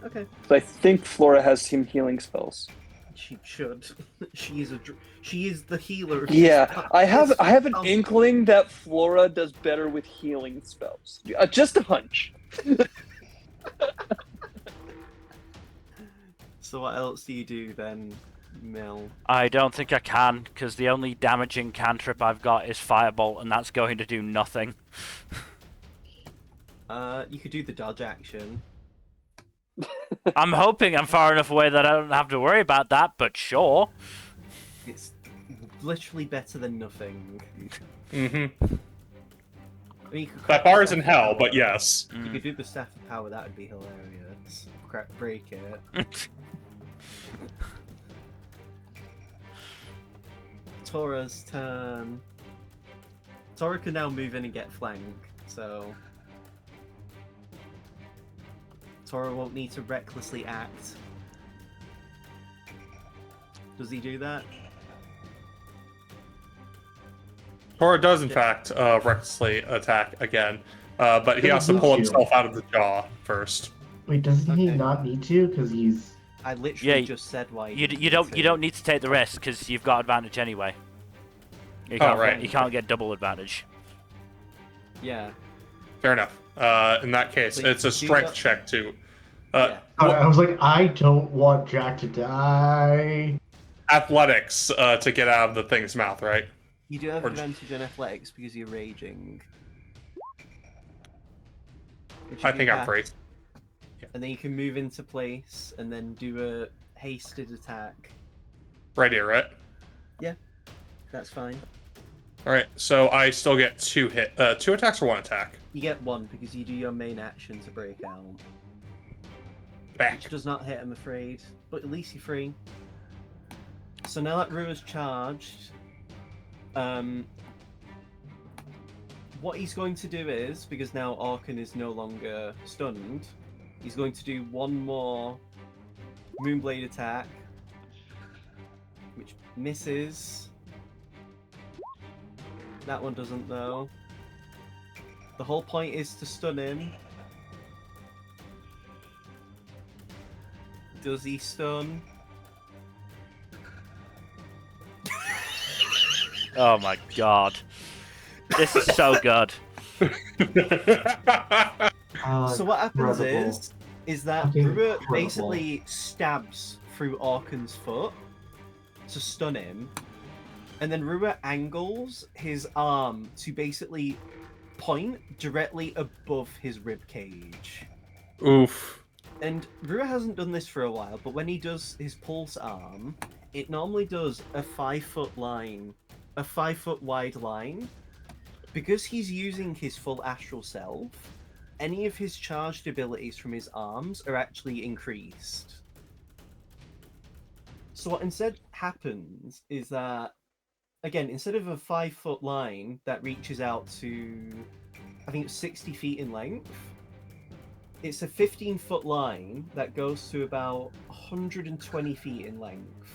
Okay. So I think Flora has some healing spells. She should. She is the healer. Yeah, I have an Oh. inkling that Flora does better with healing spells. Just a hunch. So what else do you do then, Mill? I don't think I can, because the only damaging cantrip I've got is Firebolt, and that's going to do nothing. You could do the dodge action. I'm hoping I'm far enough away that I don't have to worry about that, but sure. It's literally better than nothing. Mm-hmm. I mean, you could That crack bar the is in staff of hell, power. but yes. You could do the staff of power. That would be hilarious. Break it. Tora's turn. Tora can now move in and get flank, so Tora won't need to recklessly act. Does he do that? Tora does, in fact, recklessly attack again, but he has to Doesn't pull need to. himself out of the jaw first. Wait, doesn't he Okay. not need to? Because he's. I literally Yeah, just said why. You don't need to take the risk, because you've got advantage anyway. You Oh, can't, right. You can't get double advantage. Yeah. Fair enough. In that case, So it's a you strength got- check too. Yeah. I was like, I don't want Jack to die. Athletics to get out of the thing's mouth, right? You do have Or- advantage on athletics because you're raging. Which I you think can I'm free. And then you can move into place and then do a hasted attack. Right here, right? That's fine. All right. So I still get two attacks or one attack. You get one because you do your main action to break out. Back. Which does not hit, I'm afraid. But at least you're free. So now that Rua's charged, what he's going to do is, because now Orkan is no longer stunned, he's going to do one more Moonblade attack, which misses. That one doesn't, though. The whole point is to stun him. Does he stun? Oh my god. This is so good. So what happens incredible. is that Fucking Rua incredible. basically stabs through Orkan's foot to stun him, and then Rua angles his arm to basically point directly above his rib cage. Oof. And Rua hasn't done this for a while, but when he does his pulse arm, it normally does a 5-foot line, a 5-foot wide line. Because he's using his full astral self, any of his charged abilities from his arms are actually increased. So what instead happens is that, again, instead of a 5-foot line that reaches out to, I think it's 60 feet in length, it's a 15-foot line that goes to about 120 feet in length.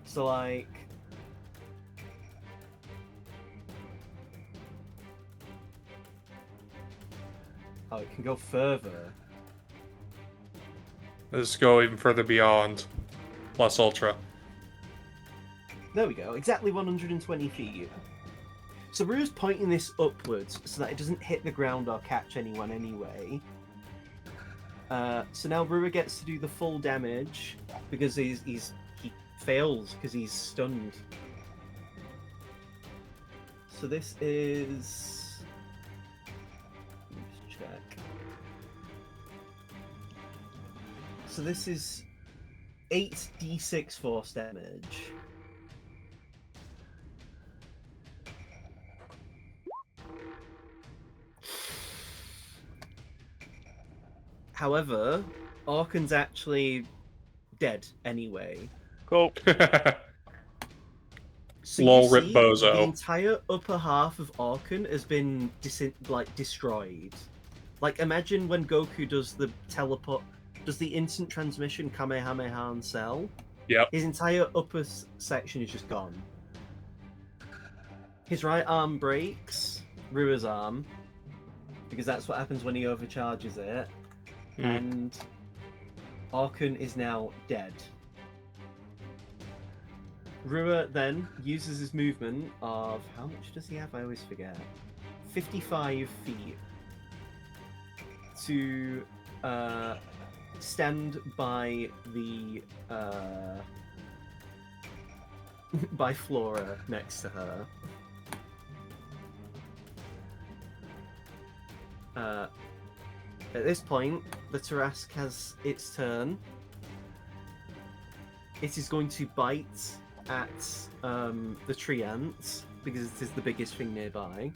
So like, oh, it can go further. Let's go even further beyond. Plus ultra. There we go, exactly 120 feet. So Rua's pointing this upwards so that it doesn't hit the ground or catch anyone anyway. So now Rua gets to do the full damage because he fails because he's stunned. So this is... Let me just check. So this is 8d6 force damage. However, Orkan's actually dead anyway. Cool. So Lol, you rip see, bozo. the entire upper half of Orkan has been destroyed. Like, imagine when Goku does the teleport, does the instant transmission Kamehameha on Cell. Yep. His entire upper section is just gone. His right arm breaks, Rua's arm, because that's what happens when he overcharges it. And Orkan is now dead. Rua then uses his movement of, how much does he have? I always forget. 55 feet to stand by the by Flora next to her. At this point, the Tarrasque has its turn. It is going to bite at the tree ant because it is the biggest thing nearby.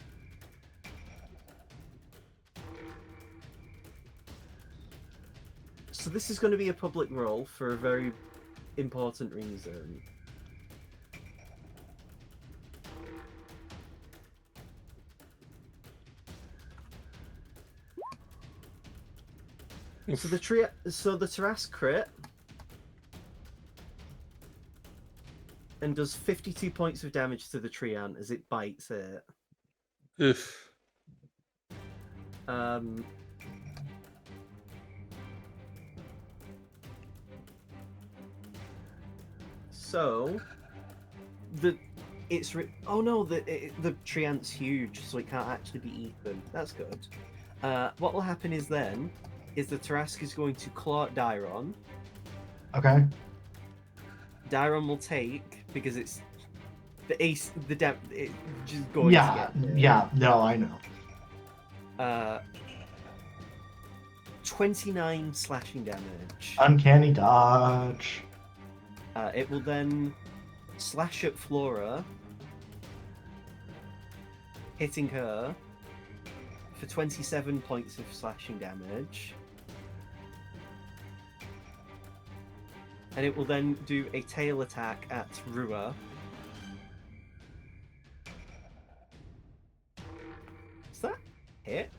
So this is going to be a public roll for a very important reason. So the Tarrasque crit and does 52 points of damage to the tree ant as it bites it. Oof. So the tree ant's huge, so it can't actually be eaten. That's good. What will happen is the Tarrasque is going to claw at Dairon. Okay. Dairon will take because it's the ace. The depth. It's just going Yeah, to get yeah. No, I know. 29 slashing damage. Uncanny dodge. It will then slash at Flora, hitting her for 27 points of slashing damage. And it will then do a tail attack at Rua. Is that hit?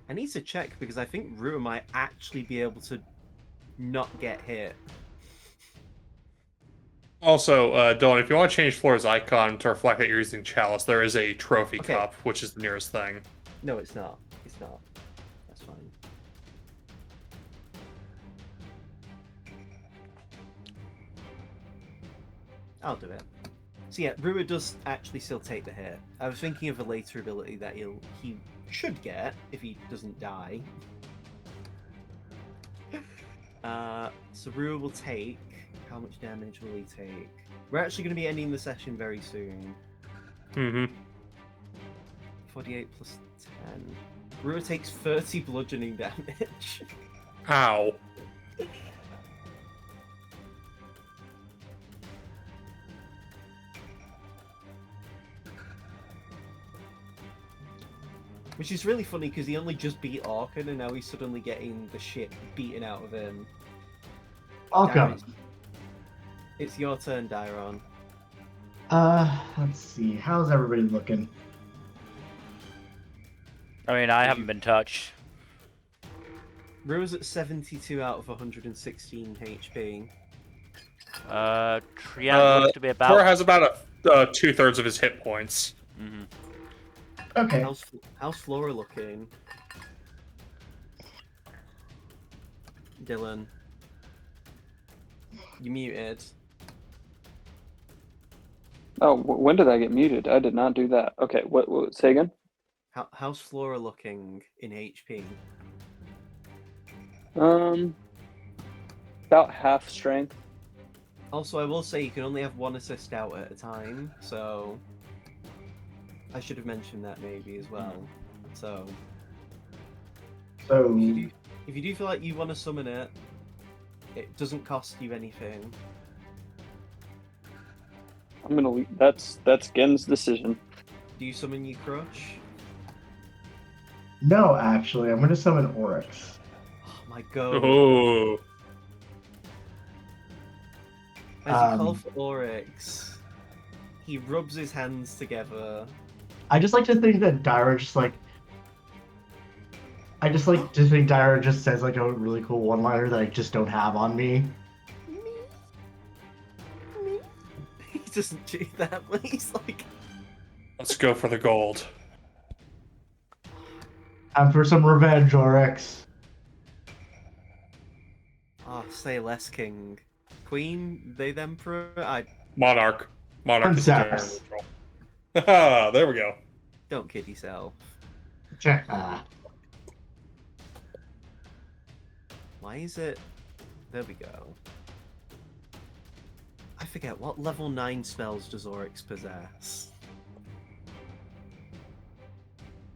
I need to check because I think Rua might actually be able to not get hit. Also, Dylan, if you want to change Flora's icon to reflect that you're using Chalice, there is a trophy Okay. cup, which is the nearest thing. No, it's not. It's not. That's fine. I'll do it. So yeah, Rua does actually still take the hit. I was thinking of a later ability that he should get if he doesn't die. So Rua will take... How much damage will he take? We're actually going to be ending the session very soon. Mm-hmm. 48 plus 10. Rua takes 30 bludgeoning damage. Ow. Which is really funny because he only just beat Orkan and now he's suddenly getting the shit beaten out of him. Welcome. It's your turn, Dairon. Let's see. How's everybody looking? I mean, I haven't been touched. Rua's at 72 out of 116 HP. Triana looks to be Flora about. has about 2/3 of his hit points. Mhm. Okay. How's Flora looking? Dylan. You muted. Oh, when did I get muted? I did not do that. Okay, what say again? How's Flora looking in HP? About half strength. Also, I will say you can only have one assist out at a time, so I should have mentioned that maybe as well. So So if you do feel like you want to summon it, it doesn't cost you anything. I'm gonna leave. That's Gen's decision. Do you summon you Crush? no, actually, I'm gonna summon Oryx. Oh my god. Oh. As you call for Oryx, he rubs his hands together. I just like to think that Dyra just like. I just like to think Dyra just says like a really cool one-liner that I just don't have on me. Me. He doesn't do that, but he's like, Let's go for the gold. And for some revenge, Oryx. oh, say less, King. Queen, they, them, Emperor? Monarch. Monarch is Princess. neutral. Haha, there we go. Don't kid yourself. Ah, Why is it? There we go. I forget, what level 9 spells does Oryx possess?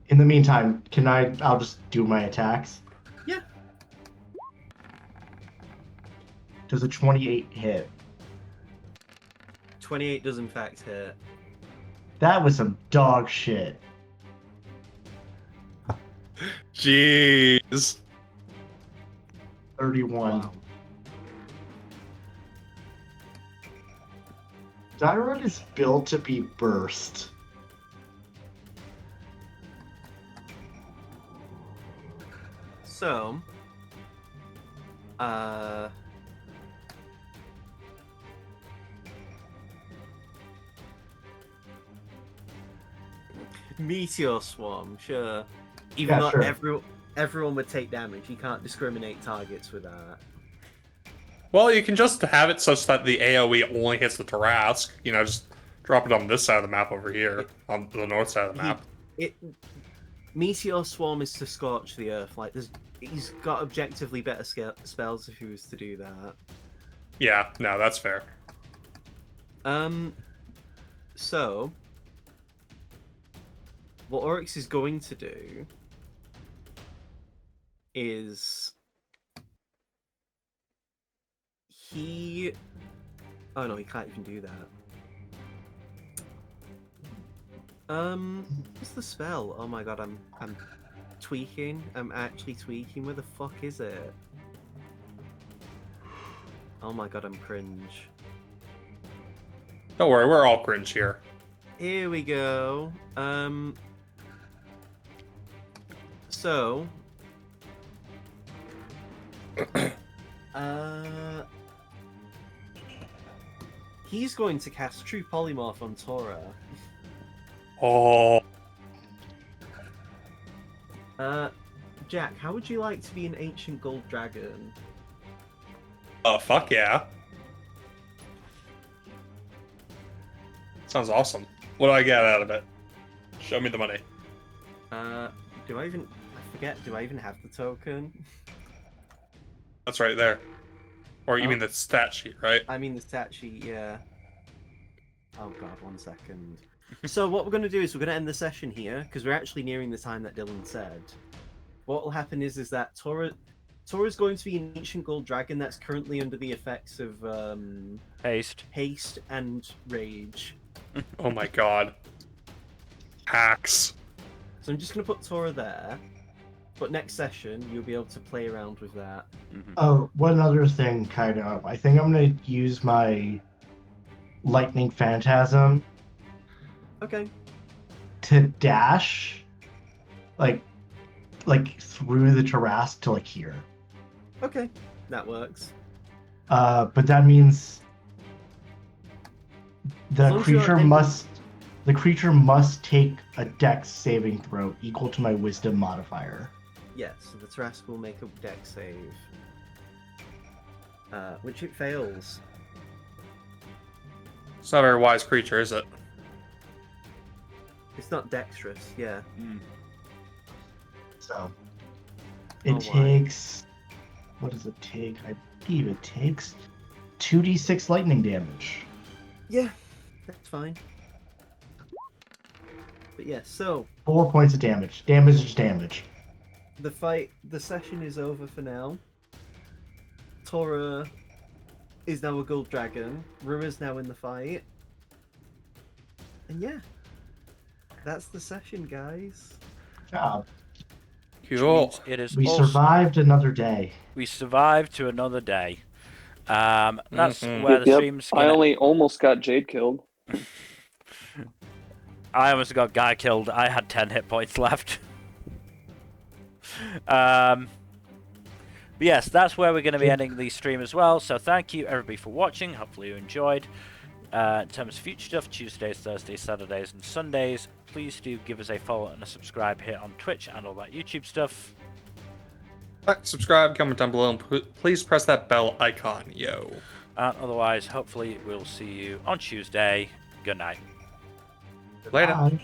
in the meantime, I'll just do my attacks. Yeah. Does a 28 hit? 28 does in fact hit. That was some dog shit. Jeez. 31. Wow. Dyrod is built to be burst. So, Meteor Swarm, sure. Even Yeah, though sure. everyone would take damage, you can't discriminate targets with that. Well, you can just have it such that the AoE only hits the Tarrasque. You know, just drop it on this side of the map over here, on the north side of the map. Meteor Swarm is to scorch the earth. Like, he's got objectively better spells if he was to do that. Yeah, no, that's fair. So, what Oryx is going to do is oh no, he can't even do that. What's the spell? Oh my god, I'm tweaking. I'm actually tweaking. Where the fuck is it? Oh my god, I'm cringe. Don't worry, we're all cringe here. Here we go. So, he's going to cast True Polymorph on Tora. Oh, Jack, how would you like to be an ancient gold dragon? fuck yeah. Sounds awesome. What do I get out of it? Show me the money. Do I forget, do I even have the token? That's right there. Or you Oh. mean the stat sheet, right? I mean the stat sheet, yeah. Oh god, 1 second. So what we're going to do is we're going to end the session here, because we're actually nearing the time that Dylan said. What will happen is that Tora's going to be an ancient gold dragon that's currently under the effects of haste and rage. Oh my god. Hacks. So I'm just going to put Tora there, but next session you'll be able to play around with that. Oh, one other thing, kind of. I think I'm going to use my Lightning Phantasm Okay. to dash, like through the Tarrasque to like here. Okay, that works. But that means As the long as you're creature able- must take a Dex saving throw equal to my Wisdom modifier. Yes, so the Tarrasque will make a dex save. Which it fails. It's not a very wise creature, is it? It's not dexterous, yeah. So it Oh, why? takes. What does it take? I believe it takes 2d6 lightning damage. Yeah, that's fine. But yeah, so 4 points of damage. Damage is damage. the session is over for now. Tora is now a gold dragon. Rua's now in the fight. And yeah, that's the session, guys. Good job. Cool. It is We also- survived another day. We survived to another day. That's Mhm. where the Yep, stream's I gonna... only almost got Jade killed. I almost got Guy killed. I had 10 hit points left. But yes, that's where we're going to be ending the stream as well. So thank you everybody for watching. Hopefully you enjoyed. In terms of future stuff, Tuesdays, Thursdays, Saturdays, and Sundays, please do give us a follow and a subscribe here on Twitch and all that YouTube stuff. Subscribe, comment down below, and please press that bell icon, yo. And otherwise, hopefully we'll see you on Tuesday. Good night. Later. Bye.